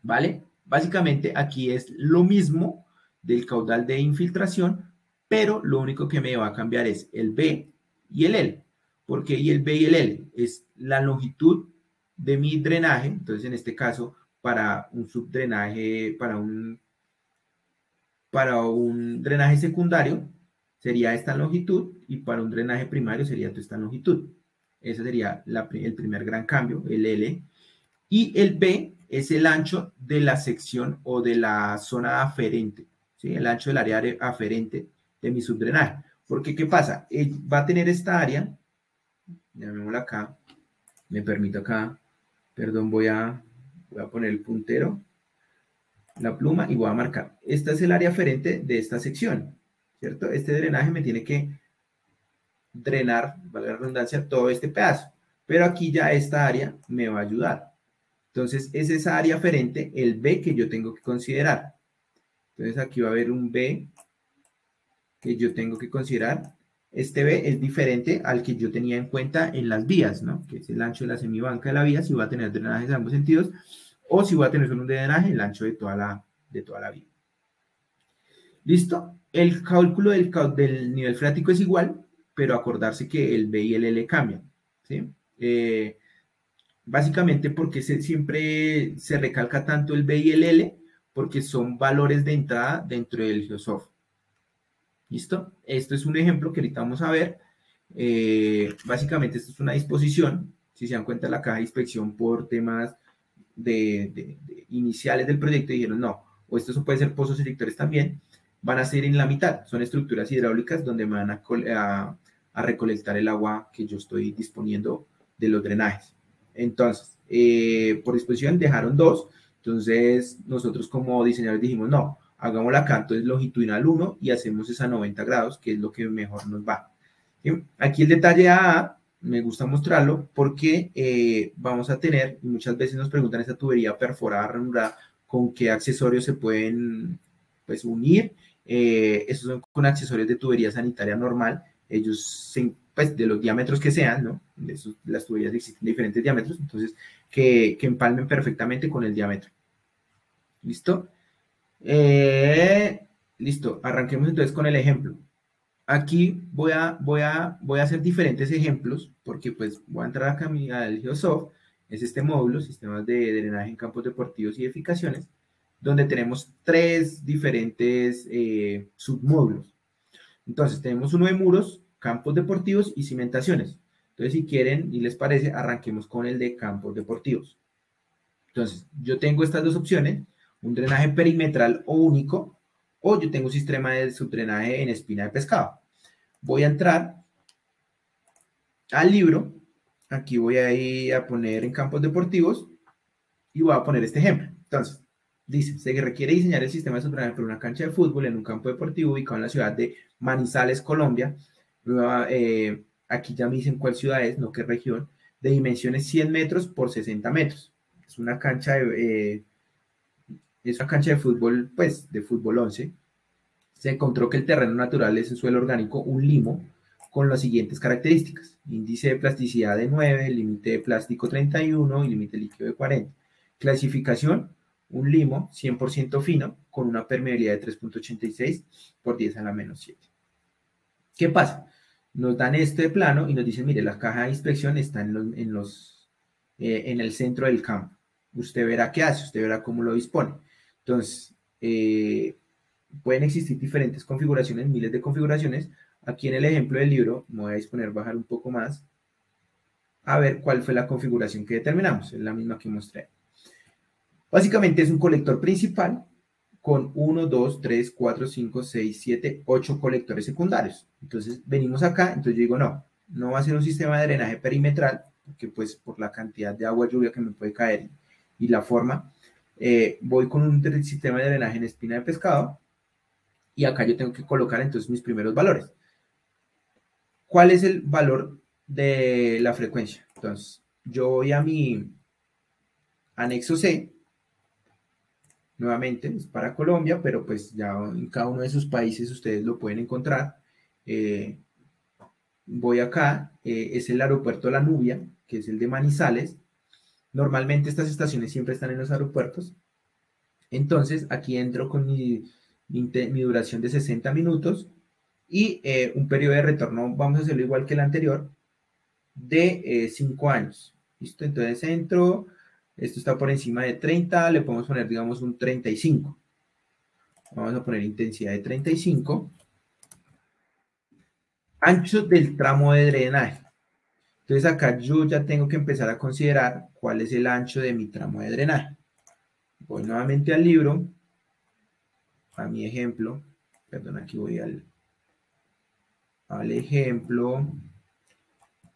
¿Vale? Básicamente aquí es lo mismo del caudal de infiltración, pero lo único que me va a cambiar es el B y el L. ¿Por qué? Y el B y el L es la longitud de mi drenaje. Entonces, en este caso, para un subdrenaje, para un drenaje secundario, sería esta longitud, y para un drenaje primario sería esta longitud. Ese sería el primer gran cambio, el L. Y el B es el ancho de la sección o de la zona aferente, ¿sí? El ancho del área aferente de mi subdrenaje. Porque, ¿qué pasa? Va a tener esta área, llamémosla acá, me permito acá, perdón, voy a poner el puntero, la pluma y voy a marcar. Esta es el área aferente de esta sección, ¿cierto? Este drenaje me tiene que drenar, vale la redundancia, todo este pedazo. Pero aquí ya esta área me va a ayudar. Entonces, es esa área aferente, el B que yo tengo que considerar. Entonces, aquí va a haber un B que yo tengo que considerar. Este B es diferente al que yo tenía en cuenta en las vías, ¿no? Que es el ancho de la semibanca de la vía, si va a tener drenajes en ambos sentidos, o si va a tener solo un drenaje, el ancho de toda la vía. ¿Listo? El cálculo del nivel freático es igual, pero acordarse que el B y el L cambian, ¿sí? Básicamente porque siempre se recalca tanto el B y el L, porque son valores de entrada dentro del Geosoft. ¿Listo? Esto es un ejemplo que ahorita vamos a ver. Básicamente esto es una disposición, si se dan cuenta la caja de inspección por temas de iniciales del proyecto dijeron no, o esto puede ser pozos selectores también, van a ser en la mitad, son estructuras hidráulicas donde me van a recolectar el agua que yo estoy disponiendo de los drenajes. Entonces, por disposición dejaron dos, entonces nosotros como diseñadores dijimos no, hagámosla acá, entonces longitudinal 1 y hacemos esa 90 grados, que es lo que mejor nos va. ¿Sí? Aquí el detalle A me gusta mostrarlo porque vamos a tener, y muchas veces nos preguntan esa tubería perforada, ranurada, con qué accesorios se pueden pues, unir. Estos son con accesorios de tubería sanitaria normal. Ellos, pues, de los diámetros que sean, ¿no? Las tuberías existen de diferentes diámetros, entonces que empalmen perfectamente con el diámetro. ¿Listo? Listo, arranquemos entonces con el ejemplo. Aquí voy a hacer diferentes ejemplos porque pues voy a entrar acá al Geosoft, es este módulo, sistemas de drenaje en campos deportivos y edificaciones, donde tenemos tres diferentes submódulos. Entonces tenemos uno de muros, campos deportivos y cimentaciones. Entonces si quieren y les parece, arranquemos con el de campos deportivos. Entonces yo tengo estas dos opciones, un drenaje perimetral o único, o yo tengo un sistema de subdrenaje en espina de pescado. Voy a entrar al libro, aquí voy a ir a poner en campos deportivos y voy a poner este ejemplo. Entonces, dice, se requiere diseñar el sistema de subdrenaje para una cancha de fútbol en un campo deportivo ubicado en la ciudad de Manizales, Colombia. Aquí ya me dicen cuál ciudad es, no qué región, de dimensiones 100 metros por 60 metros. Es una cancha de fútbol, pues, de fútbol 11. Se encontró que el terreno natural es un suelo orgánico, un limo, con las siguientes características. Índice de plasticidad de 9, límite de plástico 31 y límite líquido de 40. Clasificación, un limo 100% fino con una permeabilidad de 3.86 por 10 a la menos 7. ¿Qué pasa? Nos dan este plano y nos dicen, mire, la caja de inspección está en el centro del campo. Usted verá qué hace, usted verá cómo lo dispone. Entonces, pueden existir diferentes configuraciones, miles de configuraciones. Aquí en el ejemplo del libro, me voy a disponer a bajar un poco más, a ver cuál fue la configuración que determinamos. Es la misma que mostré. Básicamente es un colector principal con 1, 2, 3, 4, 5, 6, 7, 8 colectores secundarios. Entonces venimos acá, entonces yo digo, no va a ser un sistema de drenaje perimetral, porque pues por la cantidad de agua lluvia que me puede caer y la forma, voy con un sistema de drenaje en espina de pescado, y acá yo tengo que colocar entonces mis primeros valores. ¿Cuál es el valor de la frecuencia? Entonces, yo voy a mi anexo C, nuevamente es para Colombia, pero pues ya en cada uno de sus países ustedes lo pueden encontrar. Voy acá, es el aeropuerto La Nubia, que es el de Manizales. Normalmente estas estaciones siempre están en los aeropuertos. Entonces, aquí entro con mi duración de 60 minutos y un periodo de retorno, vamos a hacerlo igual que el anterior, de 5 años. ¿Listo? Entonces entro, esto está por encima de 30, le podemos poner, digamos, un 35. Vamos a poner intensidad de 35. Ancho del tramo de drenaje. Entonces acá yo ya tengo que empezar a considerar cuál es el ancho de mi tramo de drenaje. Voy nuevamente al libro. a mi ejemplo, perdón, aquí voy al ejemplo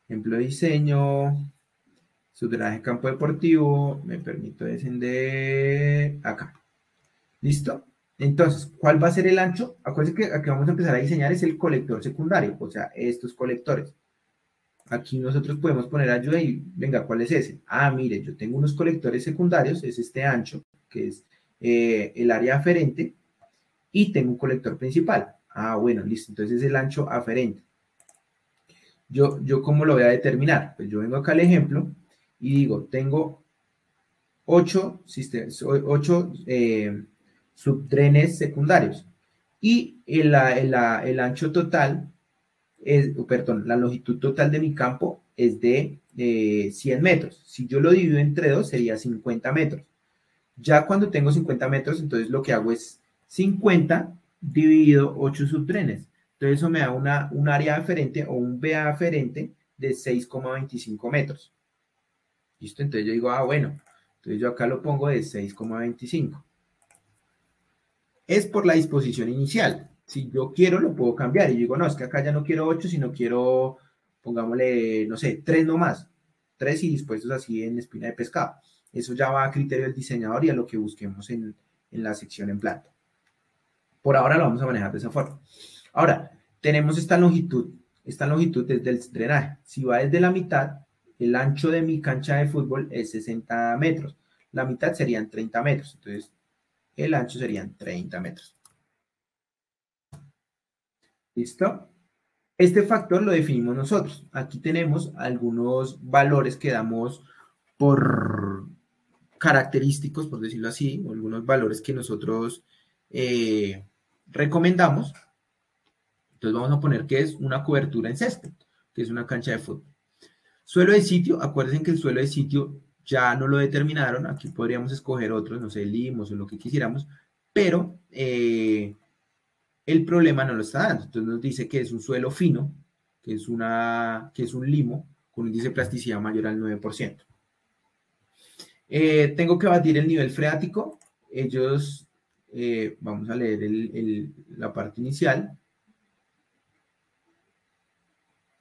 de diseño, subdrenaje campo deportivo, me permito descender acá. ¿Listo? Entonces, ¿cuál va a ser el ancho? Acuérdense que aquí vamos a empezar a diseñar es el colector secundario, o sea, estos colectores. Aquí nosotros podemos poner ayuda y, venga, ¿cuál es ese? Ah, mire, yo tengo unos colectores secundarios, es este ancho, que es el área aferente, y tengo un colector principal. Ah, bueno, listo, entonces es el ancho aferente. Yo ¿cómo lo voy a determinar? Pues yo vengo acá al ejemplo y digo, tengo 8 subdrenes secundarios y el ancho total perdón, la longitud total de mi campo es de 100 metros. Si yo lo divido entre 2 sería 50 metros. Ya cuando tengo 50 metros, entonces lo que hago es 50 dividido 8 subtrenes. Entonces eso me da un área aferente o un BA aferente de 6,25 metros. ¿Listo? Entonces yo digo, ah, bueno, entonces yo acá lo pongo de 6,25. Es por la disposición inicial. Si yo quiero, lo puedo cambiar. Y yo digo, no, es que acá ya no quiero 8, sino quiero, pongámosle, no sé, 3 nomás. 3 y dispuestos así en espina de pescado. Eso ya va a criterio del diseñador y a lo que busquemos en la sección en planta. Por ahora lo vamos a manejar de esa forma. Ahora, tenemos esta longitud. Esta longitud es del drenaje. Si va desde la mitad, el ancho de mi cancha de fútbol es 60 metros. La mitad serían 30 metros. Entonces, el ancho serían 30 metros. ¿Listo? Este factor lo definimos nosotros. Aquí tenemos algunos valores que damos por característicos, por decirlo así, o algunos valores que nosotros recomendamos. Entonces vamos a poner que es una cobertura en césped, que es una cancha de fútbol. Suelo de sitio, acuérdense que el suelo de sitio ya no lo determinaron, aquí podríamos escoger otros, no sé, limos o lo que quisiéramos, pero el problema no lo está dando. Entonces nos dice que es un suelo fino, que es un limo con un índice de plasticidad mayor al 9%. Tengo que batir el nivel freático. Ellos, vamos a leer la parte inicial.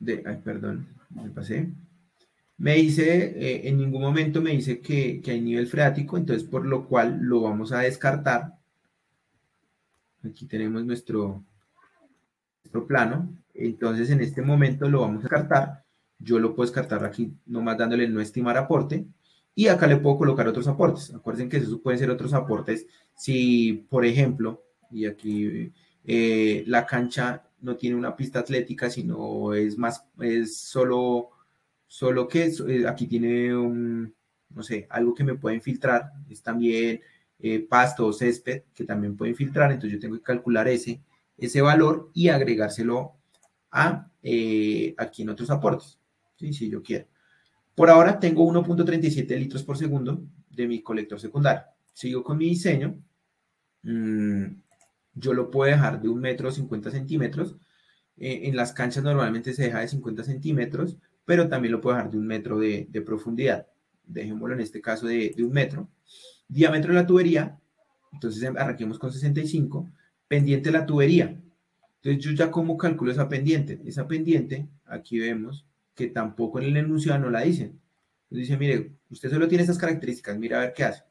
Ay, perdón, me pasé. Me dice, en ningún momento me dice que hay nivel freático, entonces por lo cual lo vamos a descartar. Aquí tenemos nuestro plano, entonces en este momento lo vamos a descartar. Yo lo puedo descartar aquí nomás dándole no estimar aporte y acá le puedo colocar otros aportes. Acuérdense que esos pueden ser otros aportes si, por ejemplo, y aquí la cancha no tiene una pista atlética, sino es solo que aquí tiene no sé, algo que me puede infiltrar, es también pasto o césped que también puede infiltrar, entonces yo tengo que calcular ese valor y agregárselo aquí en otros aportes, ¿sí? Si yo quiero. Por ahora tengo 1.37 litros por segundo de mi colector secundario. Sigo con mi diseño. Yo lo puedo dejar de 1,50 m. En las canchas normalmente se deja de 50 centímetros, pero también lo puedo dejar de 1 metro de profundidad. Dejémoslo en este caso de 1 metro. Diámetro de la tubería, entonces arranquemos con 65. Pendiente de la tubería. Entonces yo ya como calculo esa pendiente. Esa pendiente, aquí vemos que tampoco en el enunciado no la dicen. Entonces dice, mire, usted solo tiene estas características, mira a ver qué hace.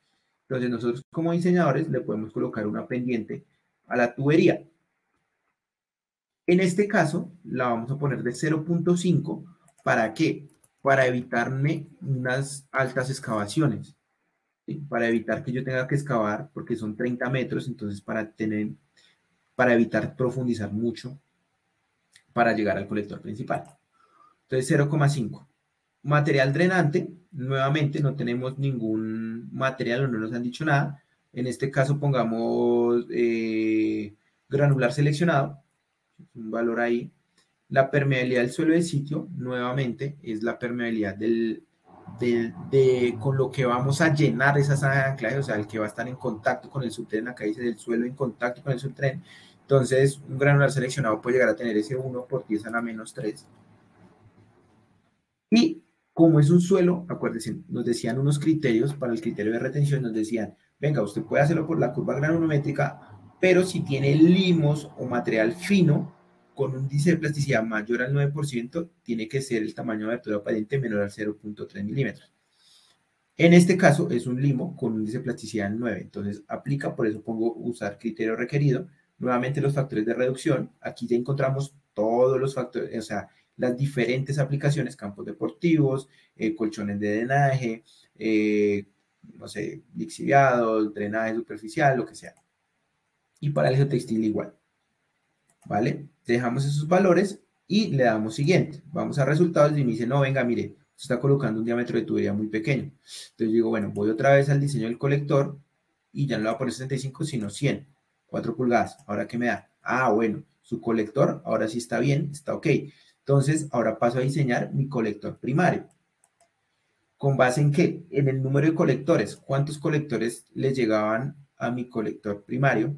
Entonces nosotros como diseñadores le podemos colocar una pendiente a la tubería. En este caso la vamos a poner de 0.5. ¿Para qué? Para evitarme unas altas excavaciones. ¿Sí? Para evitar que yo tenga que excavar, porque son 30 metros, entonces para evitar profundizar mucho para llegar al colector principal. Entonces 0,5. Material drenante, nuevamente no tenemos ningún material o no nos han dicho nada. En este caso pongamos granular seleccionado, un valor ahí. La permeabilidad del suelo de sitio, nuevamente, es la permeabilidad con lo que vamos a llenar esa zona de anclaje, o sea, el que va a estar en contacto con el subtren, acá dice del suelo en contacto con el subtren. Entonces, un granular seleccionado puede llegar a tener ese 1 por 10 a la menos 3. Y como es un suelo, acuérdense, nos decían unos criterios para el criterio de retención, nos decían, venga, usted puede hacerlo por la curva granulométrica, pero si tiene limos o material fino, con un índice de plasticidad mayor al 9%, tiene que ser el tamaño de abertura aparente menor al 0.3 milímetros. En este caso es un limo con un índice de plasticidad en 9, entonces aplica, por eso pongo usar criterio requerido. Nuevamente los factores de reducción, aquí ya encontramos todos los factores, o sea, las diferentes aplicaciones, campos deportivos, colchones de drenaje, no sé, lixiviados, drenaje superficial, lo que sea. Y para el geotextil igual, ¿vale? Dejamos esos valores y le damos siguiente. Vamos a resultados y me dice, no, venga, mire, se está colocando un diámetro de tubería muy pequeño. Entonces digo, bueno, voy otra vez al diseño del colector y ya no le voy a poner 65, sino 100, 4 pulgadas. ¿Ahora qué me da? Ah, bueno, su colector ahora sí está bien, está ok. Entonces, ahora paso a diseñar mi colector primario. ¿Con base en qué? En el número de colectores. ¿Cuántos colectores le llegaban a mi colector primario?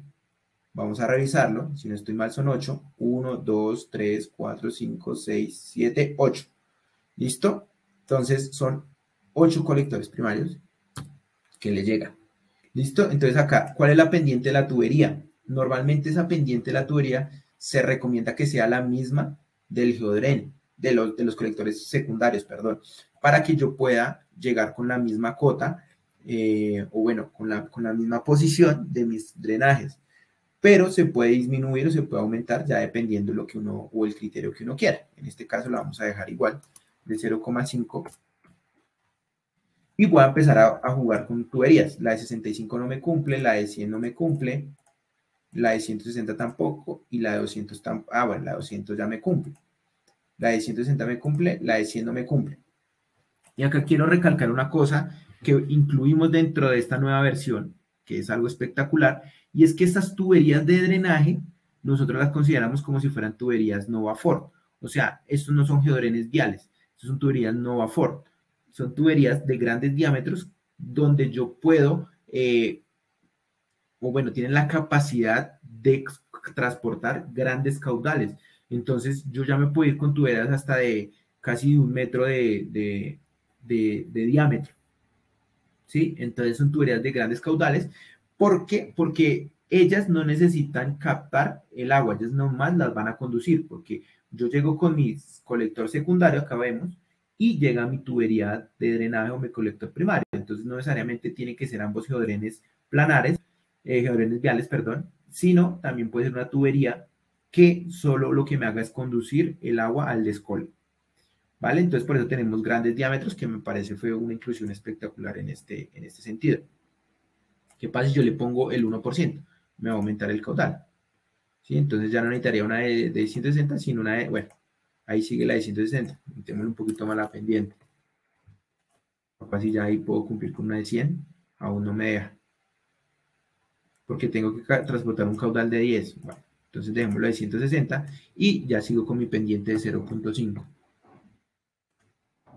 Vamos a revisarlo. Si no estoy mal, son 8. 1, 2, 3, 4, 5, 6, 7, 8. ¿Listo? Entonces son 8 colectores primarios que le llegan. ¿Listo? Entonces acá, ¿cuál es la pendiente de la tubería? Normalmente esa pendiente de la tubería se recomienda que sea la misma del geodren, de los colectores secundarios, perdón, para que yo pueda llegar con la misma cota, o bueno, con la misma posición de mis drenajes. Pero se puede disminuir o se puede aumentar ya dependiendo de lo que uno, o el criterio que uno quiera. En este caso la vamos a dejar igual, de 0,5. Y voy a empezar a jugar con tuberías. La de 65 no me cumple, la de 100 no me cumple, la de 160 tampoco, y la de 200 tampoco. Ah, bueno, la de 200 ya me cumple. La de 160 me cumple, la de 100 no me cumple. Y acá quiero recalcar una cosa que incluimos dentro de esta nueva versión, que es algo espectacular, y es que estas tuberías de drenaje, nosotros las consideramos como si fueran tuberías NovaFor. O sea, estos no son geodrenes viales, estos son tuberías NovaFor. Son tuberías de grandes diámetros donde yo puedo, o bueno, tienen la capacidad de transportar grandes caudales. Entonces, yo ya me puedo ir con tuberías hasta de casi 1 metro de diámetro. ¿Sí? Entonces, son tuberías de grandes caudales. ¿Por qué? Porque ellas no necesitan captar el agua, ellas nomás las van a conducir, porque yo llego con mi colector secundario, acá vemos, y llega mi tubería de drenaje o mi colector primario. Entonces, no necesariamente tiene que ser ambos geodrenes planares, geodrenes viales, perdón, sino también puede ser una tubería que solo lo que me haga es conducir el agua al descole. ¿Vale? Entonces, por eso tenemos grandes diámetros, que me parece fue una inclusión espectacular en este sentido. ¿Qué pasa si yo le pongo el 1%? Me va a aumentar el caudal. ¿Sí? Entonces ya no necesitaría una de 160, sino una de, bueno, ahí sigue la de 160. Metémosle un poquito más la pendiente. Capaz si ya ahí puedo cumplir con una de 100, aún no me deja. Porque tengo que transportar un caudal de 10. Bueno, entonces dejémoslo de 160 y ya sigo con mi pendiente de 0.5.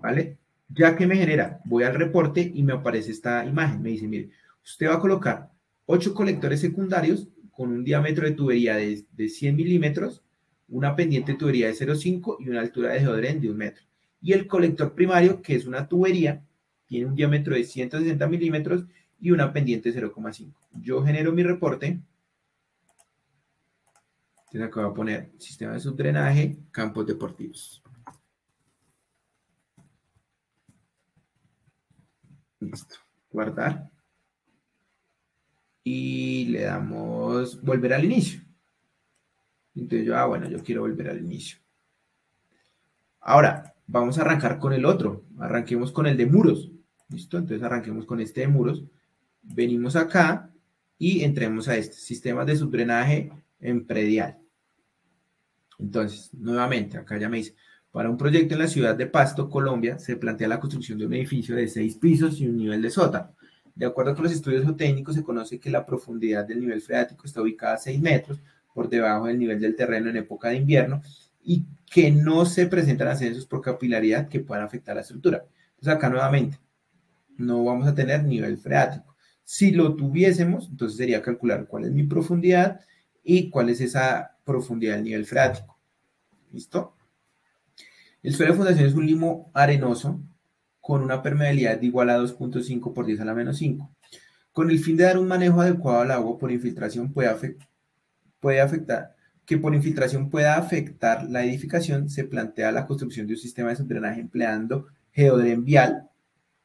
¿Vale? Ya que me genera, voy al reporte y me aparece esta imagen. Me dice, mire, usted va a colocar 8 colectores secundarios con un diámetro de tubería de 100 milímetros, una pendiente de tubería de 0,5 y una altura de geodren de 1 metro. Y el colector primario, que es una tubería, tiene un diámetro de 160 milímetros y una pendiente de 0,5. Yo genero mi reporte. Entonces acá voy a poner sistema de subdrenaje, campos deportivos. Listo. Guardar. Y le damos volver al inicio. Entonces yo, bueno, yo quiero volver al inicio. Ahora, vamos a arrancar con el otro. Arranquemos con el de muros. ¿Listo? Entonces arranquemos con este de muros. Venimos acá y entremos a este. Sistemas de subdrenaje en predial. Entonces, nuevamente, acá ya me dice, para un proyecto en la ciudad de Pasto, Colombia, se plantea la construcción de un edificio de 6 pisos y un nivel de sótano. De acuerdo con los estudios geotécnicos, se conoce que la profundidad del nivel freático está ubicada a 6 metros por debajo del nivel del terreno en época de invierno y que no se presentan ascensos por capilaridad que puedan afectar la estructura. Entonces, acá nuevamente, no vamos a tener nivel freático. Si lo tuviésemos, entonces sería calcular cuál es mi profundidad y cuál es esa profundidad del nivel freático. ¿Listo? El suelo de fundación es un limo arenoso con una permeabilidad igual a 2.5 por 10 a la menos 5. Con el fin de dar un manejo adecuado al agua por infiltración puede puede afectar, que por infiltración pueda afectar la edificación, se plantea la construcción de un sistema de subdrenaje empleando geodren vial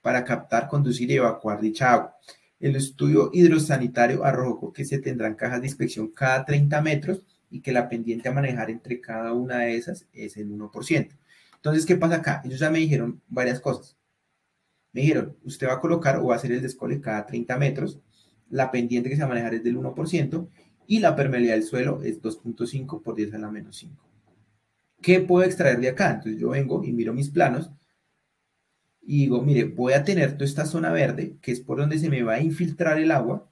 para captar, conducir y evacuar dicha agua. El estudio hidrosanitario arrojó que se tendrán cajas de inspección cada 30 metros y que la pendiente a manejar entre cada una de esas es el 1%. Entonces, ¿qué pasa acá? Ellos ya me dijeron varias cosas. Me dijeron, usted va a colocar o va a hacer el descole cada 30 metros, la pendiente que se va a manejar es del 1% y la permeabilidad del suelo es 2.5 por 10 a la menos 5. ¿Qué puedo extraer de acá? Entonces yo vengo y miro mis planos y digo, mire, voy a tener toda esta zona verde, que es por donde se me va a infiltrar el agua,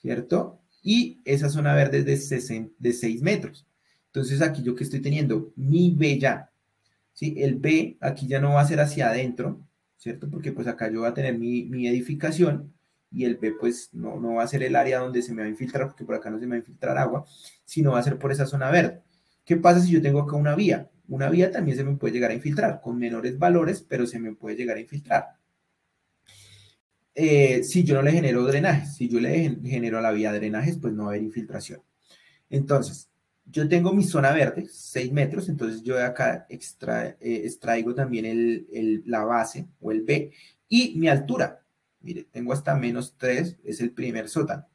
¿cierto? Y esa zona verde es de 6 metros. Entonces aquí yo que estoy teniendo mi B ya, ¿sí? El B aquí ya no va a ser hacia adentro, ¿cierto? Porque pues acá yo voy a tener mi edificación y el B pues no va a ser el área donde se me va a infiltrar, porque por acá no se me va a infiltrar agua, sino va a ser por esa zona verde. ¿Qué pasa si yo tengo acá una vía? Una vía también se me puede llegar a infiltrar, con menores valores, pero se me puede llegar a infiltrar. Si yo no le genero drenajes, si yo le genero a la vía drenajes, pues no va a haber infiltración. Entonces, yo tengo mi zona verde, 6 metros, entonces yo de acá extraigo también la base o el B y mi altura. Mire, tengo hasta -3, es el primer sótano.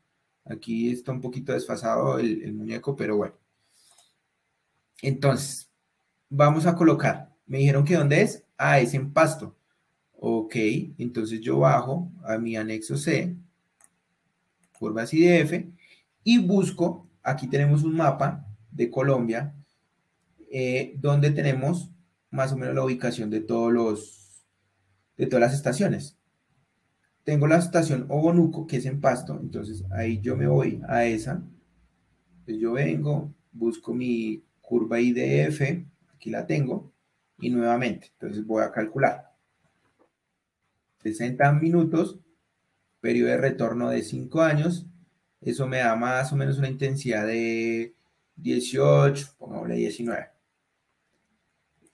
Aquí está un poquito desfasado el muñeco, pero bueno. Entonces, vamos a colocar. Me dijeron que ¿dónde es? Ah, es en Pasto. Ok, entonces yo bajo a mi anexo C, curvas IDF, y busco, aquí tenemos un mapa de Colombia, donde tenemos más o menos la ubicación de de todas las estaciones. Tengo la estación Obonuco, que es en Pasto, entonces ahí yo me voy a esa. Entonces yo vengo, busco mi curva IDF, aquí la tengo, y nuevamente, entonces voy a calcular 60 minutos, periodo de retorno de 5 años, eso me da más o menos una intensidad de 18, pongámosle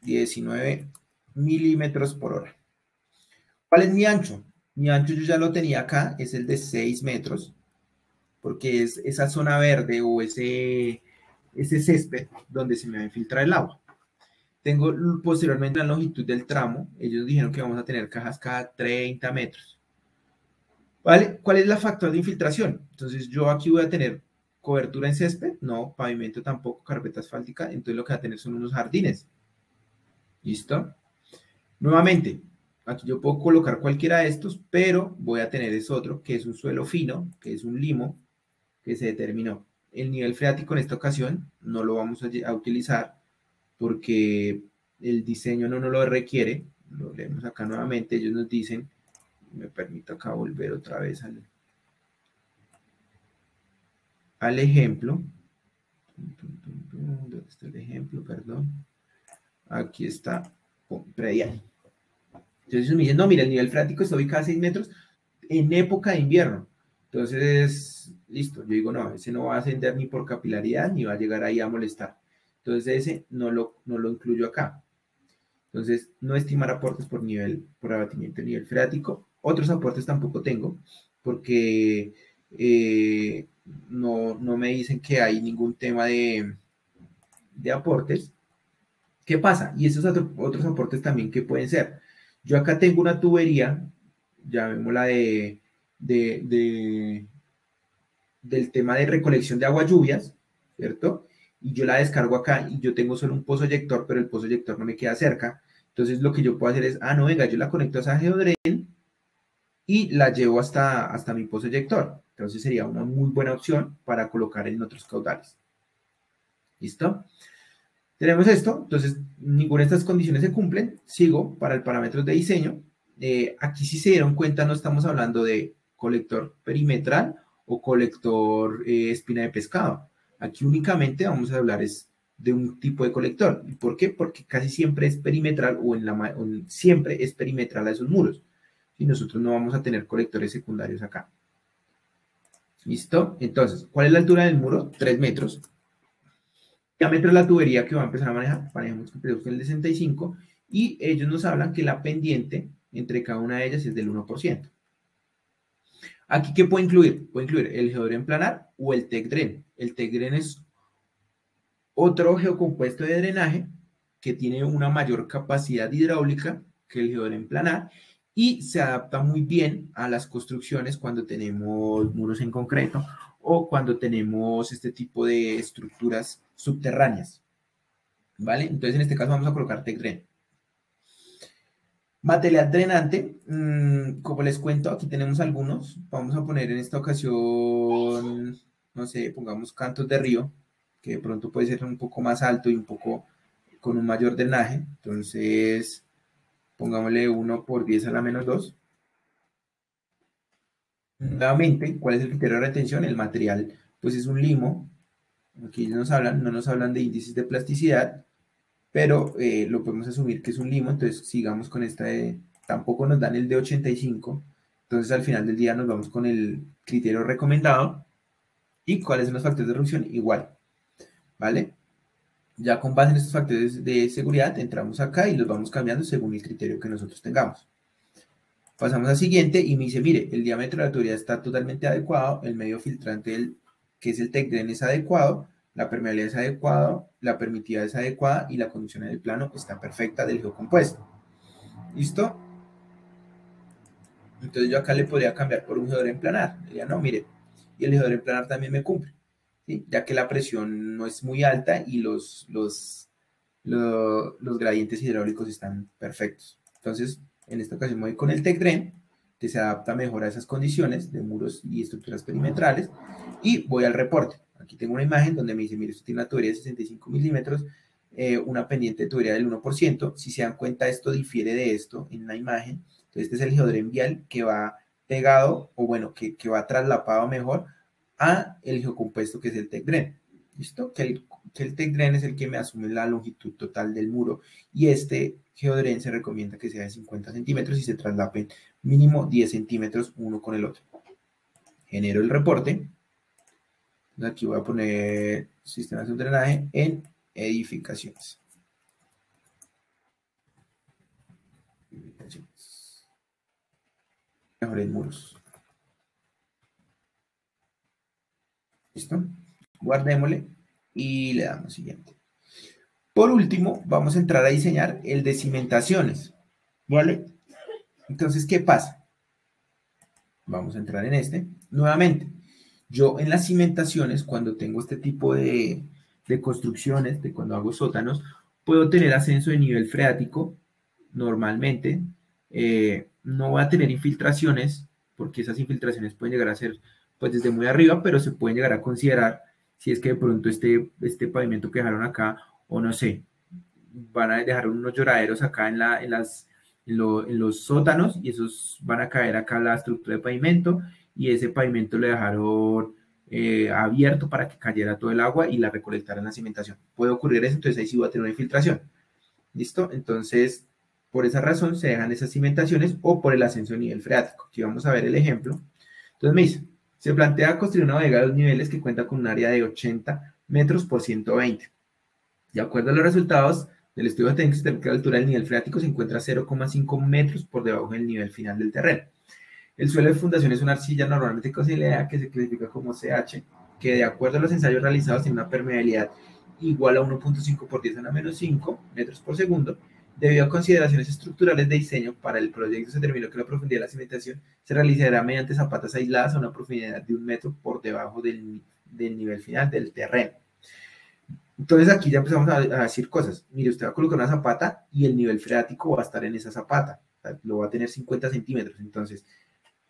19 milímetros por hora. ¿Cuál es mi ancho? Mi ancho yo ya lo tenía acá, es el de 6 metros, porque es esa zona verde o ese césped donde se me va a infiltrar el agua. Tengo posteriormente la longitud del tramo, ellos dijeron que vamos a tener cajas cada 30 metros. ¿Vale? ¿Cuál es la factor de infiltración? Entonces yo aquí voy a tener cobertura en césped, no, pavimento tampoco, carpeta asfáltica, entonces lo que va a tener son unos jardines. ¿Listo? Nuevamente, aquí yo puedo colocar cualquiera de estos, pero voy a tener es otro, que es un suelo fino, que es un limo, que se determinó. El nivel freático en esta ocasión no lo vamos a utilizar porque el diseño no nos lo requiere. Lo leemos acá nuevamente, ellos nos dicen, me permito acá volver otra vez al ejemplo. ¿Dónde está el ejemplo? Perdón. Aquí está, predial. Entonces me dicen, no, mira, el nivel freático está ubicado a 6 metros en época de invierno. Entonces, listo, yo digo, no, ese no va a ascender ni por capilaridad, ni va a llegar ahí a molestar. Entonces ese no lo incluyo acá. Entonces, no estimar aportes por abatimiento de nivel freático. Otros aportes tampoco tengo, porque no me dicen que hay ningún tema de aportes. ¿Qué pasa? Y esos otros aportes también que pueden ser. Yo acá tengo una tubería, llamémosla de, del tema de recolección de agua lluvias, ¿cierto? Y yo la descargo acá y yo tengo solo un pozo eyector, pero el pozo eyector no me queda cerca. Entonces lo que yo puedo hacer es, no, venga, yo la conecto a esa geodren y la llevo hasta mi pozo eyector. Entonces sería una muy buena opción para colocar en otros caudales. ¿Listo? Tenemos esto, entonces ninguna de estas condiciones se cumplen. Sigo para el parámetro de diseño. Aquí si se dieron cuenta no estamos hablando de colector perimetral o colector espina de pescado. Aquí únicamente vamos a hablar es de un tipo de colector. ¿Por qué? Porque casi siempre es perimetral siempre es perimetral a esos muros. Y nosotros no vamos a tener colectores secundarios acá. ¿Listo? Entonces, ¿cuál es la altura del muro? 3 metros. Diámetro de la tubería que va a empezar a manejar. Manejamos con el de 65 y ellos nos hablan que la pendiente entre cada una de ellas es del 1%. Aquí, ¿qué puede incluir? Puede incluir el geodren planar o el TEC-DREN. El TEC-DREN es Otro geocompuesto de drenaje que tiene una mayor capacidad hidráulica que el geodren planar y se adapta muy bien a las construcciones cuando tenemos muros en concreto o cuando tenemos este tipo de estructuras subterráneas. ¿Vale? Entonces en este caso vamos a colocar TECDREN. Material drenante, como les cuento, aquí tenemos algunos. Vamos a poner en esta ocasión, no sé, pongamos cantos de río, que de pronto puede ser un poco más alto y un poco con un mayor drenaje. Entonces, pongámosle 1 por 10 a la menos 2. Nuevamente, ¿cuál es el criterio de retención? El material, pues es un limo. Aquí no nos hablan de índices de plasticidad, pero lo podemos asumir que es un limo, entonces sigamos con esta de, tampoco nos dan el de 85, entonces al final del día nos vamos con el criterio recomendado y cuáles son los factores de reducción igual, ¿vale? Ya con base en estos factores de seguridad entramos acá y los vamos cambiando según el criterio que nosotros tengamos. Pasamos al siguiente y me dice, mire, el diámetro de la tubería está totalmente adecuado, el medio filtrante, que es el TECDREN, es adecuado, la permeabilidad es adecuada, la permitividad es adecuada y la conducción en el plano está perfecta del geocompuesto. ¿Listo? Entonces yo acá le podría cambiar por un geodren planar. Diría, no, mire, y el geodren planar también me cumple, ¿sí? Ya que la presión no es muy alta y los gradientes hidráulicos están perfectos. Entonces, en esta ocasión me voy con el TECDREN, que se adapta mejor a esas condiciones de muros y estructuras perimetrales, y voy al reporte. Aquí tengo una imagen donde me dice, mire, usted tiene una tubería de 65 milímetros, una pendiente de tubería del 1%. Si se dan cuenta, esto difiere de esto en la imagen. Entonces, este es el geodren vial que va pegado, o bueno, que va traslapado mejor a el geocompuesto que es el TECDREN. ¿Listo? Que el TECDREN es el que me asume la longitud total del muro y este geodren se recomienda que sea de 50 centímetros y se traslapen mínimo 10 centímetros uno con el otro. Genero el reporte. Aquí voy a poner sistemas de drenaje en edificaciones. Mejor en muros. ¿Listo? Guardémosle y le damos siguiente. Por último, vamos a entrar a diseñar el de cimentaciones. ¿Vale? Entonces, ¿qué pasa? Vamos a entrar en este. Nuevamente, yo en las cimentaciones, cuando tengo este tipo de construcciones, de cuando hago sótanos, puedo tener ascenso de nivel freático normalmente. No voy a tener infiltraciones, porque esas infiltraciones pueden llegar a ser pues desde muy arriba, pero se pueden llegar a considerar si es que de pronto este pavimento que dejaron acá, o no sé, van a dejar unos lloraderos acá en los sótanos y esos van a caer acá la estructura de pavimento y ese pavimento lo dejaron abierto para que cayera todo el agua y la recolectara en la cimentación. Puede ocurrir eso, entonces ahí sí va a tener una infiltración. ¿Listo? Entonces, por esa razón se dejan esas cimentaciones o por el ascenso de nivel freático. Aquí vamos a ver el ejemplo. Entonces me dice, se plantea construir una bodega de 2 niveles que cuenta con un área de 80 metros por 120. De acuerdo a los resultados del estudio técnico, la altura del nivel freático se encuentra a 0,5 metros por debajo del nivel final del terreno. El suelo de fundación es una arcilla normalmente considerada que se clasifica como CH, que de acuerdo a los ensayos realizados tiene una permeabilidad igual a 1.5 por 10 a la menos 5 metros por segundo. Debido a consideraciones estructurales de diseño, para el proyecto se determinó que la profundidad de la cimentación se realizará mediante zapatas aisladas a una profundidad de 1 metro por debajo del nivel final del terreno. Entonces aquí ya empezamos a decir cosas. Mire, usted va a colocar una zapata y el nivel freático va a estar en esa zapata. O sea, lo va a tener 50 centímetros. Entonces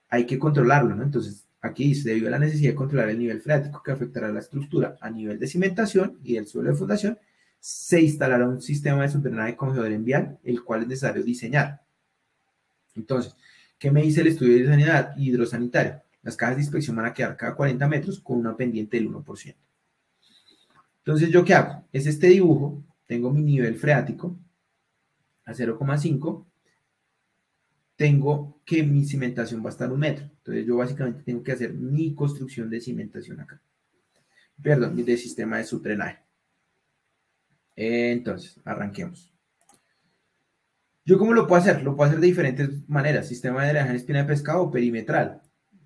hay que controlarlo, ¿no? Entonces aquí dice, debido a la necesidad de controlar el nivel freático que afectará a la estructura a nivel de cimentación y del suelo de fundación, se instalará un sistema de subdrenaje con geodren vial, el cual es necesario diseñar. Entonces, ¿qué me dice el estudio de sanidad hidrosanitario? Las cajas de inspección van a quedar cada 40 metros con una pendiente del 1%. Entonces, ¿yo qué hago? Es este dibujo, tengo mi nivel freático a 0,5, tengo que mi cimentación va a estar 1 metro. Entonces, yo básicamente tengo que hacer mi construcción de cimentación acá. Perdón, de sistema de subdrenaje. Entonces, arranquemos. ¿Yo cómo lo puedo hacer? Lo puedo hacer de diferentes maneras. Sistema de drenaje en espina de pescado o perimetral.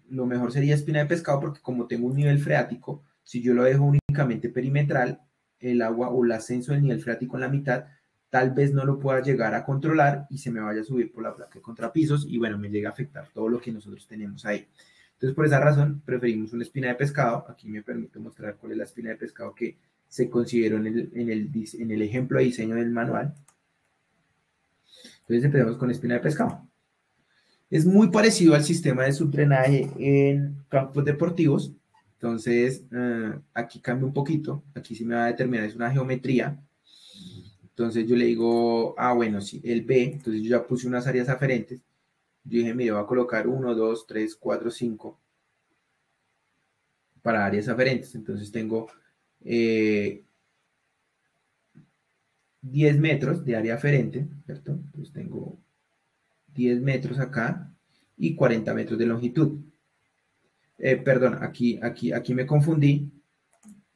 Lo mejor sería espina de pescado porque como tengo un nivel freático, si yo lo dejo únicamente perimetral, el agua o el ascenso del nivel freático en la mitad, tal vez no lo pueda llegar a controlar y se me vaya a subir por la placa de contrapisos y bueno, me llega a afectar todo lo que nosotros tenemos ahí. Entonces, por esa razón, preferimos una espina de pescado. Aquí me permito mostrar cuál es la espina de pescado que se consideró en el ejemplo de diseño del manual. Entonces, empezamos con espina de pescado. Es muy parecido al sistema de subdrenaje en campos deportivos. Entonces, aquí cambia un poquito. Aquí sí me va a determinar, es una geometría. Entonces yo le digo, bueno, sí, el B, entonces yo ya puse unas áreas aferentes. Yo dije, mire, voy a colocar 1, 2, 3, 4, 5 para áreas aferentes. Entonces tengo 10 metros de área aferente, ¿cierto? Entonces tengo 10 metros acá y 40 metros de longitud. Perdón, aquí me confundí.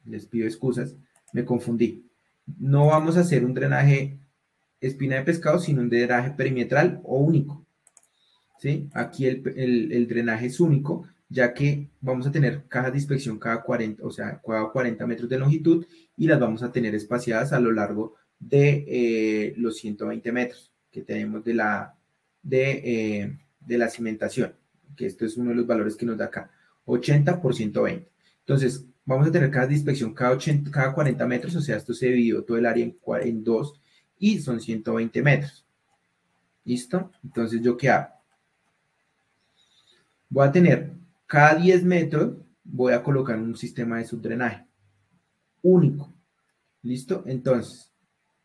Les pido excusas, me confundí. No vamos a hacer un drenaje espina de pescado, sino un drenaje perimetral o único. ¿Sí? Aquí el drenaje es único, ya que vamos a tener cajas de inspección cada 40, o sea, cada 40 metros de longitud y las vamos a tener espaciadas a lo largo de los 120 metros que tenemos de la cimentación, que esto es uno de los valores que nos da acá, 80 por 120. Entonces, vamos a tener cajas de inspección cada 40 metros, o sea, esto se dividió todo el área en dos y son 120 metros. ¿Listo? Entonces, ¿yo qué hago? Voy a tener cada 10 metros, voy a colocar un sistema de subdrenaje único. ¿Listo? Entonces,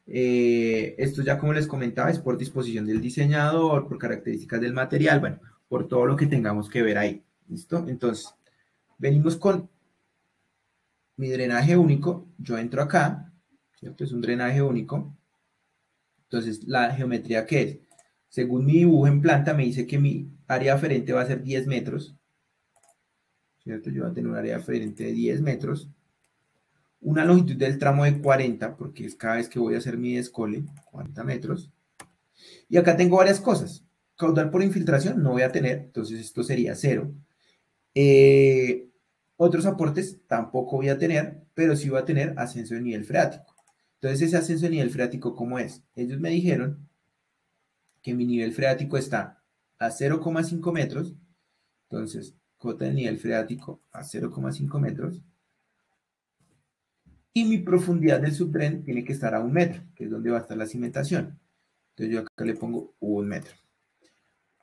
esto ya como les comentaba es por disposición del diseñador, por características del material, bueno, por todo lo que tengamos que ver ahí. ¿Listo? Entonces, venimos con mi drenaje único. Yo entro acá, ¿cierto? Es un drenaje único. Entonces, la geometría que es, según mi dibujo en planta, me dice que mi área aferente va a ser 10 metros. ¿Cierto? Yo voy a tener un área aferente de 10 metros. Una longitud del tramo de 40, porque es cada vez que voy a hacer mi descole, 40 metros. Y acá tengo varias cosas. Caudal por infiltración no voy a tener, entonces esto sería 0. Otros aportes tampoco voy a tener, pero sí voy a tener ascenso de nivel freático. Entonces ese ascenso de nivel freático, ¿cómo es? Ellos me dijeron que mi nivel freático está a 0,5 metros. Entonces, cota del nivel freático a 0,5 metros. Y mi profundidad del subdren tiene que estar a 1 metro, que es donde va a estar la cimentación. Entonces yo acá le pongo 1 metro.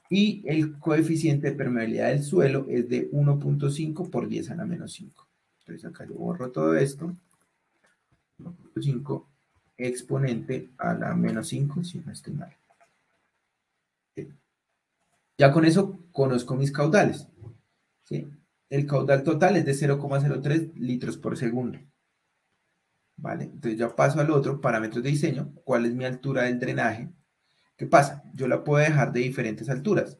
Y el coeficiente de permeabilidad del suelo es de 1.5 por 10 a la menos 5. Entonces acá yo borro todo esto. 1.5 exponente a la menos 5, si no estoy mal. Ya con eso conozco mis caudales. ¿Sí? El caudal total es de 0,03 litros por segundo. ¿Vale? Entonces ya paso al otro, parámetros de diseño. ¿Cuál es mi altura del drenaje? ¿Qué pasa? Yo la puedo dejar de diferentes alturas.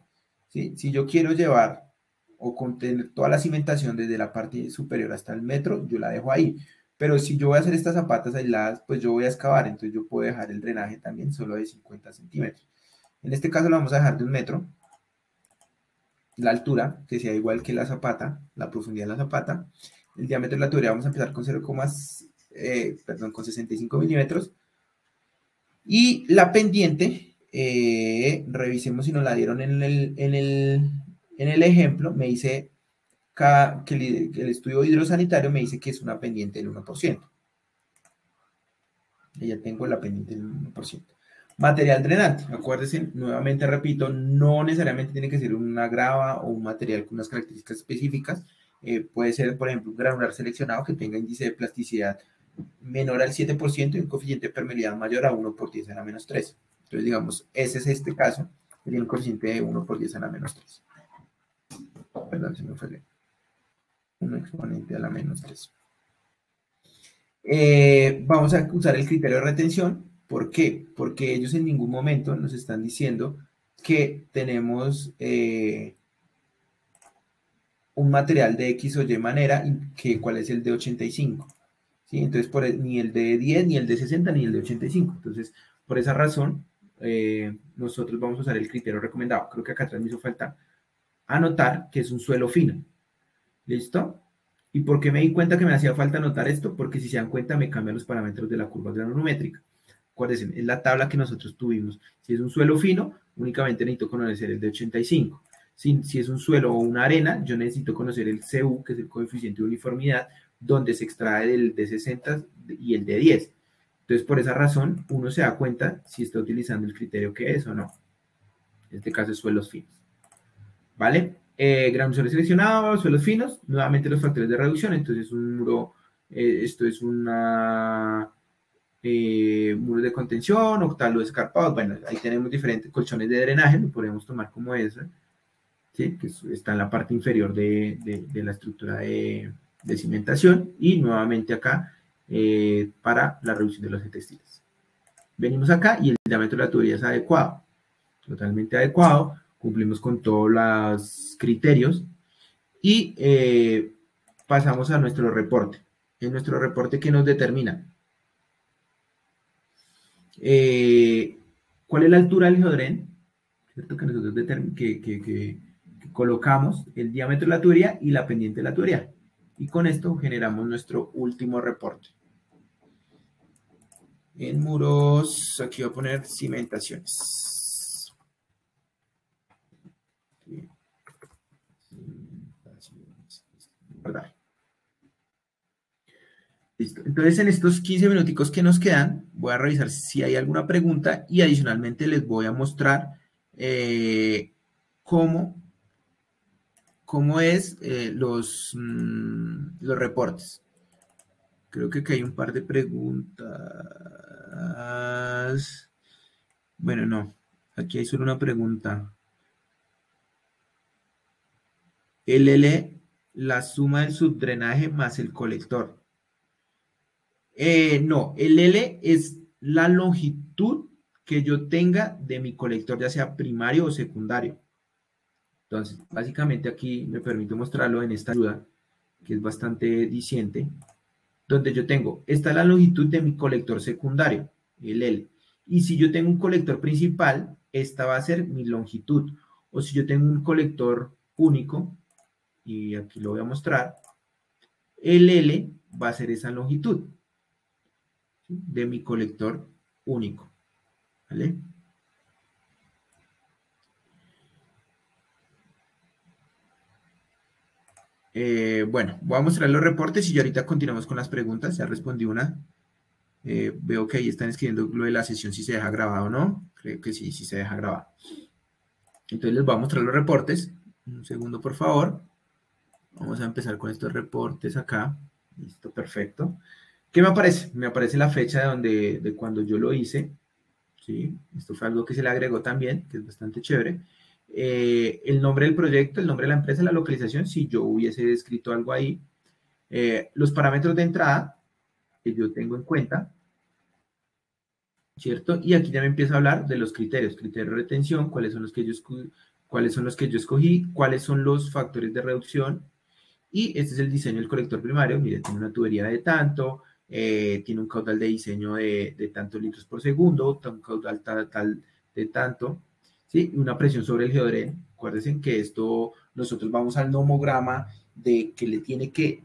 ¿Sí? Si yo quiero llevar o contener toda la cimentación desde la parte superior hasta el metro, yo la dejo ahí. Pero si yo voy a hacer estas zapatas aisladas, pues yo voy a excavar. Entonces yo puedo dejar el drenaje también solo de 50 centímetros. En este caso lo vamos a dejar de 1 metro. La altura, que sea igual que la zapata, la profundidad de la zapata. El diámetro de la tubería vamos a empezar con 65 milímetros. Y la pendiente, revisemos si nos la dieron en el ejemplo, me dice que el estudio hidrosanitario me dice que es una pendiente del 1%. Y ya tengo la pendiente del 1%. Material drenante, acuérdense, nuevamente repito, no necesariamente tiene que ser una grava o un material con unas características específicas. Puede ser, por ejemplo, un granular seleccionado que tenga índice de plasticidad menor al 7% y un coeficiente de permeabilidad mayor a 1 por 10 a la menos 3. Entonces, digamos, ese es este caso, sería un coeficiente de 1 por 10 a la menos 3. Perdón, se me fue un exponente a la menos 3. Vamos a usar el criterio de retención. ¿Por qué? Porque ellos en ningún momento nos están diciendo que tenemos un material de X o Y manera, que cuál es el de 85. ¿Sí? Entonces, ni el de 10, ni el de 60, ni el de 85. Entonces, por esa razón, nosotros vamos a usar el criterio recomendado. Creo que acá atrás me hizo falta anotar que es un suelo fino. ¿Listo? ¿Y por qué me di cuenta que me hacía falta anotar esto? Porque si se dan cuenta me cambian los parámetros de la curva granulométrica. Acuérdense, es la tabla que nosotros tuvimos. Si es un suelo fino, únicamente necesito conocer el de 85. Si es un suelo o una arena, yo necesito conocer el CU, que es el coeficiente de uniformidad, donde se extrae el de 60 y el de 10. Entonces, por esa razón, uno se da cuenta si está utilizando el criterio que es o no. En este caso es suelos finos. ¿Vale? Granulado seleccionado, suelos finos, nuevamente los factores de reducción. Entonces, un muro, esto es una muros de contención, octalos escarpados. Bueno, ahí tenemos diferentes colchones de drenaje, lo podemos tomar como eso, ¿sí? Que está en la parte inferior de la estructura de cimentación. Y nuevamente acá para la reducción de los textiles. Venimos acá y el diámetro de la tubería es adecuado, totalmente adecuado, cumplimos con todos los criterios y pasamos a nuestro reporte. En nuestro reporte, ¿qué nos determina? ¿Cuál es la altura del geodrén? ¿Cierto? Que nosotros que colocamos el diámetro de la tubería y la pendiente de la tubería. Y con esto generamos nuestro último reporte. En muros, aquí voy a poner cimentaciones. ¿Verdad? Listo. Entonces, en estos 15 minuticos que nos quedan, voy a revisar si hay alguna pregunta y adicionalmente les voy a mostrar cómo es los reportes. Creo que aquí hay un par de preguntas. Bueno, no. Aquí hay solo una pregunta. LL, la suma del subdrenaje más el colector. No, el L es la longitud que yo tenga de mi colector, ya sea primario o secundario. Entonces, básicamente aquí me permito mostrarlo en esta ayuda, que es bastante diciente, donde yo tengo, esta es la longitud de mi colector secundario, el L. Y si yo tengo un colector principal, esta va a ser mi longitud. O si yo tengo un colector único, y aquí lo voy a mostrar, el L va a ser esa longitud de mi colector único. ¿Vale? Bueno, voy a mostrar los reportes y ya ahorita continuamos con las preguntas. Ya respondí una. Veo que ahí están escribiendo lo de la sesión, si se deja grabado o no. Creo que sí, sí se deja grabado. Entonces les voy a mostrar los reportes. Un segundo, por favor. Vamos a empezar con estos reportes acá. Listo, perfecto. ¿Qué me aparece? Me aparece la fecha de cuando yo lo hice. ¿Sí? Esto fue algo que se le agregó también, que es bastante chévere. El nombre del proyecto, el nombre de la empresa, la localización, si yo hubiese escrito algo ahí. Los parámetros de entrada que yo tengo en cuenta, ¿cierto? Y aquí ya me empieza a hablar de los criterios de retención, cuáles son los que yo escogí, cuáles son los factores de reducción. Y este es el diseño del colector primario. Mire, tiene una tubería de tanto, tiene un caudal de diseño de tantos litros por segundo, un caudal tal de tanto, ¿sí? Y una presión sobre el geodrén. Acuérdense que esto, nosotros vamos al nomograma de que le tiene que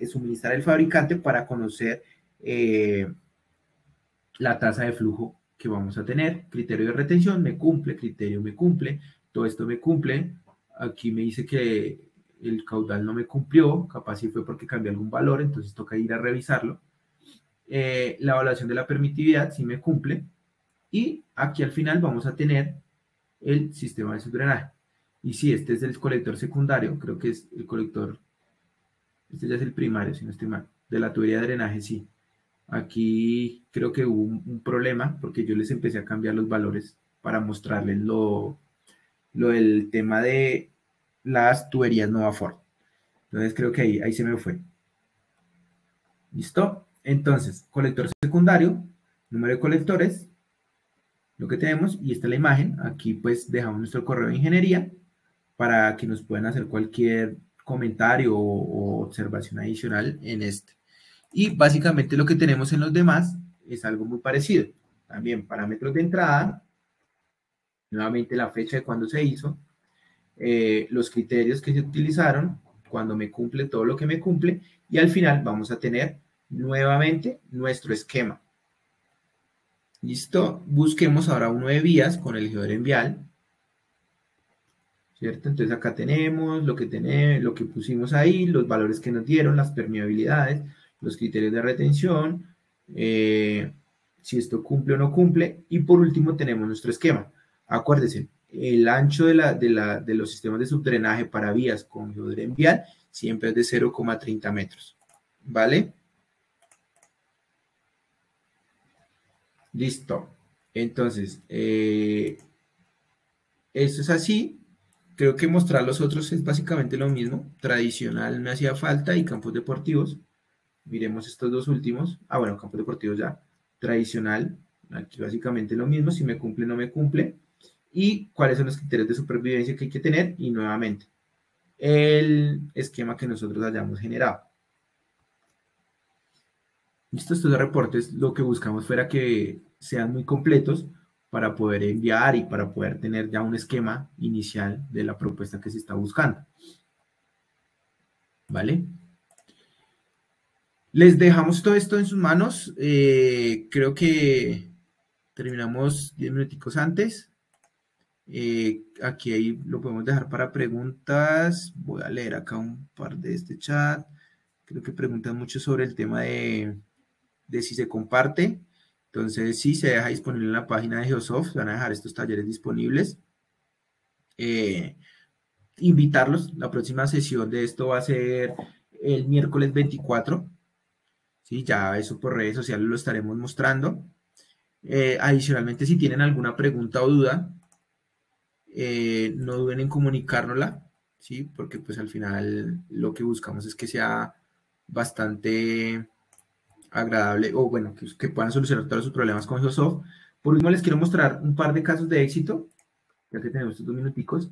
suministrar el fabricante para conocer la tasa de flujo que vamos a tener. Criterio de retención me cumple, criterio me cumple, todo esto me cumple. Aquí me dice que el caudal no me cumplió, capaz si fue porque cambié algún valor, entonces toca ir a revisarlo. La evaluación de la permitividad sí me cumple. Y aquí al final vamos a tener el sistema de subdrenaje. Y si este es el colector secundario, creo que es el colector, este ya es el primario, si no estoy mal, de la tubería de drenaje, sí. Aquí creo que hubo un problema porque yo les empecé a cambiar los valores para mostrarles lo del tema de las tuberías Novafort. Entonces creo que ahí se me fue. ¿Listo? Entonces, colector secundario, número de colectores, lo que tenemos, y esta es la imagen. Aquí pues dejamos nuestro correo de ingeniería para que nos puedan hacer cualquier comentario o observación adicional en este. Y básicamente lo que tenemos en los demás es algo muy parecido. También parámetros de entrada, nuevamente la fecha de cuando se hizo, los criterios que se utilizaron, cuando me cumple todo lo que me cumple, y al final vamos a tener nuevamente nuestro esquema. ¿Listo? Busquemos ahora uno de vías con el geoderen vial, ¿cierto? Entonces acá tenemos, lo que pusimos ahí, los valores que nos dieron, las permeabilidades, los criterios de retención, si esto cumple o no cumple, y por último tenemos nuestro esquema. Acuérdense, el ancho de los sistemas de subdrenaje para vías con geoderen vial siempre es de 0,30 metros, ¿vale? Listo. Entonces, esto es así. Creo que mostrar los otros es básicamente lo mismo. Tradicional me hacía falta y campos deportivos. Miremos estos dos últimos. Ah, bueno, campos deportivos ya. Tradicional. Aquí básicamente lo mismo. Si me cumple, no me cumple. Y cuáles son los criterios de supervivencia que hay que tener. Y nuevamente, el esquema que nosotros hayamos generado. Listo, estos reportes lo que buscamos fuera que sean muy completos para poder enviar y para poder tener ya un esquema inicial de la propuesta que se está buscando. ¿Vale? Les dejamos todo esto en sus manos. Creo que terminamos 10 minuticos antes. Aquí ahí lo podemos dejar para preguntas. Voy a leer acá un par de este chat. Creo que preguntan mucho sobre el tema de si se comparte. Entonces, sí, se deja disponible en la página de Geosoft. Van a dejar estos talleres disponibles. Invitarlos. La próxima sesión de esto va a ser el miércoles 24. ¿Sí? Ya eso por redes sociales lo estaremos mostrando. Adicionalmente, si tienen alguna pregunta o duda, no duden en comunicárnosla, ¿sí? Porque pues al final lo que buscamos es que sea bastante agradable o bueno, que puedan solucionar todos sus problemas con Geosoft. Por último, les quiero mostrar un par de casos de éxito, ya que tenemos estos 2 minuticos,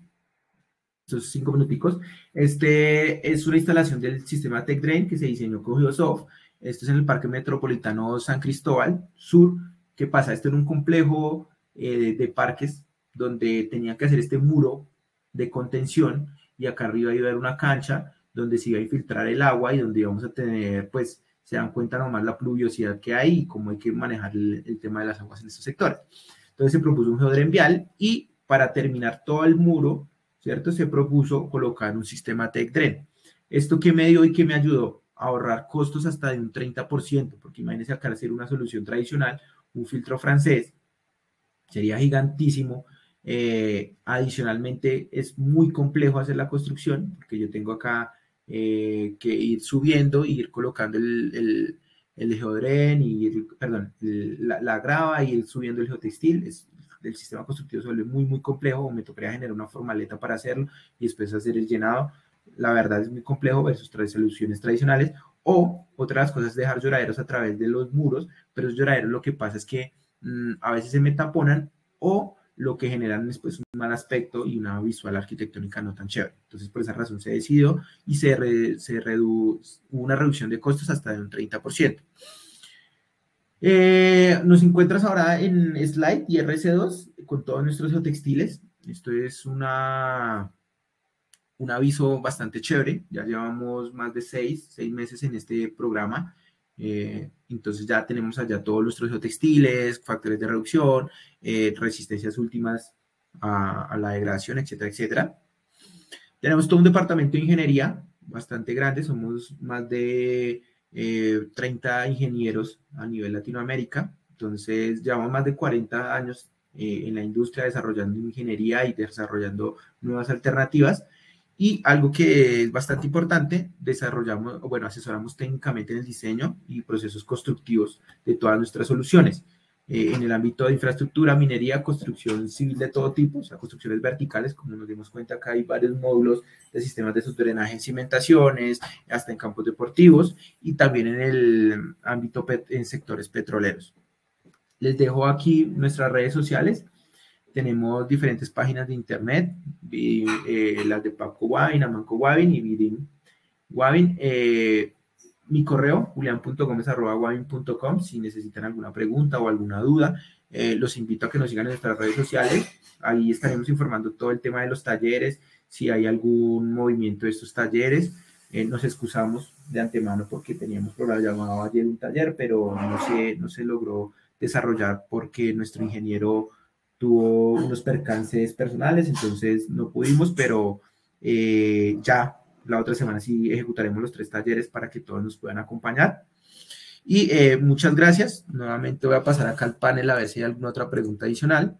estos 5 minuticos. Este es una instalación del sistema TechDrain que se diseñó con Geosoft. Esto es en el Parque Metropolitano San Cristóbal Sur. ¿Qué pasa? Esto era un complejo de parques donde tenían que hacer este muro de contención y acá arriba iba a haber una cancha donde se iba a infiltrar el agua y donde íbamos a tener, pues, se dan cuenta nomás la pluviosidad que hay y cómo hay que manejar el tema de las aguas en estos sectores. Entonces se propuso un geoderen vial y para terminar todo el muro, ¿cierto? Se propuso colocar un sistema TechDrain. ¿Esto qué me dio y qué me ayudó? A ahorrar costos hasta de un 30%, porque imagínense acá hacer una solución tradicional, un filtro francés, sería gigantísimo. Adicionalmente, es muy complejo hacer la construcción, porque yo tengo acá que ir subiendo e ir colocando el geodren, y perdón, la grava y ir subiendo el geotextil. El sistema constructivo se vuelve muy, muy complejo, me tocaría generar una formaleta para hacerlo y después hacer el llenado. La verdad es muy complejo versus soluciones tradicionales. O otras cosas, dejar lloraderos a través de los muros, pero esos lloraderos lo que pasa es que a veces se me taponan o lo que generan es pues un mal aspecto y una visual arquitectónica no tan chévere. Entonces, por esa razón se decidió y hubo una reducción de costos hasta de un 30%. Nos encuentras ahora en Slide y RC2 con todos nuestros geotextiles. Esto es un aviso bastante chévere. Ya llevamos más de 6 meses en este programa. Entonces ya tenemos allá todos nuestros geotextiles, factores de reducción, resistencias últimas a la degradación, etcétera, etcétera. Tenemos todo un departamento de ingeniería bastante grande, somos más de 30 ingenieros a nivel Latinoamérica, entonces llevamos más de 40 años en la industria desarrollando ingeniería y desarrollando nuevas alternativas. Y algo que es bastante importante, asesoramos técnicamente en el diseño y procesos constructivos de todas nuestras soluciones. En el ámbito de infraestructura, minería, construcción civil de todo tipo, o sea, construcciones verticales, como nos dimos cuenta acá hay varios módulos de sistemas de subdrenaje en cimentaciones, hasta en campos deportivos y también en el ámbito en sectores petroleros. Les dejo aquí nuestras redes sociales. Tenemos diferentes páginas de internet, las de Paco Wabin, Amanco Wabin y Vidin Wabin. Mi correo, julian.gomez@wabin.com, si necesitan alguna pregunta o alguna duda. Los invito a que nos sigan en nuestras redes sociales. Ahí estaremos informando todo el tema de los talleres, si hay algún movimiento de estos talleres. Nos excusamos de antemano porque teníamos programado ayer un taller, pero no se logró desarrollar porque nuestro ingeniero tuvo unos percances personales, entonces no pudimos, pero ya la otra semana sí ejecutaremos los 3 talleres para que todos nos puedan acompañar. Y muchas gracias. Nuevamente voy a pasar acá al panel a ver si hay alguna otra pregunta adicional.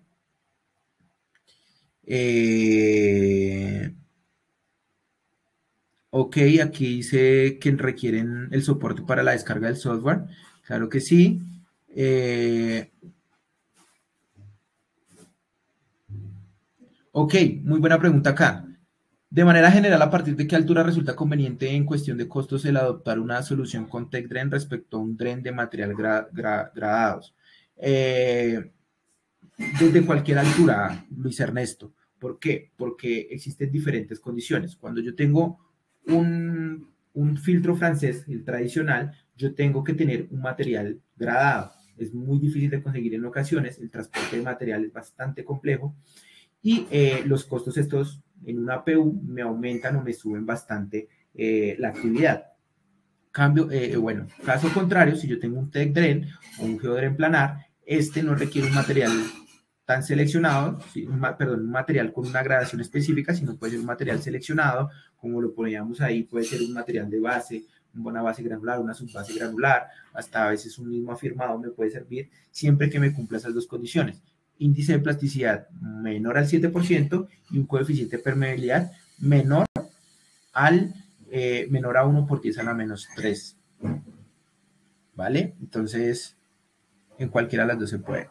Ok, aquí dice que requieren el soporte para la descarga del software. Claro que sí. Ok, muy buena pregunta acá. De manera general, ¿a partir de qué altura resulta conveniente en cuestión de costos el adoptar una solución con TechDren respecto a un dren de material gradados? Desde cualquier altura, Luis Ernesto. ¿Por qué? Porque existen diferentes condiciones. Cuando yo tengo un filtro francés, el tradicional, yo tengo que tener un material gradado. Es muy difícil de conseguir en ocasiones, el transporte de material es bastante complejo y los costos estos en una APU me aumentan o me suben bastante la actividad. Cambio, bueno, caso contrario, si yo tengo un TechDren o un GeoDren planar, este no requiere un material tan seleccionado, perdón, un material con una gradación específica, sino puede ser un material seleccionado, como lo poníamos ahí, puede ser un material de base, una base granular, una subbase granular, hasta a veces un mismo afirmado me puede servir, siempre que me cumpla esas dos condiciones. Índice de plasticidad menor al 7% y un coeficiente de permeabilidad menor menor a 1 por 10 a la menos 3. ¿Vale? Entonces, en cualquiera de las dos se puede.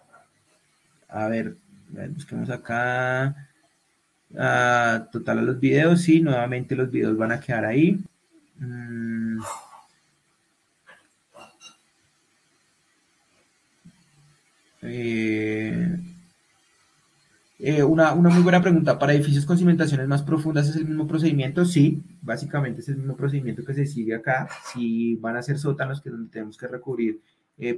A ver, busquemos acá. Total a los videos, sí, nuevamente los videos van a quedar ahí. Una muy buena pregunta. ¿Para edificios con cimentaciones más profundas es el mismo procedimiento? Sí, básicamente es el mismo procedimiento que se sigue acá. Si van a ser sótanos, que es donde tenemos que recubrir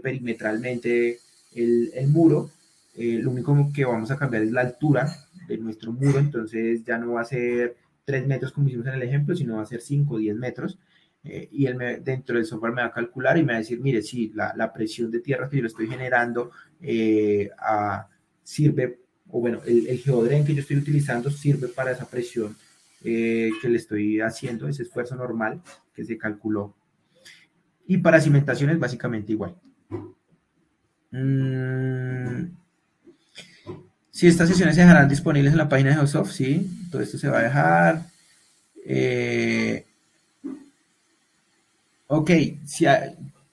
perimetralmente el muro, lo único que vamos a cambiar es la altura de nuestro muro, entonces ya no va a ser 3 metros como hicimos en el ejemplo, sino va a ser 5 o 10 metros. Y dentro del software me va a calcular y me va a decir, mire, sí, la presión de tierra que yo lo estoy generando sirve, o bueno, el geodren que yo estoy utilizando sirve para esa presión que le estoy haciendo, ese esfuerzo normal que se calculó. Y para cimentación es básicamente igual. Si estas sesiones se dejarán disponibles en la página de Geosoft, sí, todo esto se va a dejar. Ok, si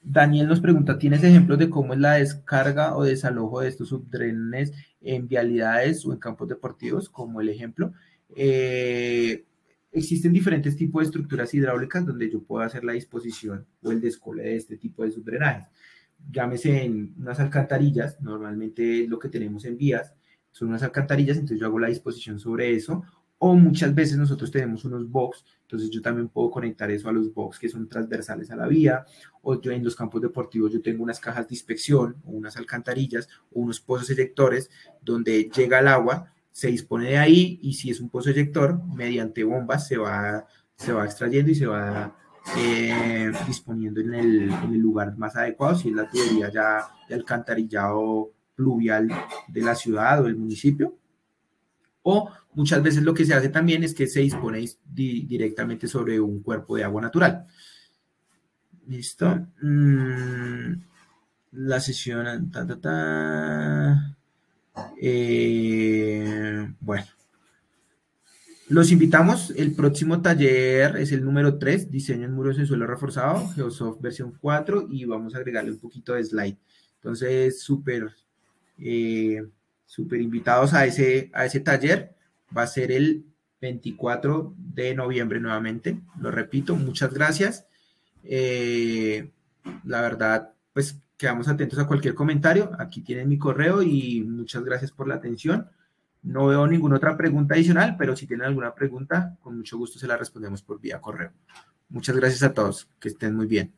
Daniel nos pregunta, ¿tienes ejemplos de cómo es la descarga o desalojo de estos subdrenes en vialidades o en campos deportivos, como el ejemplo? Existen diferentes tipos de estructuras hidráulicas donde yo puedo hacer la disposición o el descole de este tipo de subdrenajes. Llámese en unas alcantarillas, normalmente lo que tenemos en vías son unas alcantarillas, entonces yo hago la disposición sobre eso, o muchas veces nosotros tenemos unos box, entonces yo también puedo conectar eso a los box que son transversales a la vía, o yo en los campos deportivos yo tengo unas cajas de inspección, o unas alcantarillas, o unos pozos eyectores, donde llega el agua, se dispone de ahí, y si es un pozo eyector, mediante bombas se va extrayendo y se va disponiendo en el lugar más adecuado, si es la tubería ya de alcantarillado pluvial de la ciudad o del municipio. O muchas veces lo que se hace también es que se dispone directamente sobre un cuerpo de agua natural. ¿Listo? La sesión... bueno. Los invitamos, el próximo taller es el número 3, diseño en muros de suelo reforzado, Geosoft versión 4, y vamos a agregarle un poquito de slide. Entonces, súper invitados a ese taller. Va a ser el 24 de noviembre nuevamente. Lo repito, muchas gracias. La verdad, pues quedamos atentos a cualquier comentario. Aquí tienen mi correo y muchas gracias por la atención. No veo ninguna otra pregunta adicional, pero si tienen alguna pregunta, con mucho gusto se la respondemos por vía correo. Muchas gracias a todos. Que estén muy bien.